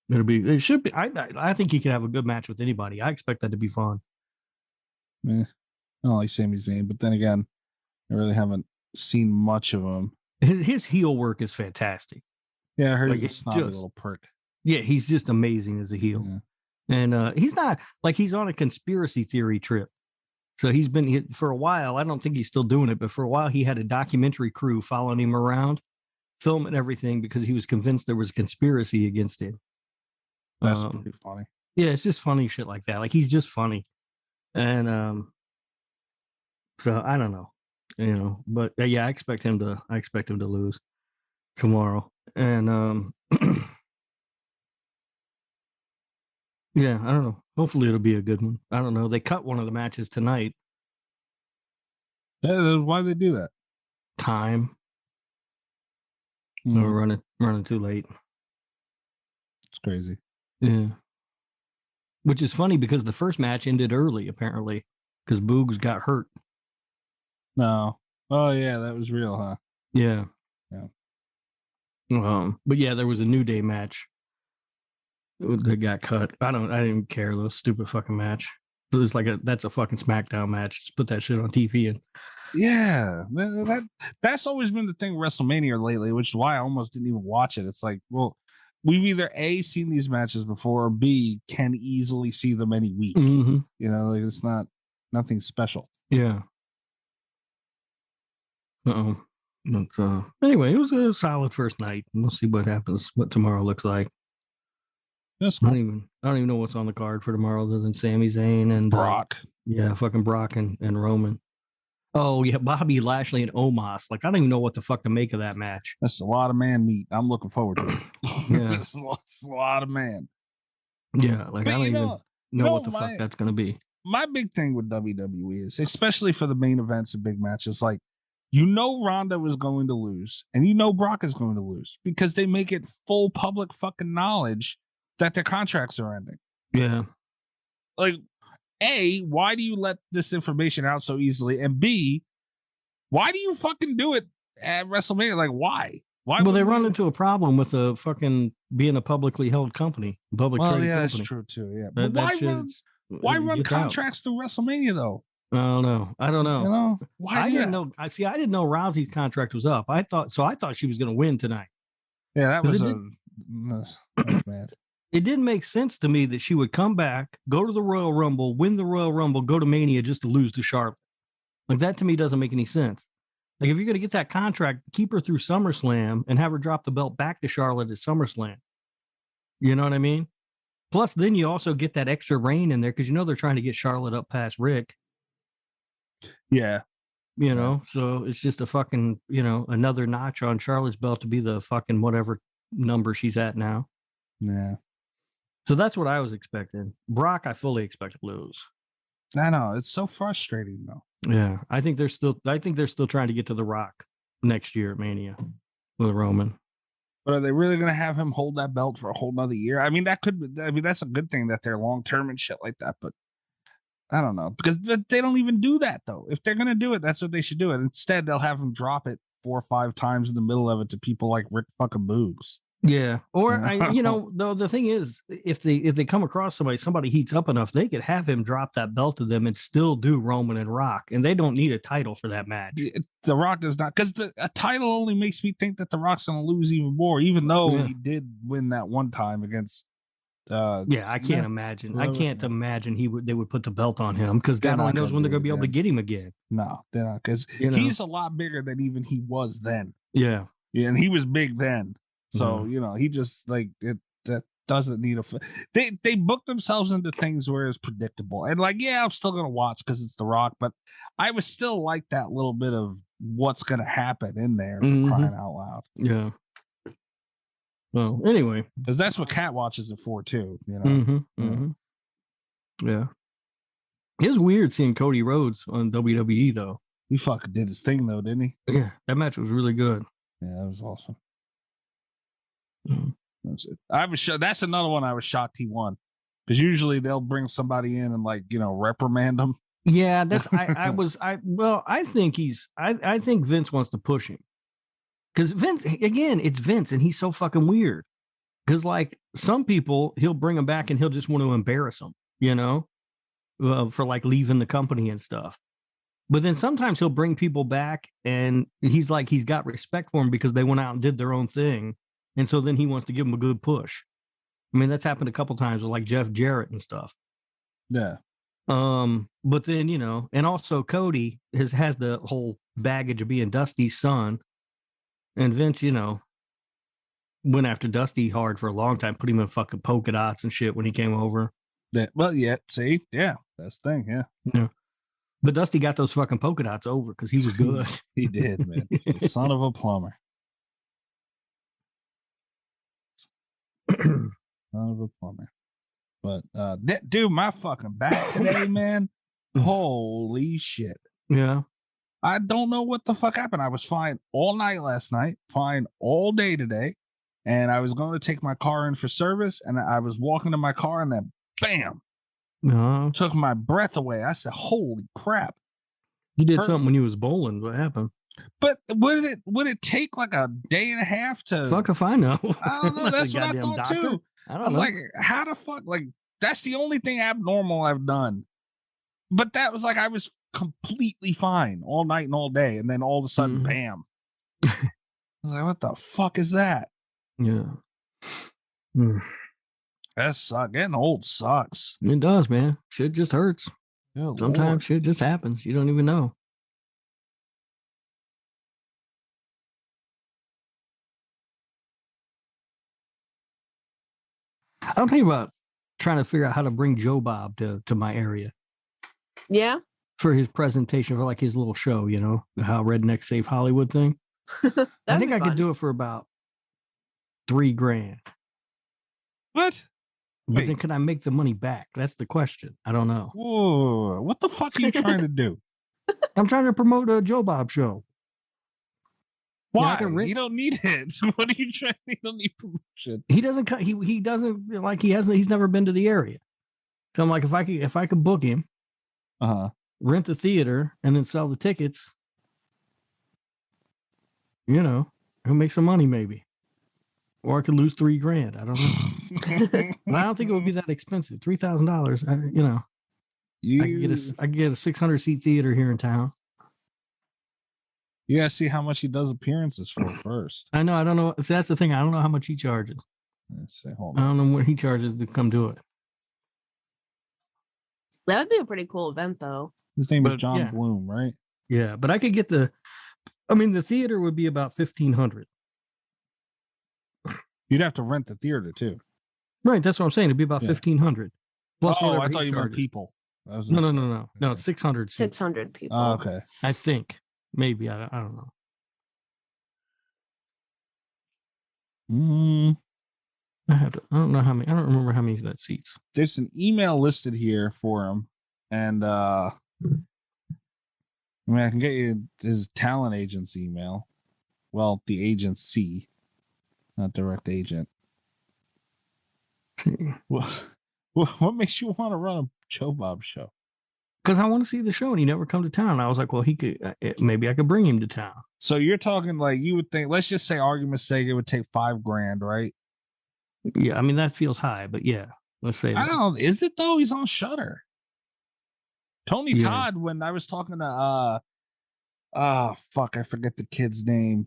it should be. I think he can have a good match with anybody. I expect that to be fun. I don't like Sami Zayn, but then again, I really haven't seen much of him. His heel work is fantastic. Yeah, I heard he's a snotty little prick. Yeah, he's just amazing as a heel. Yeah. And he's not like he's on a conspiracy theory trip. So he's been for a while. I don't think he's still doing it, but for a while he had a documentary crew following him around, filming everything because he was convinced there was a conspiracy against him. That's pretty funny. Yeah, it's just funny shit like that. Like he's just funny. And so I don't know. You know, but yeah, I expect him to lose tomorrow. And yeah, I don't know. Hopefully it'll be a good one. I don't know. They cut one of the matches tonight. Why they do that? Time. We're running too late. It's crazy. Yeah. Which is funny because the first match ended early, apparently, because Boogs got hurt. No. Oh yeah, that was real, huh? Yeah. Yeah. But yeah, there was a New Day match that got cut. I didn't care. Those stupid fucking match. It was like that's a fucking SmackDown match. Just put that shit on TV and. Yeah, that's always been the thing with WrestleMania lately, which is why I almost didn't even watch it. It's like, well, we've either A, seen these matches before, or B, can easily see them any week. Mm-hmm. You know, like it's nothing special. Yeah. But anyway, it was a solid first night. We'll see what happens, what tomorrow looks like. That's cool. I don't even know what's on the card for tomorrow other than Sami Zayn and Brock. Yeah, fucking Brock and Roman. Oh, yeah, Bobby Lashley and Omos. Like, I don't even know what the fuck to make of that match. That's a lot of man meat. I'm looking forward to it. Yeah. It's a lot of man. Yeah, like, I don't even know what the fuck that's going to be. My big thing with WWE is, especially for the main events and big matches, like, you know Ronda is going to lose, and you know Brock is going to lose, because they make it full public fucking knowledge that their contracts are ending. Yeah. Like, A, why do you let this information out so easily? And B, why do you fucking do it at WrestleMania? Like, why? Well, they run into a problem with a fucking being a publicly held company, traded company. That's true too. Yeah, but why run contracts through WrestleMania though? I don't know. You know why? I didn't know. I didn't know Rousey's contract was up. I thought she was going to win tonight. Yeah, that was bad. It didn't make sense to me that she would come back, go to the Royal Rumble, win the Royal Rumble, go to Mania just to lose to Charlotte. Like, that to me doesn't make any sense. Like, if you're going to get that contract, keep her through SummerSlam and have her drop the belt back to Charlotte at SummerSlam. You know what I mean? Plus, then you also get that extra reign in there because you know they're trying to get Charlotte up past Rick. Yeah. You know, so it's just a fucking, you know, another notch on Charlotte's belt to be the fucking whatever number she's at now. Yeah. So that's what I was expecting. Brock, I fully expect to lose. I know, it's so frustrating though. Yeah, I think they're still trying to get to The Rock next year at Mania with Roman. But are they really going to have him hold that belt for a whole nother year? I mean, that's a good thing that they're long term and shit like that. But I don't know, because they don't even do that though. If they're gonna do it, that's what they should do it. Instead, they'll have them drop it 4 or 5 times in the middle of it to people like Rick fucking Boogs. Yeah. Or Yeah. though the thing is, if they come across somebody heats up enough, they could have him drop that belt to them and still do Roman and Rock, and they don't need a title for that match. The Rock does not, because a title only makes me think that the Rock's gonna lose even more, even though he did win that one time against. I can't imagine. I can't imagine they would put the belt on him, because God only knows when they're gonna be able to get him again. No, they're not, because he's a lot bigger than even he was then. Yeah, and he was big then. So he just like it. That doesn't need They book themselves into things where it's predictable, and like I'm still gonna watch because it's The Rock, but I was still like that little bit of what's gonna happen in there, for crying out loud. Yeah. Well, anyway, because that's what Cat watches it for too. Yeah. It was weird seeing Cody Rhodes on WWE though. He fucking did his thing though, didn't he? Yeah, that match was really good. Yeah, that was awesome. That's it. That's another one I was shocked he won, because usually they'll bring somebody in and reprimand them. Yeah, that's I think Vince wants to push him, because Vince, again, it's Vince, and he's so fucking weird. Because some people, he'll bring them back and he'll just want to embarrass them, for leaving the company and stuff. But then sometimes he'll bring people back and he's got respect for them because they went out and did their own thing. And so then he wants to give them a good push. I mean, that's happened a couple times with Jeff Jarrett and stuff. Yeah. But then, and also Cody has the whole baggage of being Dusty's son. And Vince, went after Dusty hard for a long time, put him in fucking polka dots and shit when he came over. See, yeah, that's the thing, yeah. But Dusty got those fucking polka dots over because he was good. He did, man. The son of a plumber. Son of a plumber. But dude, my fucking back today, man. Holy shit. Yeah. I don't know what the fuck happened. I was fine all night last night, fine all day today, and I was going to take my car in for service, and I was walking to my car, and then bam, took my breath away. I said, "Holy crap!" You did something when you was bowling. What happened? But would it take a day and a half to? Fuck if I know. I don't know. That's what I thought too. I was like, how the fuck? That's the only thing abnormal I've done. But that was I was completely fine all night and all day, and then all of a sudden, bam! I was like, what the fuck is that? Yeah. That sucks. Getting old sucks. It does, man. Shit just hurts. Good Sometimes Lord. Shit just happens. You don't even know. I'm thinking about trying to figure out how to bring Joe Bob to my area. Yeah. For his presentation, for his little show, how Redneck Save Hollywood thing. I think I could do it for about $3,000. What? But then can I make the money back? That's the question. I don't know. Whoa, what the fuck are you trying to do? I'm trying to promote a Joe Bob show. Why? You don't need it. What are you trying? You don't need promotion. He doesn't. He doesn't he hasn't. He's never been to the area. So I'm if I could book him, rent the theater, and then sell the tickets, he'll make some money maybe, or I could lose $3,000. I don't know. But I don't think it would be that expensive. $3,000. I could get a 600-seat theater here in town. You gotta see how much he does appearances for first. I know. I don't know. See, that's the thing. I don't know how much he charges. Let's see. Hold on. I don't know what he charges to come do it. That would be a pretty cool event, though. His name is John Bloom, right? Yeah, but I could get the theater would be about $1,500. You'd have to rent the theater too. Right, that's what I'm saying. It'd be about $1,500. Plus I thought you meant people. No. It's 600. 600 people. Oh, okay. I think maybe I don't know. I don't know how many. I don't remember how many of that seats. There's an email listed here for him, and I can get you his talent agent's email. Well, the agency, not direct agent. What makes you want to run a Joe Bob show? because I want to see the show, and he never come to town. I was like, well, he could maybe I could bring him to town. So you're talking like you would think. Let's just say, argument's sake, it would take $5,000, right? Yeah, I mean that feels high, but yeah, let's say. I don't. Is it though? He's on Shudder. Tony Todd. When I was talking to fuck, I forget the kid's name.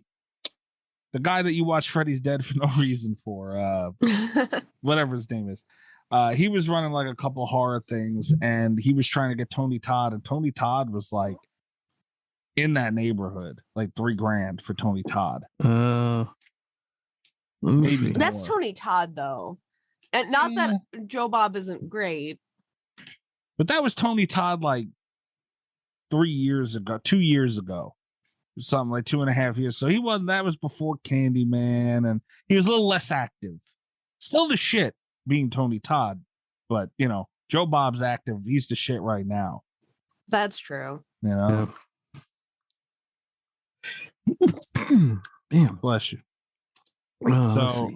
The guy that you watch Freddy's Dead for no reason for, whatever his name is. He was running like a couple horror things, and he was trying to get Tony Todd, and Tony Todd was like in that neighborhood, like $3,000 for Tony Todd. Maybe that's more. Tony Todd though, and not that Joe Bob isn't great, but that was Tony Todd like 2 years ago, something like 2.5 years. So he wasn't. That was before Candyman, and he was a little less active. Still the shit. Being Tony Todd, but Joe Bob's active. He's the shit right now. That's true. Yeah. Damn, bless you. So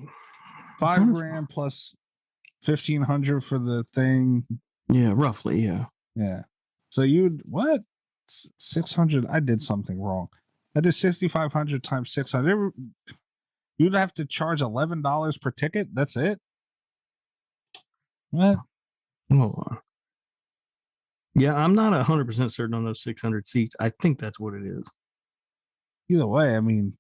$5,000 plus 1,500 for the thing. Yeah, roughly. Yeah. Yeah. So you'd what? 600. I did something wrong. I did 6,500 times 600. You'd have to charge $11 per ticket. That's it. What? Hold on. Yeah, I'm not 100% certain on those 600 seats. I think that's what it is. Either way, I mean,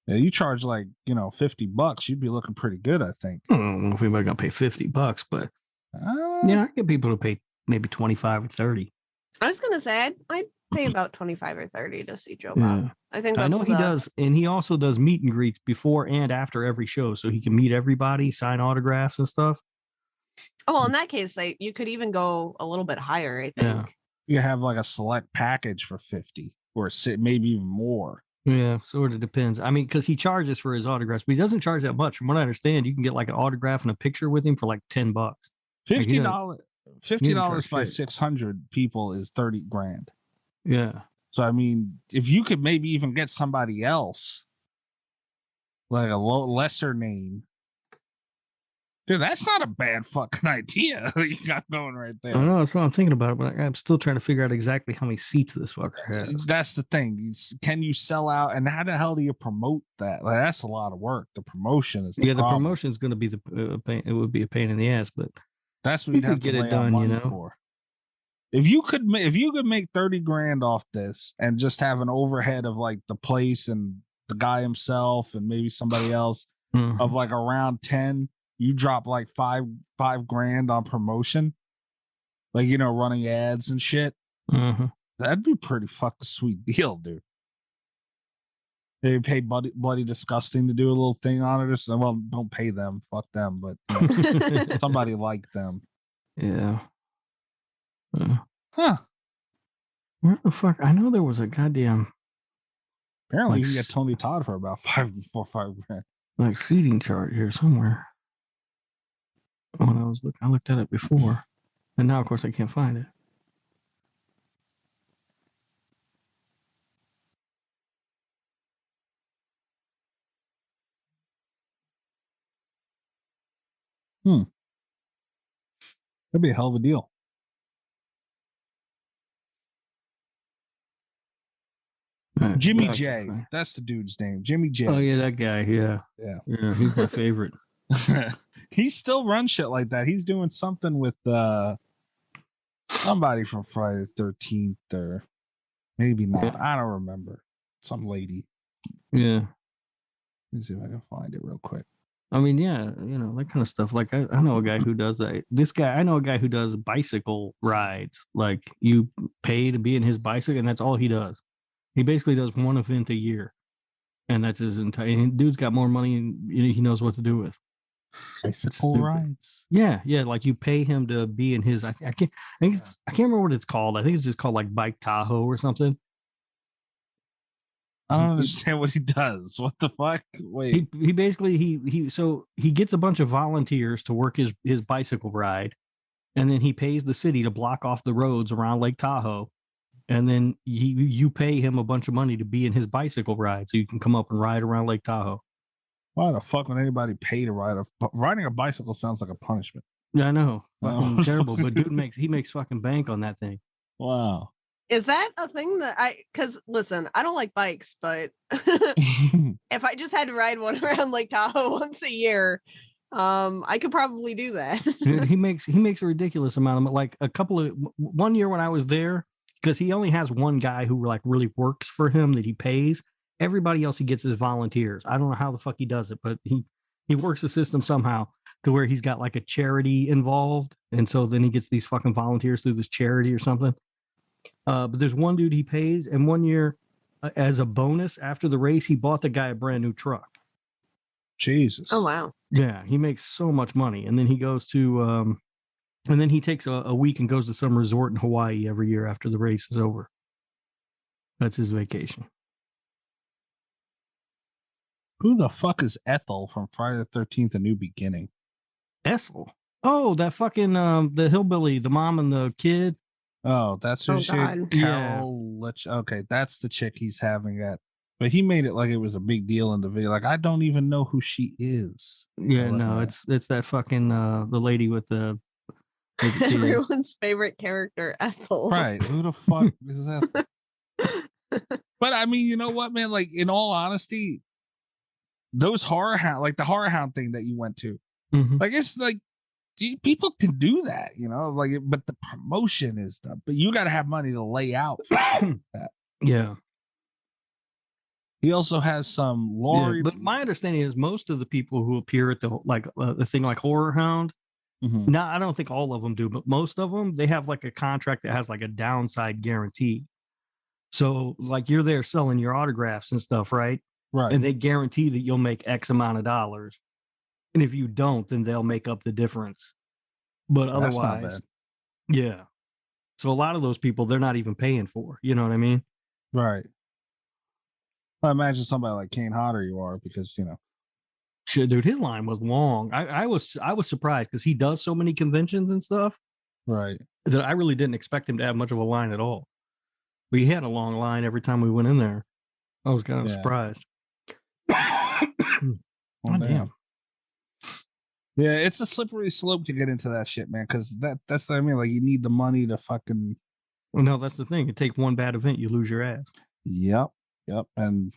you charge like $50, you'd be looking pretty good. I think. I don't know if anybody's gonna pay $50, but yeah, I get people to pay maybe 25 or 30. I was gonna say I'd pay about 25 or 30 to see Joe Bob. Yeah. I think I know he does, and he also does meet and greets before and after every show, so he can meet everybody, sign autographs and stuff. Oh, well, in that case, you could even go a little bit higher, I think. Yeah. You have like a select package for 50 or maybe even more. Yeah, sort of depends. I mean, because he charges for his autographs, but he doesn't charge that much. From what I understand, you can get like an autograph and a picture with him for like $10. $50 by 600 people is $30,000. Yeah. So I mean, if you could maybe even get somebody else, like a lesser name. Dude, that's not a bad fucking idea you got going right there. I know, that's what I'm thinking about, but I'm still trying to figure out exactly how many seats this fucker has. That's the thing. Can you sell out, and how the hell do you promote that? Like, that's a lot of work. The promotion is the problem. The promotion is going to be the pain. It would be a pain in the ass, but that's what you'd have to get it done. For. If you could make $30,000 off this and just have an overhead of like the place and the guy himself and maybe somebody else of like around 10. You drop like $5,000 on promotion, like running ads and shit. That'd be pretty fucking sweet deal, dude. They pay Bloody Disgusting to do a little thing on it or something. Well, don't pay them, fuck them, but somebody like them. Yeah. Huh? Where the fuck? I know there was a goddamn. Apparently, you can get Tony Todd for about $5,000. Like seating chart here somewhere. When I looked at it before, and now of course I can't find it. That'd be a hell of a deal. Jimmy J. That's the dude's name. Jimmy J. Oh yeah, that guy. Yeah. He's my favorite. He still runs shit like that. He's doing something with somebody from Friday the 13th, or maybe not. Yeah. I don't remember. Some lady. Yeah. Let me see if I can find it real quick. I mean, yeah, that kind of stuff. Like I know a guy who does that. I know a guy who does bicycle rides. Like you pay to be in his bicycle, and that's all he does. He basically does one event a year, and that's his entire. Dude's got more money, and he knows what to do with. Bicycle rides. Yeah. Like you pay him to be in his. I can't remember what it's called. I think it's just called like Bike Tahoe or something. I don't understand what he does. What the fuck? Wait. He basically he gets a bunch of volunteers to work his bicycle ride, and then he pays the city to block off the roads around Lake Tahoe, and then you pay him a bunch of money to be in his bicycle ride, so you can come up and ride around Lake Tahoe. Why the fuck would anybody pay to ride riding a bicycle? Sounds like a punishment. Yeah, I know. Fucking terrible. But dude makes fucking bank on that thing. Wow. Is that a thing that because listen, I don't like bikes, but if I just had to ride one around Lake Tahoe once a year, I could probably do that. he makes a ridiculous amount of, like, one year when I was there, because he only has one guy who like really works for him that he pays. Everybody else he gets is volunteers. I don't know how the fuck he does it, but he works the system somehow to where he's got like a charity involved, and so then he gets these fucking volunteers through this charity or something. But there's one dude he pays, and one year, as a bonus after the race, he bought the guy a brand new truck. Jesus. Oh wow. Yeah, he makes so much money, and then he goes to, and then he takes a week and goes to some resort in Hawaii every year after the race is over. That's his vacation. Who the fuck is Ethel from Friday the 13th: A New Beginning? Ethel? Oh, that fucking the hillbilly, the mom and the kid. Oh, that's her chick. God. Carol. Okay, that's the chick he's having at. But he made it like it was a big deal in the video. Like, I don't even know who she is. Yeah, no, it's that fucking the lady with the Everyone's favorite character, Ethel. Right. Who the fuck is that? But I mean, you know what, man? Like, in all honesty, those horror hound, like the horror hound thing that you went to, like, it's like people can do that, you know, like, but the promotion is done. But you got to have money to lay out for that. Yeah. He also has some Lori. Yeah, but my understanding is most of the people who appear at the thing like Horror Hound. Now, I don't think all of them do, but most of them, they have like a contract that has like a downside guarantee. So like you're there selling your autographs and stuff, right? Right. And they guarantee that you'll make X amount of dollars. And if you don't, then they'll make up the difference. But otherwise, yeah. So a lot of those people, they're not even paying for, you know what I mean? Right. I imagine somebody like Kane Hodder you are, because, you know. Shit, dude, his line was long. I was surprised because he does so many conventions and stuff. Right. That I really didn't expect him to have much of a line at all. But he had a long line every time we went in there. I was kind of surprised. Oh, damn. Yeah, it's a slippery slope to get into that shit, man, because that's what I mean. Like, you need the money to fucking... Well, no, that's the thing. You take one bad event, you lose your ass. Yep. And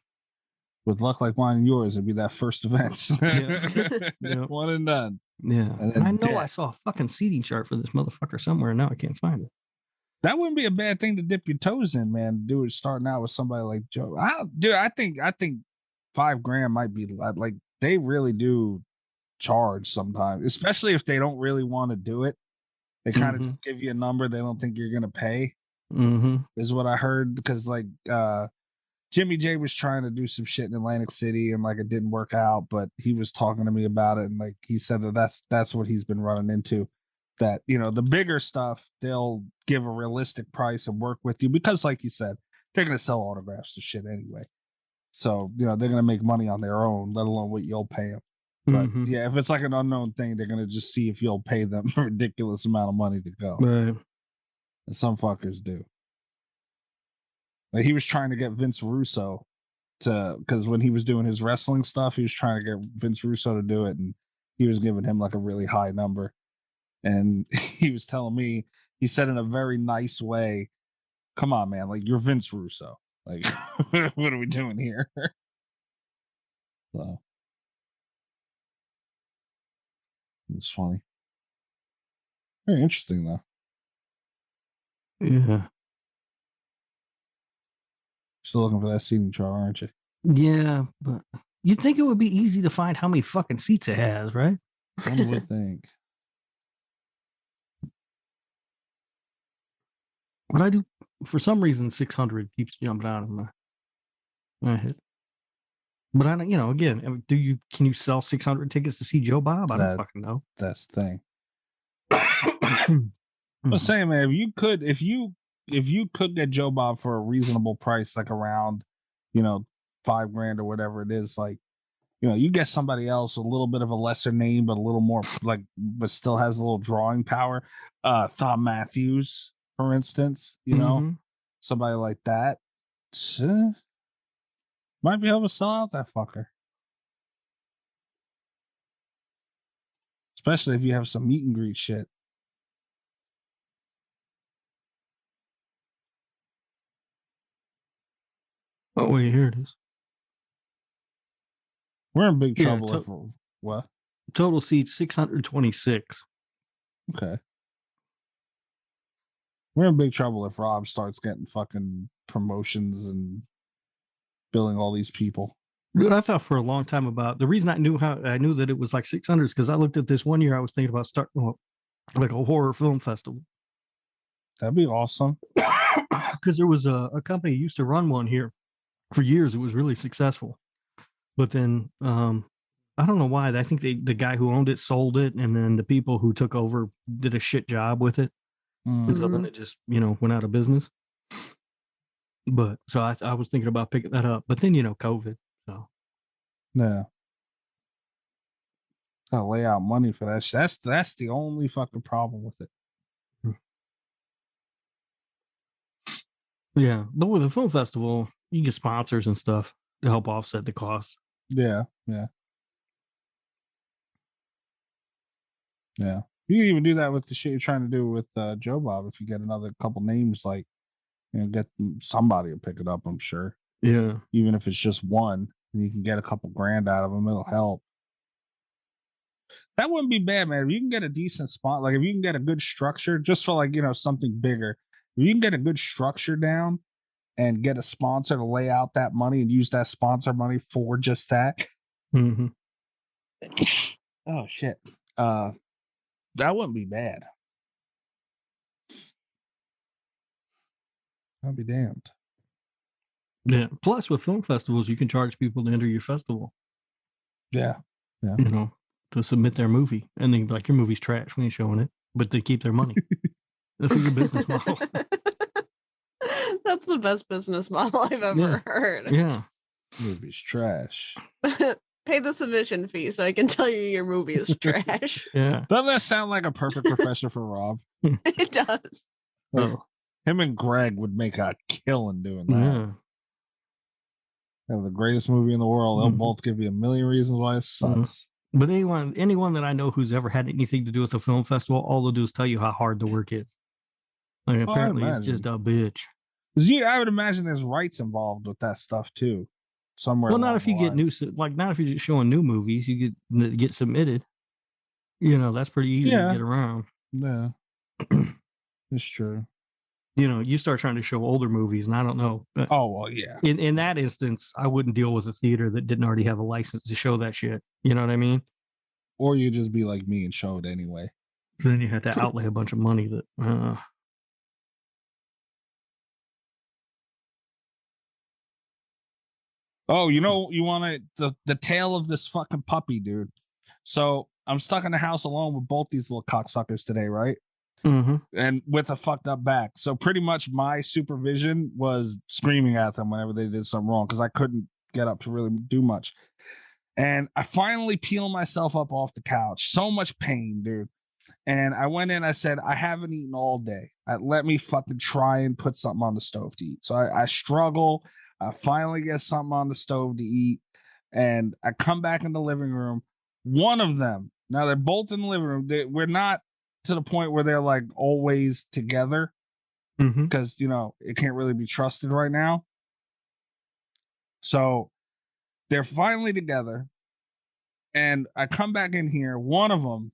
with luck like mine and yours, it'd be that first event. Yep. One and done. Yeah. And I know dead. I saw a fucking seating chart for this motherfucker somewhere, and now I can't find it. That wouldn't be a bad thing to dip your toes in, man. Do it starting out with somebody like Joe. I think $5,000 might be like, they really do charge sometimes, especially if they don't really want to do it. They kind of just give you a number they don't think you're gonna pay. Is what I heard, because like Jimmy J was trying to do some shit in Atlantic City and like it didn't work out, but he was talking to me about it, and like he said that's what he's been running into. That, you know, the bigger stuff, they'll give a realistic price and work with you because, like you said, they're gonna sell autographs to shit anyway. So, you know, they're gonna make money on their own, let alone what you'll pay them. But yeah, if it's like an unknown thing, they're gonna just see if you'll pay them a ridiculous amount of money to go. Right. And some fuckers do. Like, he was trying to get Vince Russo because when he was doing his wrestling stuff, he was trying to get Vince Russo to do it, and he was giving him like a really high number. And he was telling me, he said in a very nice way, "Come on, man, like, you're Vince Russo. Like, what are we doing here?" So it's funny. Very interesting, though. Yeah. Still looking for that seating chart, aren't you? Yeah, but you'd think it would be easy to find how many fucking seats it has, right? One would think. What I do, for some reason, 600 keeps jumping out of my head. But I don't, you know, again, can you sell 600 tickets to see Joe Bob? I don't fucking know. That's the thing. I'm saying, man, if you could get Joe Bob for a reasonable price, like around, you know, $5,000 or whatever it is, like, you know, you get somebody else a little bit of a lesser name, but a little more like, but still has a little drawing power. Thom Matthews, for instance, you know, somebody like that might be able to sell out that fucker. Especially if you have some meet and greet shit. Oh, wait, here it is. We're in big trouble if what? Total seats 626. Okay. We're in big trouble if Rob starts getting fucking promotions and billing all these people. Dude, I thought for a long time about the reason I knew that it was like 600 is because I looked at this one year. I was thinking about starting like a horror film festival. That'd be awesome. Because there was a company used to run one here for years. It was really successful, but then I don't know why. I think the guy who owned it sold it, and then the people who took over did a shit job with it. And so then it just, went out of business. But so I was thinking about picking that up, but then, COVID. So yeah. Gotta lay out money for that. That's the only fucking problem with it. Yeah. But with a film festival, you get sponsors and stuff to help offset the cost. Yeah. Yeah. Yeah. You can even do that with the shit you're trying to do with Joe Bob. If you get another couple names, like, get somebody to pick it up, I'm sure. Yeah. Even if it's just one, and you can get a couple grand out of them, it'll help. That wouldn't be bad, man. If you can get a decent spot, like if you can get a good structure, just for like, something bigger, if you can get a good structure down and get a sponsor to lay out that money and use that sponsor money for just that. Mm-hmm. Oh, shit. That wouldn't be bad. I'll be damned. Yeah. Plus, with film festivals, you can charge people to enter your festival. Yeah. Yeah. To submit their movie. And then, like, your movie's trash when you're showing it, but they keep their money. That's a good business model. That's the best business model I've ever heard. Yeah. Movie's trash. Pay the submission fee so I can tell you your movie is trash. Yeah. Doesn't that sound like a perfect professor for Rob? It does. Like, him and Greg would make a killing doing that. Yeah. They have the greatest movie in the world. They'll both give you a million reasons why it sucks. But anyone that I know who's ever had anything to do with a film festival, all they'll do is tell you how hard the work is. Like, apparently it's just a bitch. I would imagine there's rights involved with that stuff too. Somewhere. Well, not if you get not if you're just showing new movies, you get submitted. That's pretty easy to get around. Yeah. It's true. You start trying to show older movies, and I don't know. Oh, well, yeah. In that instance, I wouldn't deal with a theater that didn't already have a license to show that shit. You know what I mean? Or you just be like me and show it anyway. So then you have to outlay a bunch of money that. Oh, you want the tale of this fucking puppy, dude. So I'm stuck in the house alone with both these little cocksuckers today, right? Mm-hmm. And with a fucked up back. So pretty much my supervision was screaming at them whenever they did something wrong because I couldn't get up to really do much. And I finally peeled myself up off the couch. So much pain, dude. And I went in, I said, I haven't eaten all day. Let me fucking try and put something on the stove to eat. So I struggle. I finally get something on the stove to eat. And I come back in the living room. One of them, now they're both in the living room. We're not to the point where they're like always together because, it can't really be trusted right now. So they're finally together. And I come back in here. One of them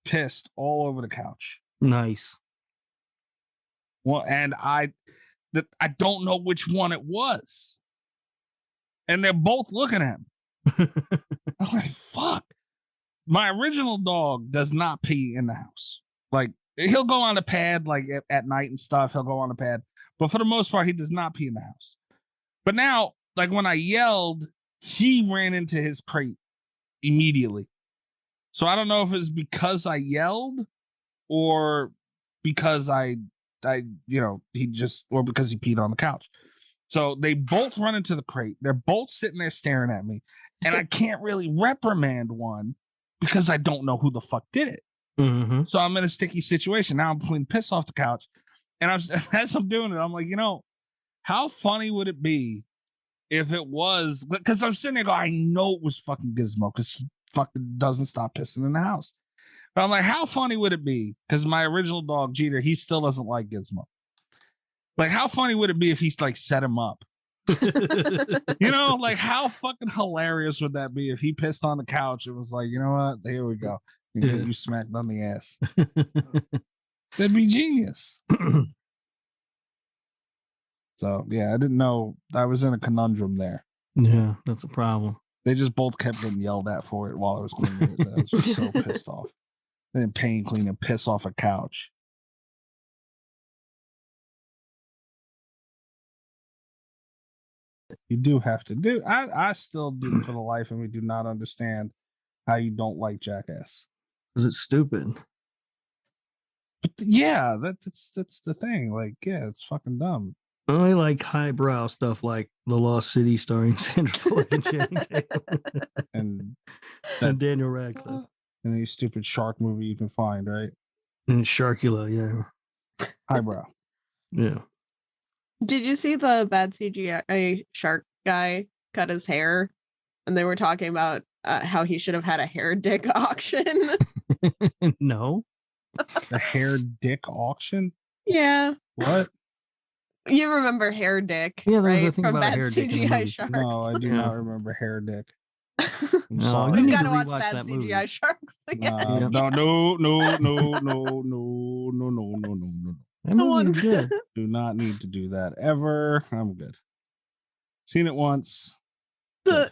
pissed all over the couch. Nice. Well, and I don't know which one it was. And they're both looking at me. I'm like, fuck. My original dog does not pee in the house. Like, he'll go on the pad, like at night and stuff. He'll go on the pad. But for the most part, he does not pee in the house. But now, like when I yelled, he ran into his crate immediately. So I don't know if it's because I yelled or because or because he peed on the couch. So they both run into the crate. They're both sitting there staring at me. And I can't really reprimand one because I don't know who the fuck did it. Mm-hmm. So I'm in a sticky situation. Now I'm cleaning piss off the couch. And as I'm doing it, I'm like, how funny would it be if it was, because I'm sitting there going, I know it was fucking Gizmo because he fucking doesn't stop pissing in the house. But I'm like, how funny would it be? Because my original dog, Jeter, he still doesn't like Gizmo. Like, how funny would it be if he's like set him up? You know, like how fucking hilarious would that be if he pissed on the couch and was like, you know what? Here we go. And get you smacked on the ass. That'd be genius. So yeah, I didn't know. I was in a conundrum there. Yeah, that's a problem. They just both kept getting yelled at for it while I was cleaning it. I was just so pissed off. They didn't pain clean and piss off a couch. You do have to do. I still do for the life of me do not understand how you don't like Jackass. Because it's stupid. But yeah, that's the thing. Like, yeah, it's fucking dumb. I like highbrow stuff like The Lost City starring Sandra Bullock and Channing Tatum. and Daniel Radcliffe. And any stupid shark movie you can find, right? And Sharkula, yeah. Highbrow. Yeah. Did you see the bad CGI shark guy cut his hair? And they were talking about how he should have had a hair dick auction. No. A hair dick auction? Yeah. What? You remember Hair Dick, yeah, right? From bad Hair Dick CGI Sharks. No, I do not remember Hair Dick. I'm sorry. We've need got to to watch rewatch bad that movie. CGI Sharks again. No. That movie's good. Do not need to do that ever. I'm good. Seen it once.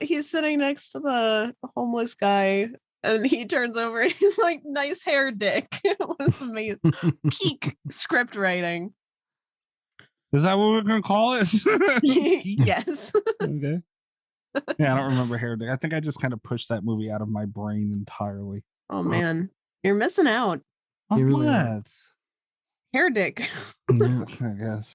He's sitting next to the homeless guy, and he turns over and he's like, "Nice hair, Dick." It was amazing. Peak script writing. Is that what we're gonna call it? Yes. Okay. Yeah, I don't remember Hair Dick. I think I just kind of pushed that movie out of my brain entirely. Oh man, you're missing out. On You really what? Hair Dick. Yeah. I guess.